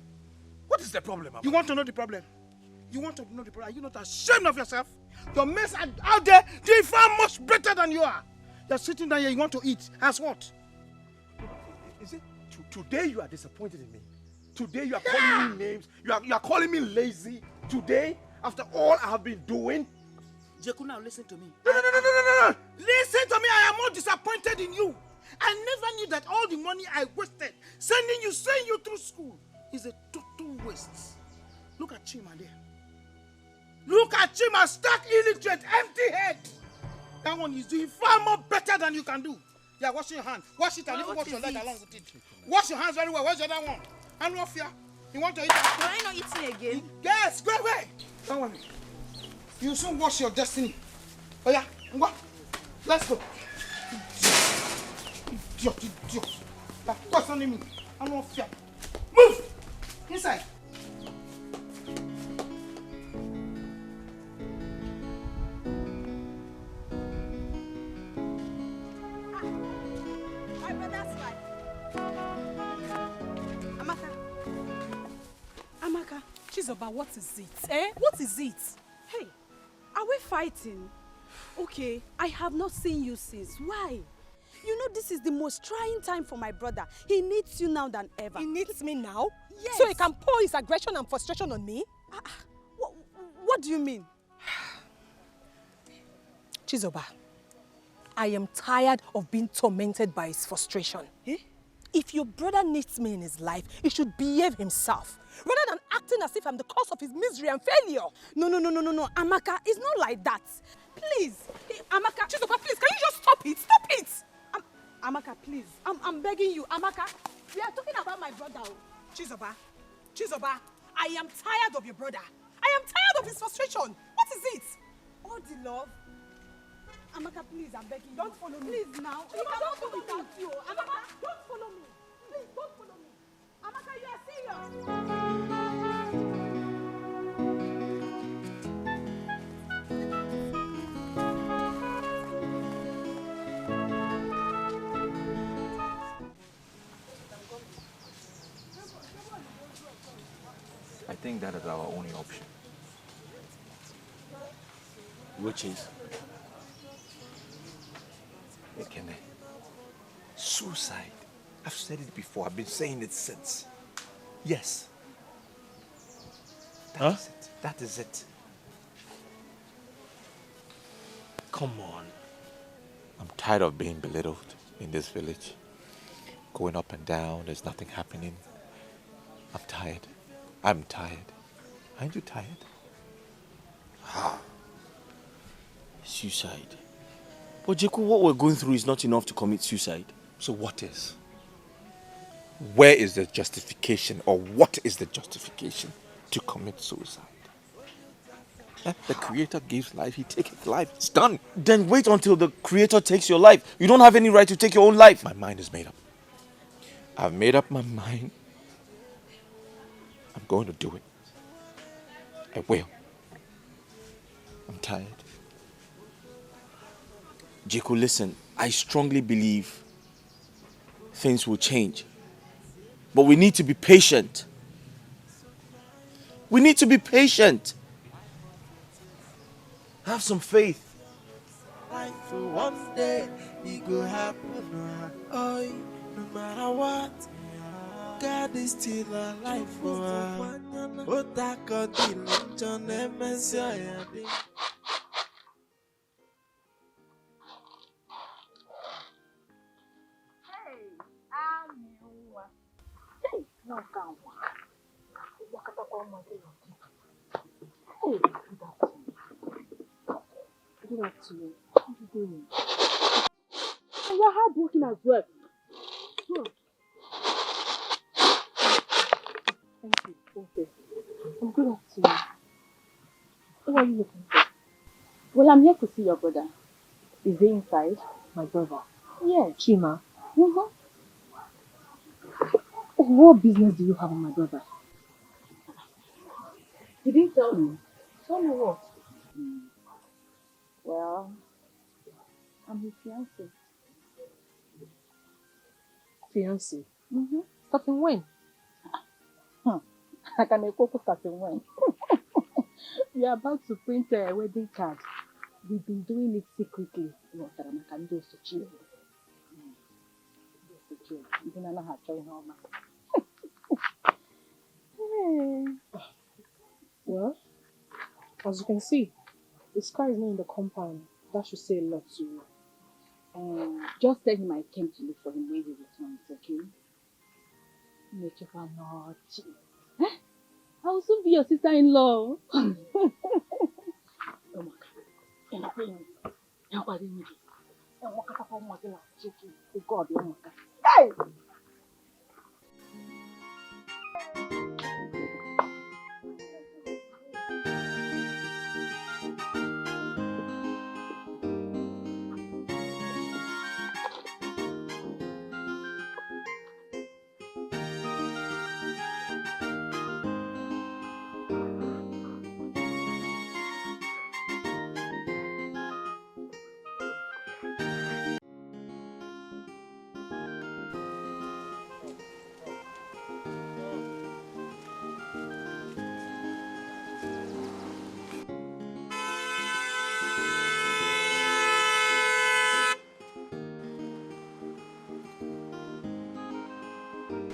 What is the problem, Mama? You want to know the problem? You want to know the problem? Are you not ashamed of yourself? Your mates are out there doing far much better than you are. You're sitting down here, you want to eat. As what? Is it today you are disappointed in me? Today you are calling me names. You are calling me lazy. Today, after all I have been doing. Jeku, now listen to me. No. Listen to me. I am more disappointed in you. I never knew that all the money I wasted sending you through school is a total waste. Look at Chima there. Look at Chima, stark illiterate, empty head. That one is doing far more better than you can do. Yeah, wash your hand. Wash it and even wash your leg along with it. Wash your hands very well. Where's the other one? And no fear. You want to eat? Am I not eating again? Yes, go away. Don't worry. You soon wash your destiny. Oh yeah, go. Let's go. Idiot. That's questioning me. And no fear. Move! Inside. Amaka, Chizoba, what is it? Eh? What is it? Hey, are we fighting? Okay, I have not seen you since. Why? You know this is the most trying time for my brother. He needs you now than ever. He needs me now? Yes. So he can pour his aggression and frustration on me? What do you mean? Chizoba, I am tired of being tormented by his frustration. Eh? If your brother needs me in his life, he should behave himself, rather than acting as if I'm the cause of his misery and failure. No, Amaka, it's not like that. Please, Amaka. Chizoba, please, can you just stop it? Stop it! Amaka, please. I'm begging you, Amaka. We are talking about my brother. Chizoba, I am tired of your brother. I am tired of his frustration. What is it? Oh, the love. Amaka, please, I'm begging you. Don't follow me. Please, now. Chizoba, You cannot don't do follow without me. you. Amaka, don't follow me. Please, don't follow me. Amaka, you are serious. I think that is our only option. Which is? Ekene. Suicide. I've said it before. I've been saying it since. Yes. That is it. That is it. Come on. I'm tired of being belittled in this village. Going up and down, there's nothing happening. I'm tired. I'm tired. Aren't you tired? Suicide. But Jeku, what we're going through is not enough to commit suicide. So what is? Where is the justification, or what is the justification to commit suicide? The Creator gives life, He takes life. It's done. Then wait until the Creator takes your life. You don't have any right to take your own life. My mind is made up. I've made up my mind. I'm going to do it. I will. I'm tired. Jeku, listen, I strongly believe things will change. But we need to be patient. We need to be patient. Have some faith. Life for one day, it go happen. Oh, no matter what, God is still alive for us. What I got in John Messiah. Oh, good afternoon. How are you doing? And you're hardworking as well. Thank you. Okay. Good afternoon. Who are you looking for? Well, I'm here to see your brother. Is he inside? My brother? Yes. Chima? Mm-hmm. What business do you have with my brother? He didn't tell me. Tell me what? Well, I'm his fiancé. Fiancé? Mm-hmm. Starting when? I can make starting when. We are about to print a wedding card. We've been doing it secretly. No, I can do so chill. Even I know how to show how much. Well, as you can see, the sky is not in the compound. That should say a lot to you. Just tell him I came to look for him when he returns, okay? Make it naughty. I will soon be your sister-in-law. Hey!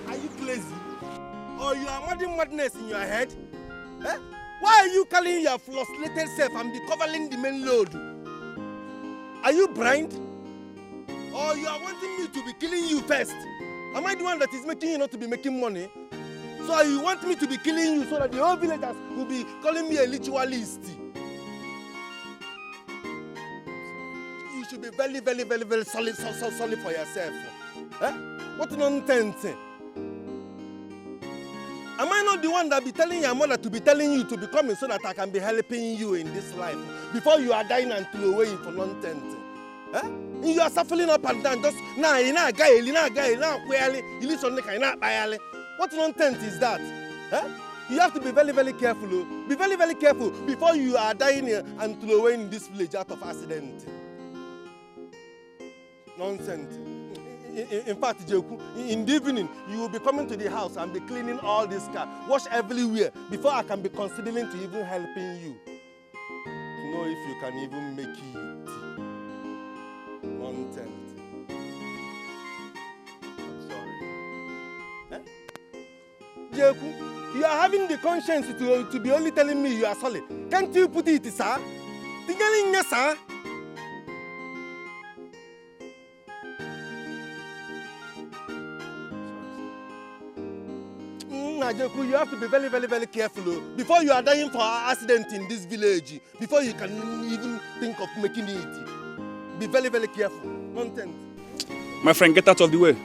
Are you crazy? Or you are murdering madness in your head? Eh? Why are you calling your frustrated self and be covering the main load? Are you blind? Or you are wanting me to be killing you first? Am I the one that is making you not to be making money? So you want me to be killing you so that the whole villagers will be calling me a ritualist? You should be very, very, very, very sorry for yourself. Eh? What nonsense? Am I not the one that be telling your mother to be telling you to be coming so that I can be helping you in this life before you are dying and throw away for nonsense? Eh? You are suffering up and down just now. What nonsense is that? Eh? You have to be very, very careful. Be very, very careful before you are dying and throw away in this village out of accident. Nonsense. In fact, Jeku, in the evening, you will be coming to the house and be cleaning all this car, wash everywhere, before I can be considering to even helping you. To know if you can even make it. Nonsense. I'm sorry. Eh? Jeku, you are having the conscience to be only telling me you are sorry. Can't you put it, sir? Sir? You have to be very, very, very careful before you are dying for an accident in this village, before you can even think of making it. Be very, very careful. Nonsense. My friend, get out of the way.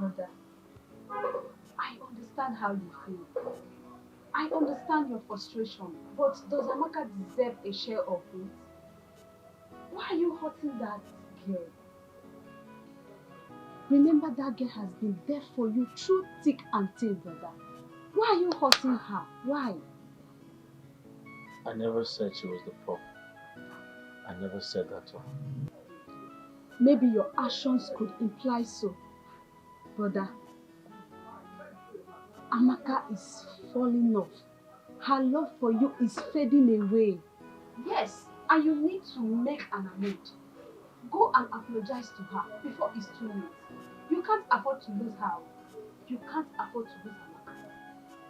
Mother, I understand how you feel. I understand your frustration, but does Amaka deserve a share of it? Why are you hurting that girl? Remember, that girl has been there for you through thick and thin, brother. Why are you hurting her? Why? I never said she was the problem. I never said that to her. Maybe your actions could imply so. Brother, Amaka is falling off. Her love for you is fading away. Yes, and you need to make an amend. Go and apologize to her before it's too late. You can't afford to lose her. You can't afford to lose Amaka.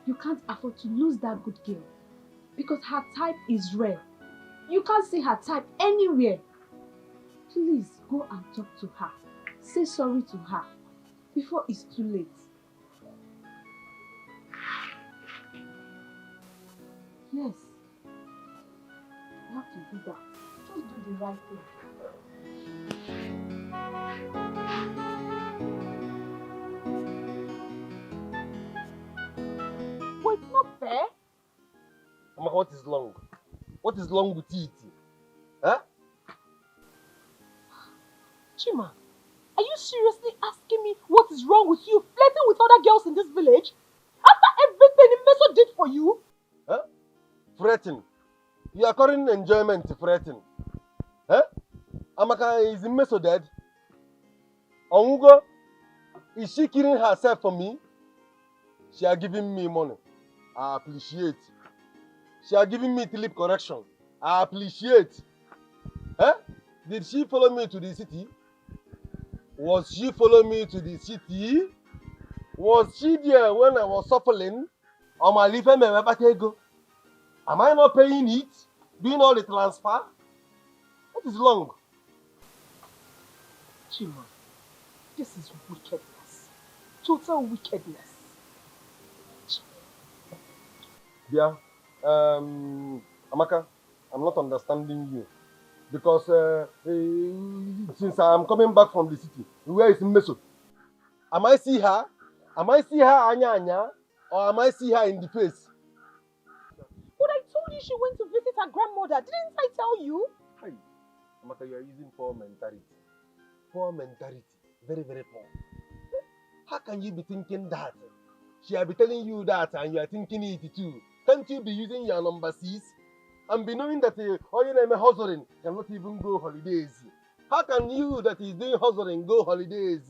You can't afford to lose that good girl. Because her type is rare. You can't see her type anywhere. Please go and talk to her. Say sorry to her before it's too late. Yes. You have to do that. Just do the right thing. But it's not fair. Amaka, what is wrong? What is wrong with it? Huh? Chima, are you seriously asking me what is wrong with you flirting with other girls in this village? After everything Meso did for you? Huh? Fretting. You are calling enjoyment fretting. Huh? Amaka, is Meso dead? Ongo, is she killing herself for me? She are giving me money. I appreciate. She are giving me lip correction. I appreciate. Huh? Did she follow me to the city? Was she following me to the city? Was she there when I was suffering? Am I not paying it? Doing all the transfer? What is wrong? Chima, this is wickedness. Total wickedness. Yeah. Amaka, I'm not understanding you. Because since I'm coming back from the city, where is Meso? Am I see her? Am I see her anya? Or am I see her in the face? But I told you she went to visit her grandmother. Didn't I tell you? Hey, Amaka, you are using poor mentality. Poor mentality. Very, very poor. How can you be thinking that? She'll be telling you that and you are thinking it too. Can't you be using your number 6? and be knowing that all your name hustling cannot even go holidays? How can you that is doing hustling go holidays?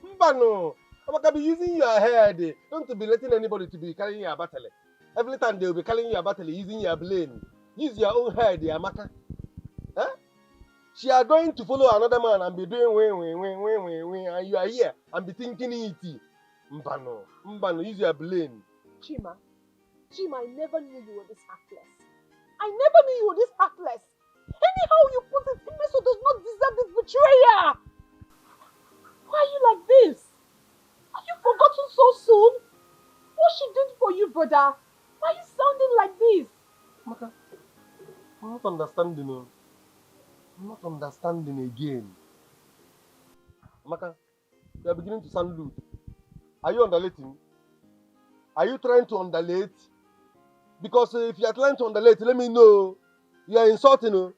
Mbano, Amaka, be using your head. Don't be letting anybody to be carrying your battle. Every time they will be carrying your battle using your brain. Use your own head, Amaka. Huh? She are going to follow another man and be doing win, and you are here and be thinking it. Mbano, use your brain. Chima, I never knew you were this heartless. I never knew you were this heartless. Anyhow you put it, Meso does not deserve this betrayal. Why are you like this? Have you forgotten so soon? What she did for you, brother? Why are you sounding like this? Maka, I'm not understanding. I'm not understanding again. Maka, you are beginning to sound lewd. Are you underlating? Are you trying to underlate? Because if you are trying to underlate, let me know. You are insulting.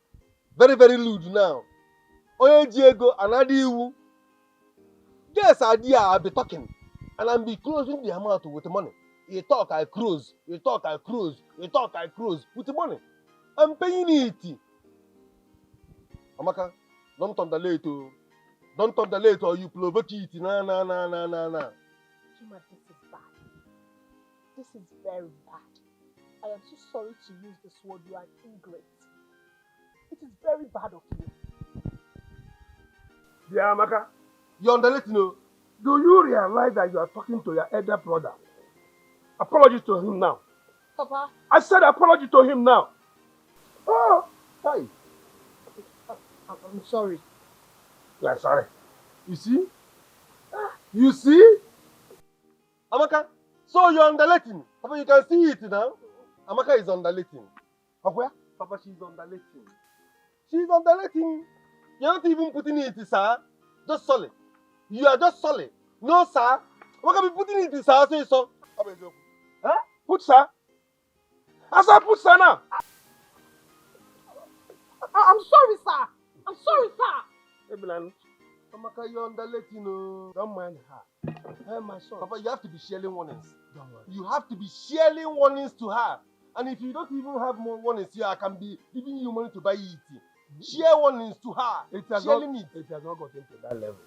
Very, very lewd now. Oye Diego, Anadiwu. Yes, idea, I'll be talking. And I'll be closing the amount with money. You talk, I cruise. You talk, I cruise. You talk, I cruise. With money. I'm paying it. Amaka, don't underlate. Don't underlate or you provoke it. Nah. Chima, this is bad. This is very bad. I am so sorry to use this word. You are an ingrate. It is very bad of you. Yeah, Amaka. You underlate, no? Do you realize that you are talking to your elder brother? Apology to him now. Papa. I said apology to him now. Oh, hi. I'm sorry. You are sorry. You see? You see? Amaka, so you're underlating. Papa, you can see it now. Amaka is underlating. Where? Papa, she's underlating. She's underlating. You're not even putting it, sir. Just solid. You are just solid. No, sir. Amaka be putting it, sir. Say so. Huh? Put sir. I said put sir now. I'm sorry, sir. I'm sorry, sir. Amaka, you're underlating. No. Don't mind her. Hey, my son. Papa, you have to be sharing warnings. Don't worry. You have to be sharing warnings to her. And if you don't even have more warnings here, I can be giving you money to buy it. Share warnings to her. It has Sharing not, it. it has not gotten to that level.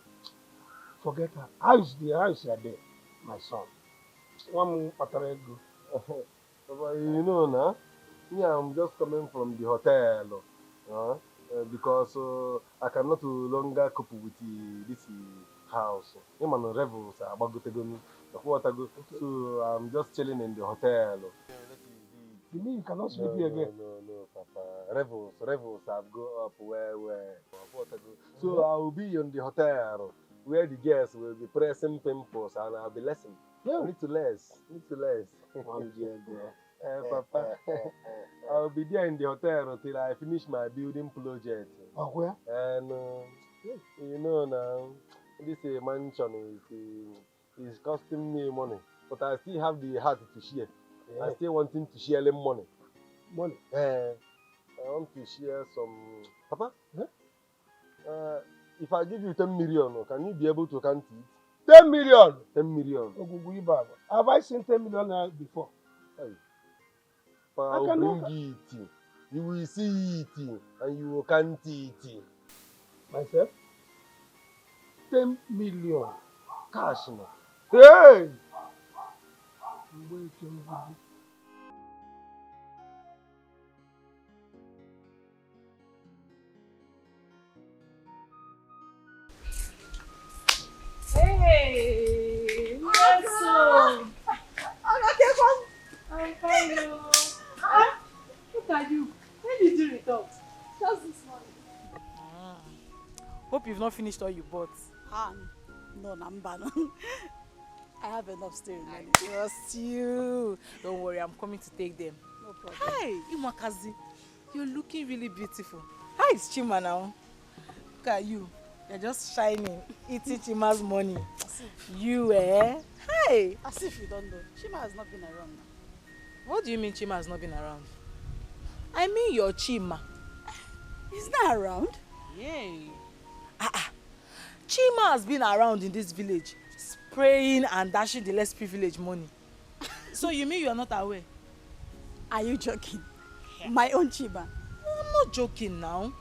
Forget her. How is your day, my son? One more Papa, you know now, me, I'm just coming from the hotel. Because I cannot no longer cope with this house. I'm on revels, so I'm just chilling in the hotel. You mean you cannot sleep here again? No, Papa. Revels have go up where. So I will be in the hotel where the girls will be pressing pimples and I'll be listening. Yeah. Need to less. Papa, I'll be there in the hotel until I finish my building project. Oh, where? And you know now, this mansion is costing me money, but I still have the heart to share. Yeah. I still wanting to share them money. Money? I want to share some. Papa, if I give you 10 million, can you be able to count it? 10 million? 10 million. Have I seen 10 million before? Hey. I will bring it. You will see it and you will count it. Myself? 10 million. Cash now. Hey! Hey! Meso! I'm fine, no. Look at you. When did you return? Just this morning. Hope you've not finished all you bought. No, Nambano. I have enough steering money. I trust you. Don't worry, I'm coming to take them. No problem. Hi, Imakazi. You're looking really beautiful. How is Chima now? Look at you. You're just shining, eating Chima's money. You, eh? Hi. As if you don't know. Chima has not been around now. What do you mean Chima has not been around? I mean your Chima. He's not around? Yay. Chima has been around in this village, spraying and dashing the less privileged money. So you mean you are not aware? Are you joking? My own Chima. I'm not joking now.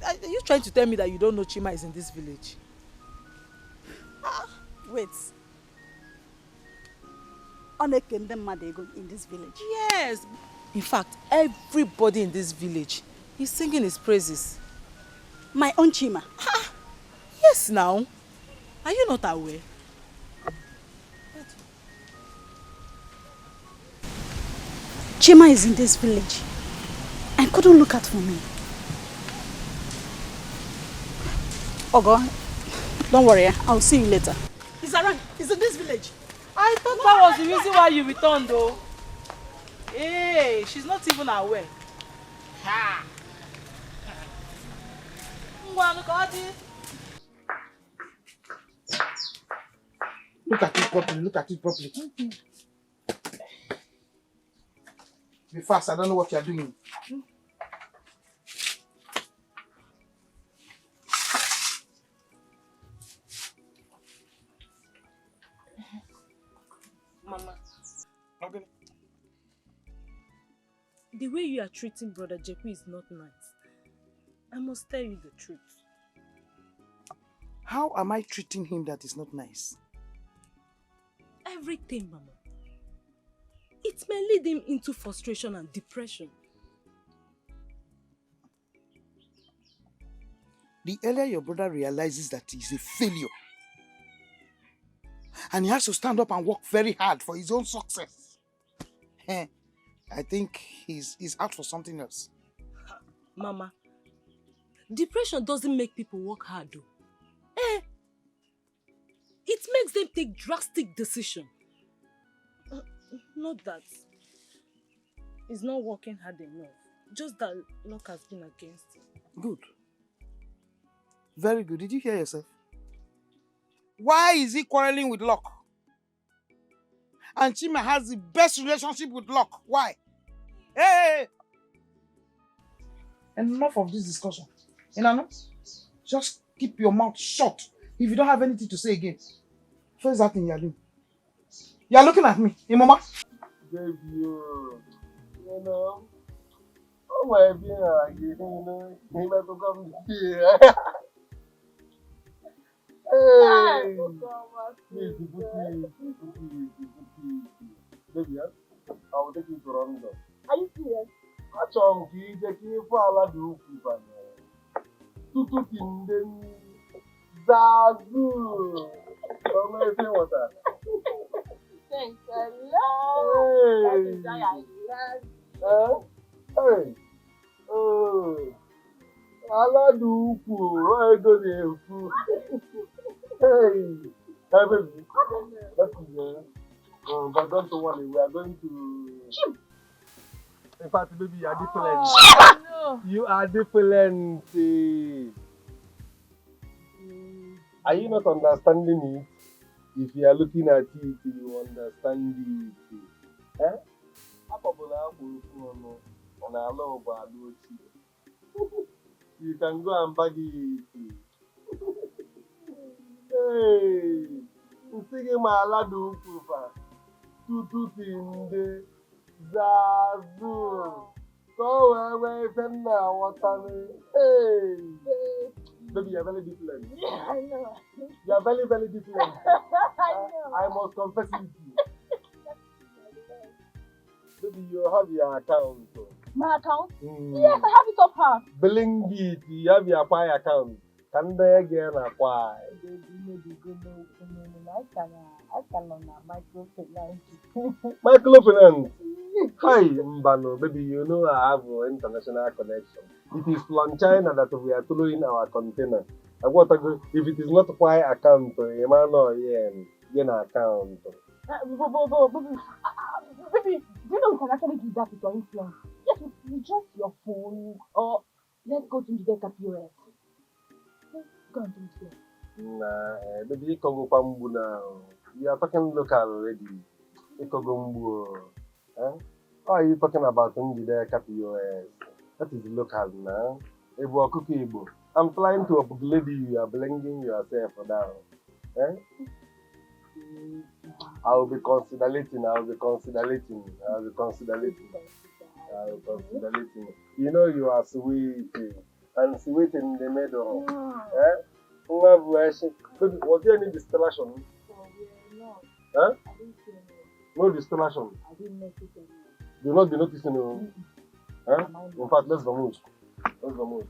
Are you trying to tell me that you don't know Chima is in this village? Wait. Onekende Madego in this village. Yes. In fact, everybody in this village is singing his praises. My own Chima. Yes, now. Are you not aware? Chima is in this village and couldn't look out for me. Ogo, don't worry, I'll see you later. He's around. He's in this village. I thought that was the reason why you returned, though. Hey, she's not even aware. Ha! Look at it properly, look at it properly. Be fast, I don't know what you're doing. Mama. Okay. The way you are treating Brother Jeku is not nice. I must tell you the truth. How am I treating him that is not nice? Everything, Mama. It may lead him into frustration and depression. The earlier your brother realizes that he's a failure, and he has to stand up and work very hard for his own success, I think he's out for something else. Mama, depression doesn't make people work hard, though. It makes them take drastic decisions. Not that he's not working hard enough. Just that luck has been against him. Good. Very good. Did you hear yourself? Why is he quarreling with luck? And Chima has the best relationship with luck. Why? Hey! Enough of this discussion. Inano, just keep your mouth shut if you don't have anything to say again. First that thing you're doing. You're looking at me, Mama. Baby, you know, oh my God, you know, he might come here. Hey, baby, I will take you to Rondo. Are you serious? I told you that you follow the Ufu. Tutu Tinden Zazu. Come here, say what that. Thanks a lot. That is why I love you. Hey. Oh. Aladuku. Why go there? Hey. Hey, baby. That's it. But don't worry. We are going to. In fact, baby, you are different. Oh, no. You are different. Are you not understanding it? If you are looking at it, you understand it. Eh? You can go and bag it. Hey, singing my ladu kufa. Tutu tinde zazu. So away from now, what hey. Baby, you're very different. Yeah, I know. You're very, very different. I know. I must confess it to you. Baby, you have your account. My account? Yes, I have it up her. Billing it, you have your Pi account. Can they again acquire? I can on microfinance. Microfinance? Hi, Mbano, baby, you know I have an international connection. It is from China that we are throwing our container. And what if it is not Pi account, Emmanuel, yeah, account. Baby, you know we can actually do that with your influence. Yes, with just your phone, or let's go to the POS. Let's go and do it here. Nah, baby, you can go Pambu now. We are talking local already. You can go. How are you talking about Ndide POS? That is local now. I'm trying to upgrade you. You are blinking yourself down. I will be considering. congratulating. You know you are sweet. And sweet in the middle. Eh? Was there any distraction? No. Huh? I didn't see anyone. No distraction. I didn't notice anyone. Do not be noticing anyone. Huh? In fact, let's vamos. Let's vamos.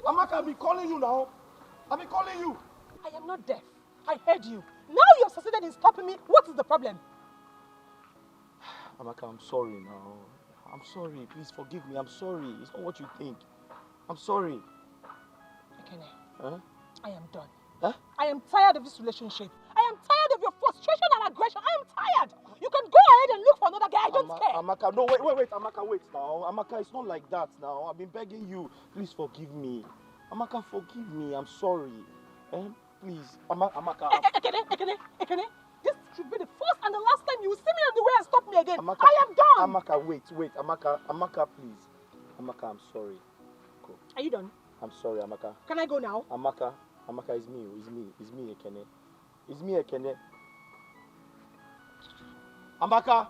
Amaka, I've been calling you now. I've been calling you. I am not deaf. I heard you. Now you have succeeded in stopping me. What is the problem? Amaka, I'm sorry now. I'm sorry. Please forgive me. I'm sorry. It's not what you think. I'm sorry. Ekene, Huh? I am done. Huh? I am tired of this relationship. I am tired of your frustration and aggression. I am tired. You can go ahead and look for another guy. I don't care. Amaka, no, wait. Amaka, wait now. Amaka, it's not like that now. I've been begging you. Please forgive me. Amaka, forgive me. I'm sorry. Please. Amaka. Ekene, this should be the first and the last time you will see me on the way and stop me again. Amaka, I am done. Amaka, wait. Amaka, please. Amaka, I'm sorry. Go. Are you done? I'm sorry, Amaka. Can I go now? Amaka, it's me, Ekene. It's me, Ekene. Amaka!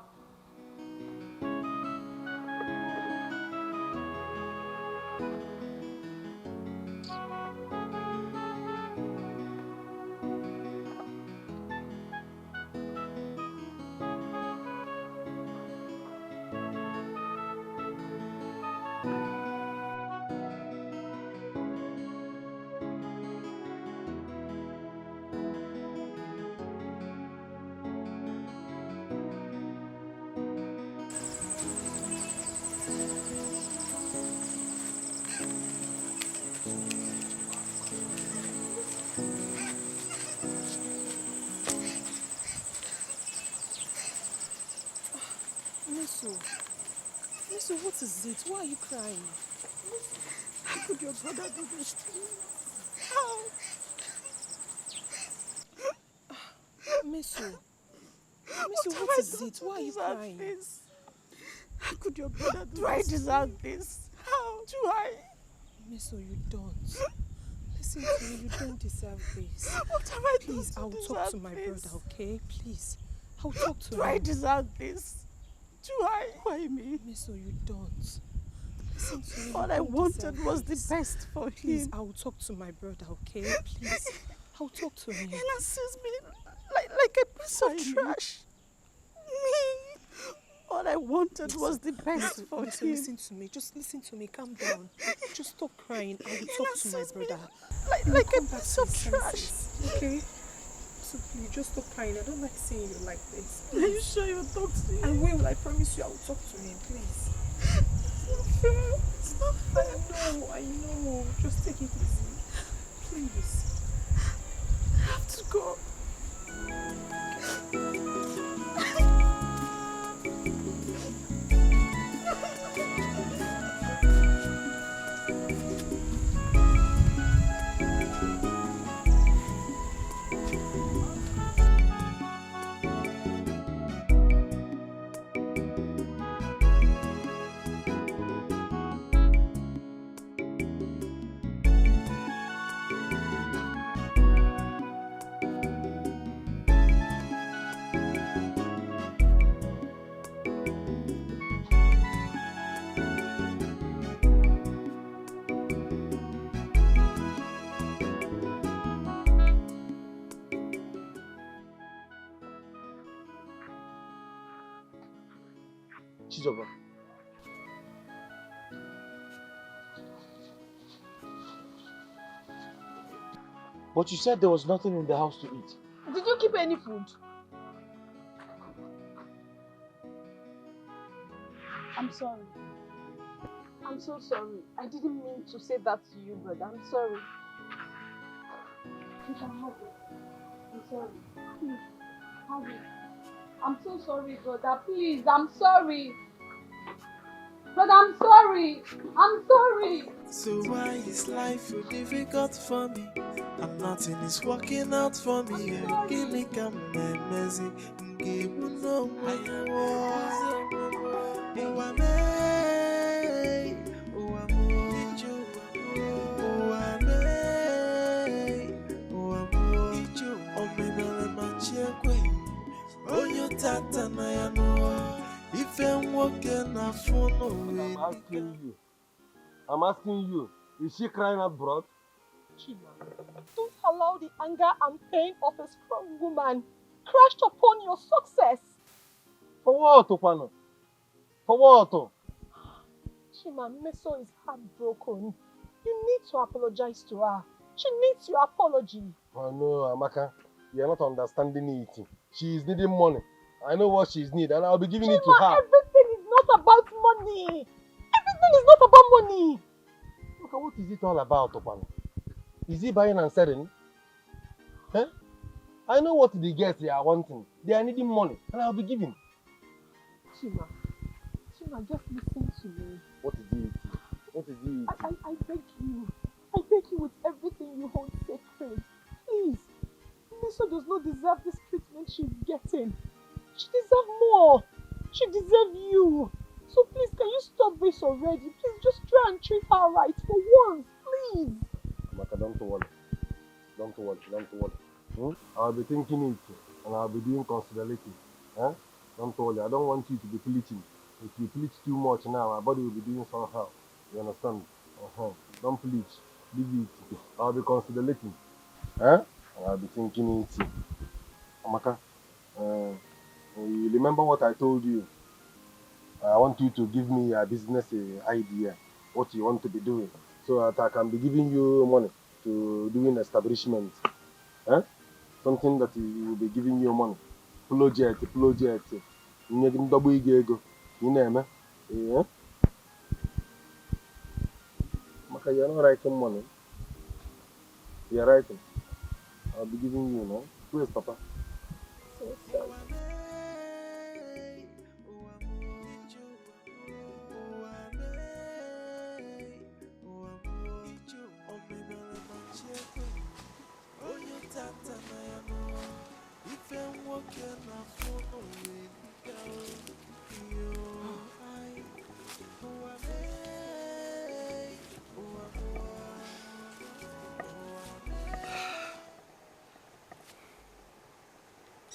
Miso, what is it? Why are you crying? How could your brother do this to me? How? Miso, what is it? Why are you crying? This? How could your brother do Do I this? deserve this? How do I? Miso, you don't. Listen to me, you don't deserve this. What have I done? Please, I'll talk to my brother, okay? Please. I'll talk to him. Do I deserve this? Do I? Why me? Miso, you don't. Listen to me. All I wanted was the best for Please, him. I'll talk to my brother, okay? Please. I'll talk to him. And sees me like a piece of trash. Me. All I wanted was the best for him. Listen to me. Just listen to me. Calm down. Just stop crying. I will talk to my brother. Like a piece of trash. Okay? So please, just stop crying. I don't like seeing you like this. Are you sure you'll talk to him? I will. I promise you I will talk to him. Please. It's not fair. I know. Just take it easy. Please. I have to go. Chizoba. But you said there was nothing in the house to eat. Did you keep any food? I'm sorry. I'm so sorry. I didn't mean to say that to you, brother. I'm sorry. You can have it. I'm sorry. Please, have it. I'm so sorry, brother. Please, I'm sorry. Brother, I'm sorry. I'm sorry. So why is life so difficult for me? And nothing is working out for me. Give me come messy. Give me no more. tata na ya no. If I'm walking na phone I'm asking you. I'm asking you. Is she crying out blood? Chima, don't allow the anger and pain of a strong woman crashed upon your success. For what, Okwano? For what? Chima, Meso is heartbroken. You need to apologize to her. She needs your apology. Oh no, Amaka. You're not understanding it. She is needing money. I know what she's need, and I'll be giving it to her. Everything is not about money. Everything is not about money. Look, what is it all about, Okwano? Is he buying and selling? Huh? I know what the girls they are wanting. They are needing money, and I'll be giving. Chima, just listen to me. What is it? What is it? I beg you. I beg you with everything you hold sacred. Please. Meso does not deserve this treatment she's getting. She deserves more. She deserves you. So please, can you stop this already? Please just try and treat her right for once, please. Amaka, don't worry. Don't worry. I'll be thinking it, and I'll be doing consideration. Huh? Don't worry. I don't want you to be bleaching. If you bleach too much now, our body will be doing somehow. You understand? Don't bleach. Leave it. I'll be considerating. Huh? And I'll be thinking it. Amaka, you remember what I told you? I want you to give me a business idea, what you want to be doing, so that I can be giving you money to doing establishment. Huh? Something that will be giving you money. Project. You need double ego. You know, yeah? Maka, you're not writing money. You're writing. I'll be giving you, no? Where's Papa? So sorry.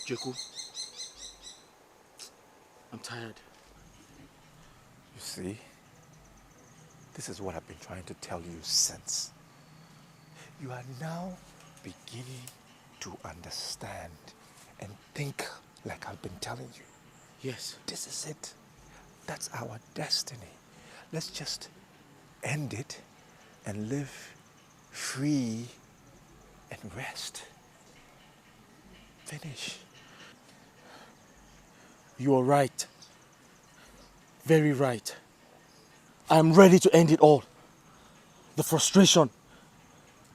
Jeku, I'm tired. You see, this is what I've been trying to tell you since. You are now beginning to understand and think like I've been telling you. Yes. This is it. That's our destiny. Let's just end it and live free and rest. Finish. You are right. Very right. I'm ready to end it all. The frustration,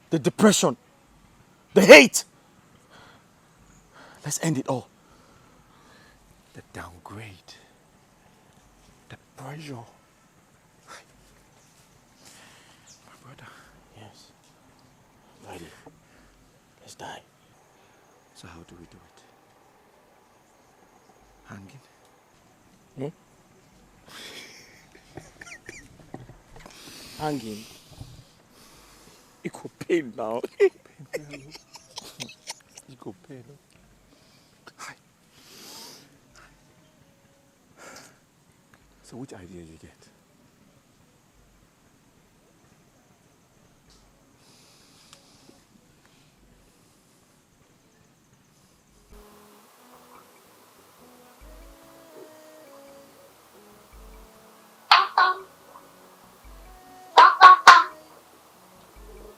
the depression, the hate. Let's end it all. The downgrade, the pressure. My brother. Yes. Ready. Let's die. So how do we do it? Hanging? Hanging. It could pain now. You go pay, no? So which idea you get?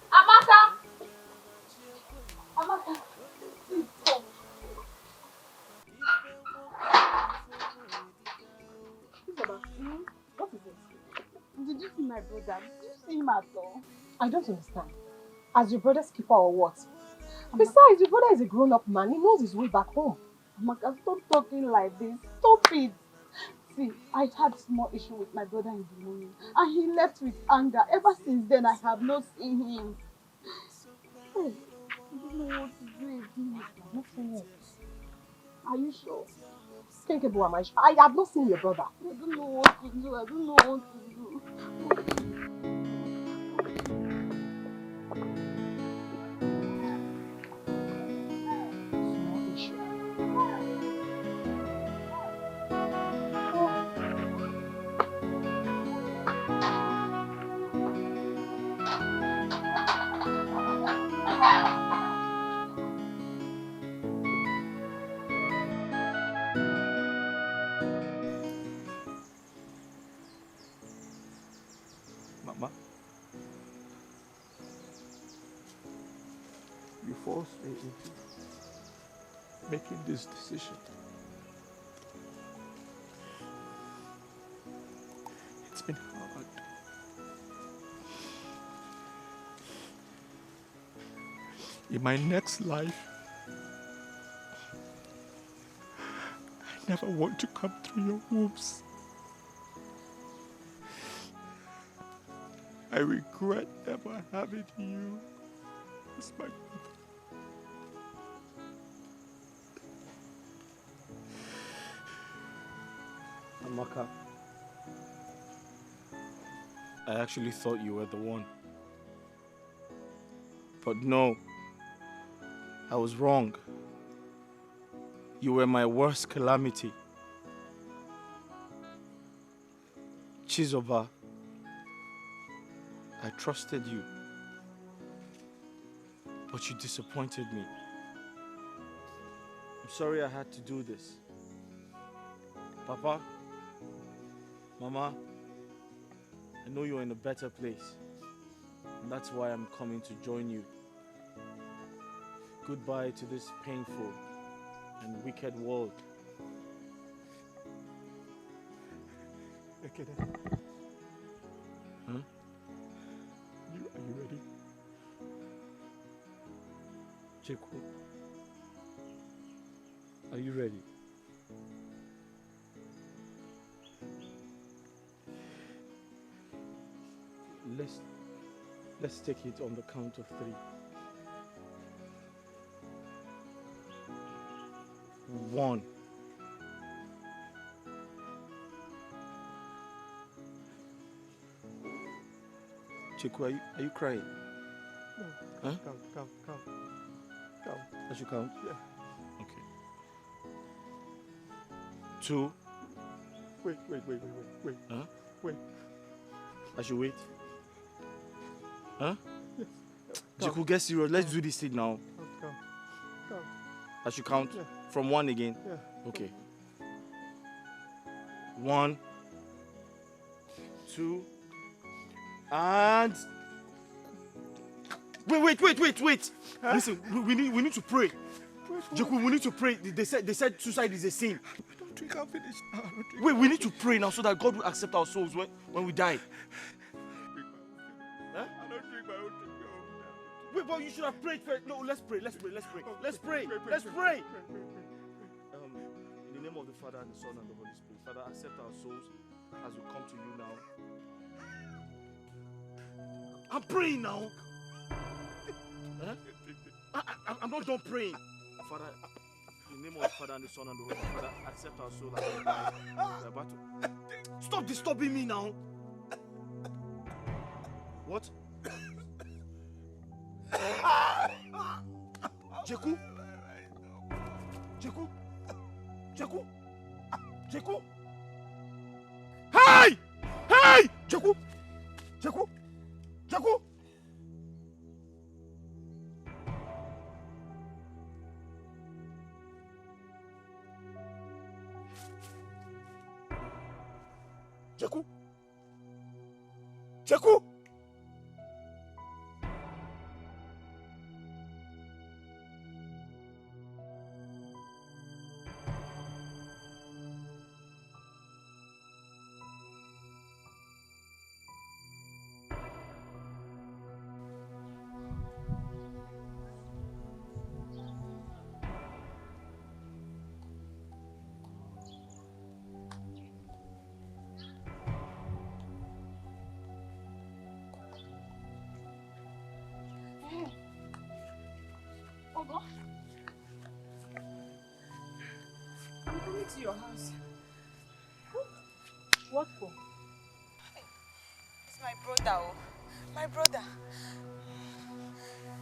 Amaka, please come. What is it? Did you see my brother? Did you see him at all? I don't understand. As your brother's keeper or what? Besides, your brother is a grown-up man. He knows his way back home. Amaka, stop talking like this. Stop it. See, I had small issue with my brother in the morning, and he left with anger. Ever since then, I have not seen him. Hey, I don't know what to do again. I've not seen him. Are you sure? Kenkebo, am I sure? I have not seen your brother. I don't know what to do. I don't know what to do. Small issue. Mama, you forced me into making this decision. It's been hard. In my next life, I never want to come through your wombs. I regret never having you as my mother. Amaka, I actually thought you were the one. But no, I was wrong. You were my worst calamity. Chizoba, I trusted you, but you disappointed me. I'm sorry I had to do this. Papa, Mama, I know you're in a better place, and that's why I'm coming to join you. Goodbye to this painful and wicked world. Ekene. Huh? Are you ready? Cheku, are you ready? Let's take it on the count of 3. 1. Chiku, are you crying? No. Huh? Count. I should count? Yeah. Okay. 2. Wait. Huh? Wait. I should wait? Huh? Yes. Chiku, get serious. Let's do this thing now. Count. I should count? Yeah. From 1 again? Yeah. Okay. 1, 2, and... Wait! Huh? Listen, we need to pray. Jeku, we need to pray. They said suicide is a sin. I don't think I'll finish now. Wait, we need to pray now so that God will accept our souls when we die. Huh? I don't drink my own drink. Wait, but you should have prayed first. No, let's pray. Let's pray. Pray. In the name of the Father and the Son and the Holy Spirit, Father, accept our souls as we come to you now. I'm praying now. Huh? I'm not done praying. Father, in the name of the Father and the Son and the Holy Spirit, Father, accept our soul as we die. We're about to... Stop disturbing me now. What? Jeku? Hey! Jeku! Jeku! Ogo, I'm coming to your house. What for? It's my brother. My brother.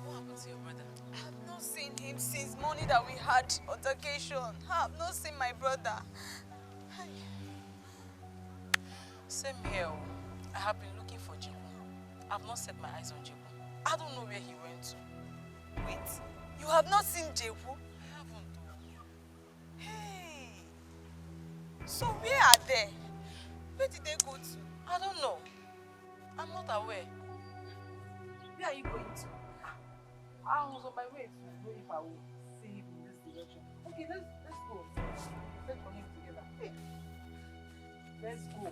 What happened to your brother? I have not seen him since morning that we had altercation. I have not seen my brother. Same here. I have been looking for Jeku. I have not set my eyes on Jeku. I don't know where he went to. Wait, you have not seen Jeku? I haven't. Hey. So where are they? Where did they go to? I don't know. I'm not Daughter, where? Where are you going to? I was on my way to know if I will see him in this direction. Okay, let's go. Let's for him together. Let's go.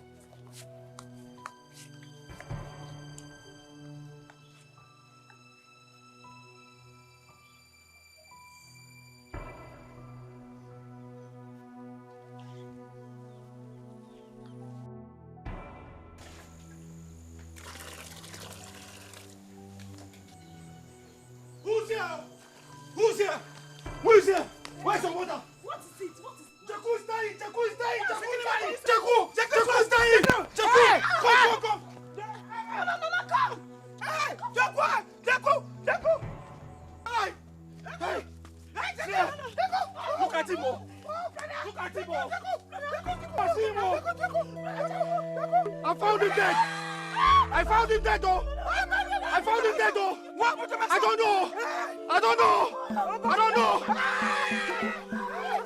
Who's here? Who's here? Who's here? Where's the water? What is it? What is it? Jaku is dying! Jaku is dying! Jaku is dying! Jaku is dying! Jaku! Come! Mama, come! Hey! Jaku! Hey! Hey! Jaku! Look at him! Look at him! I found him dead! I found him dead! What? I don't know!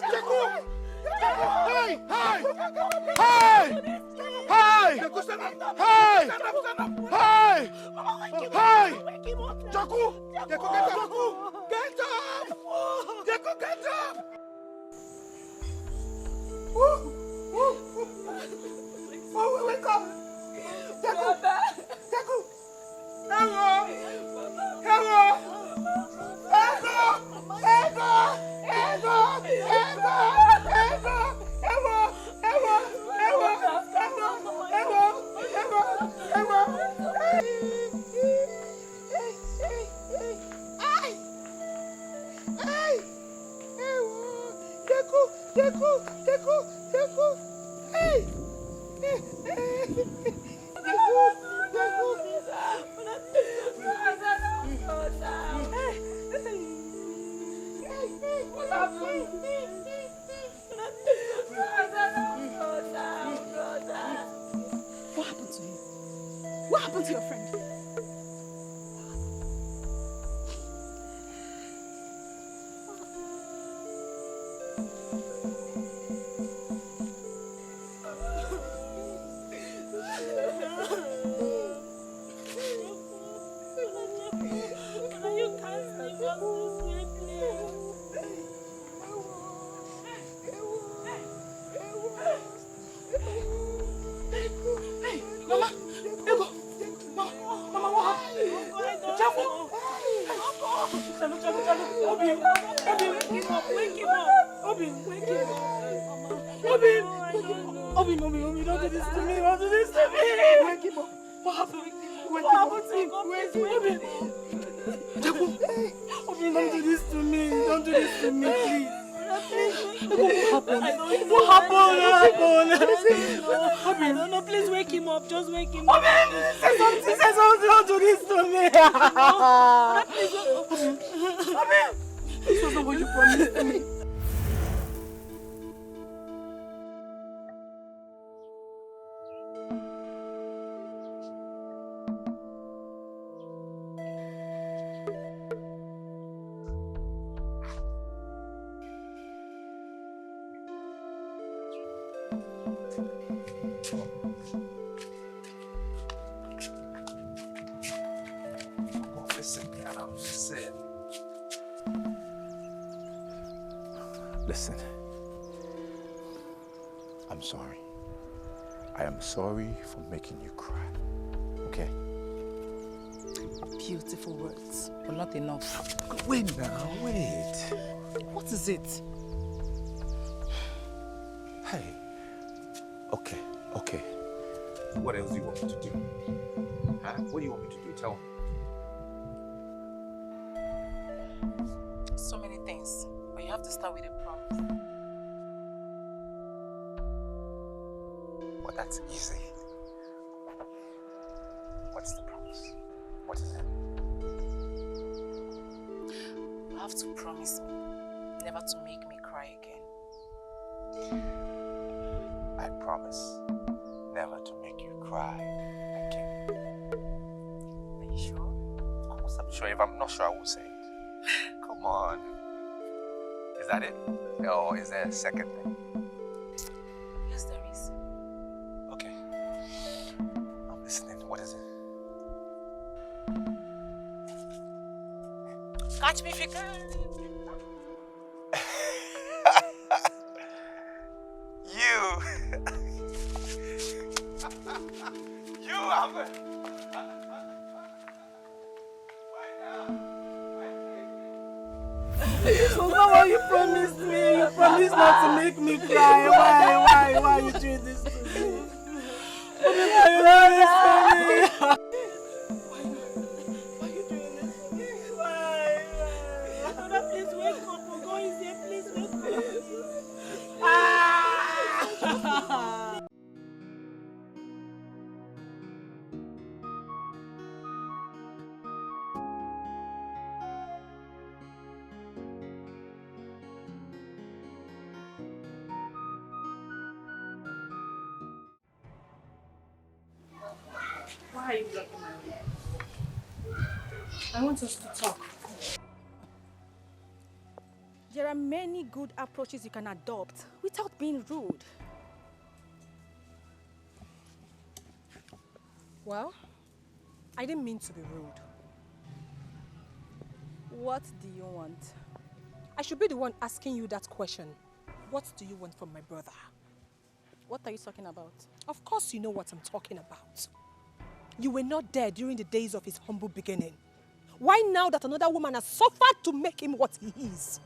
Jaku! Hey! Jaku! Get up! Wake up! Jaku! What happened to him? What happened to your friend? Listen. I'm sorry. I am sorry for making you cry. Okay? Beautiful words, but not enough. Wait now, wait. What is it? Hey. Okay. What else do you want me to do? Huh? What do you want me to do? Tell me. So many things, but you have to start with a promise. Well, that's easy. What's the promise? What is it? You have to promise me never to make me cry again. I promise never to make you cry again. Are you sure? Of course I'm sure. If I'm not sure, I won't say it. Come on. Is that it? Or is there a second thing? Yes, there is. Okay. I'm listening. What is it? Catch me if you can. You have it. Oh, Mama, you promised me. You promised not to make me cry. Why you doing this to me? Why you doing this to me? Why you doing this to me? Why? Mother, please wake up. We're going there. Please wake up. Why are you blocking my way? I want us to talk. There are many good approaches you can adopt without being rude. Well, I didn't mean to be rude. What do you want? I should be the one asking you that question. What do you want from my brother? What are you talking about? Of course you know what I'm talking about. You were not there during the days of his humble beginning. Why now that another woman has suffered to make him what he is?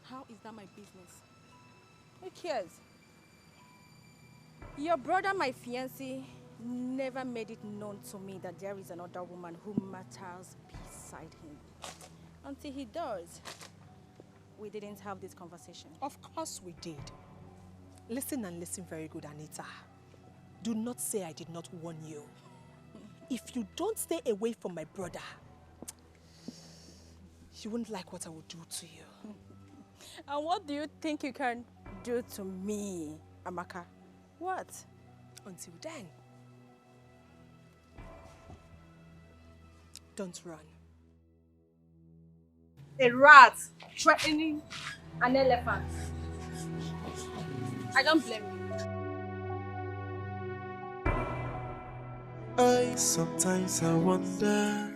How is that my business? Who cares? Your brother, my fiancé, never made it known to me that there is another woman who matters beside him. Until he does, we didn't have this conversation. Of course we did. Listen and listen very good, Anita. Do not say I did not warn you. If you don't stay away from my brother, you wouldn't like what I will do to you. And what do you think you can do to me, Amaka? What? Until then, don't run. A rat threatening an elephant. I don't blame you. Sometimes I wonder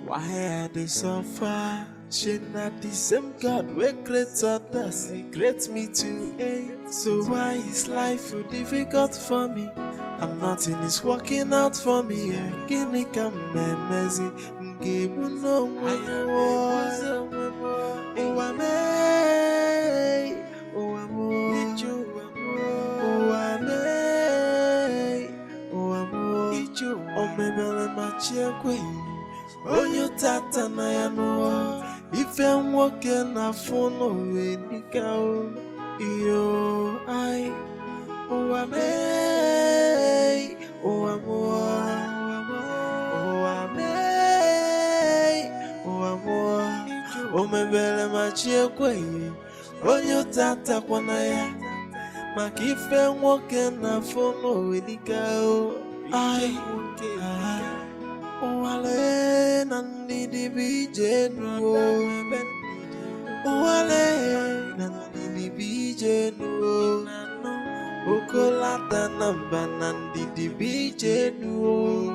why I suffer. She not the same God we create others, He creates me to hate. So why is life so difficult for me? And nothing is working out for me. Give me come messy, give me no onye tata na ya n'ụwa ife nwoke na fono we dịka iyo ai ụwa mee ụwa mụọ ụwa mee ụwa mụọ o mebere ma chi ekweghị onye tata kwana ya maka ife nwoke na fono we dịka ai Wale nandidi bije nuo Wale nandidi bije nuo Ukolata namba nandidi bije nuo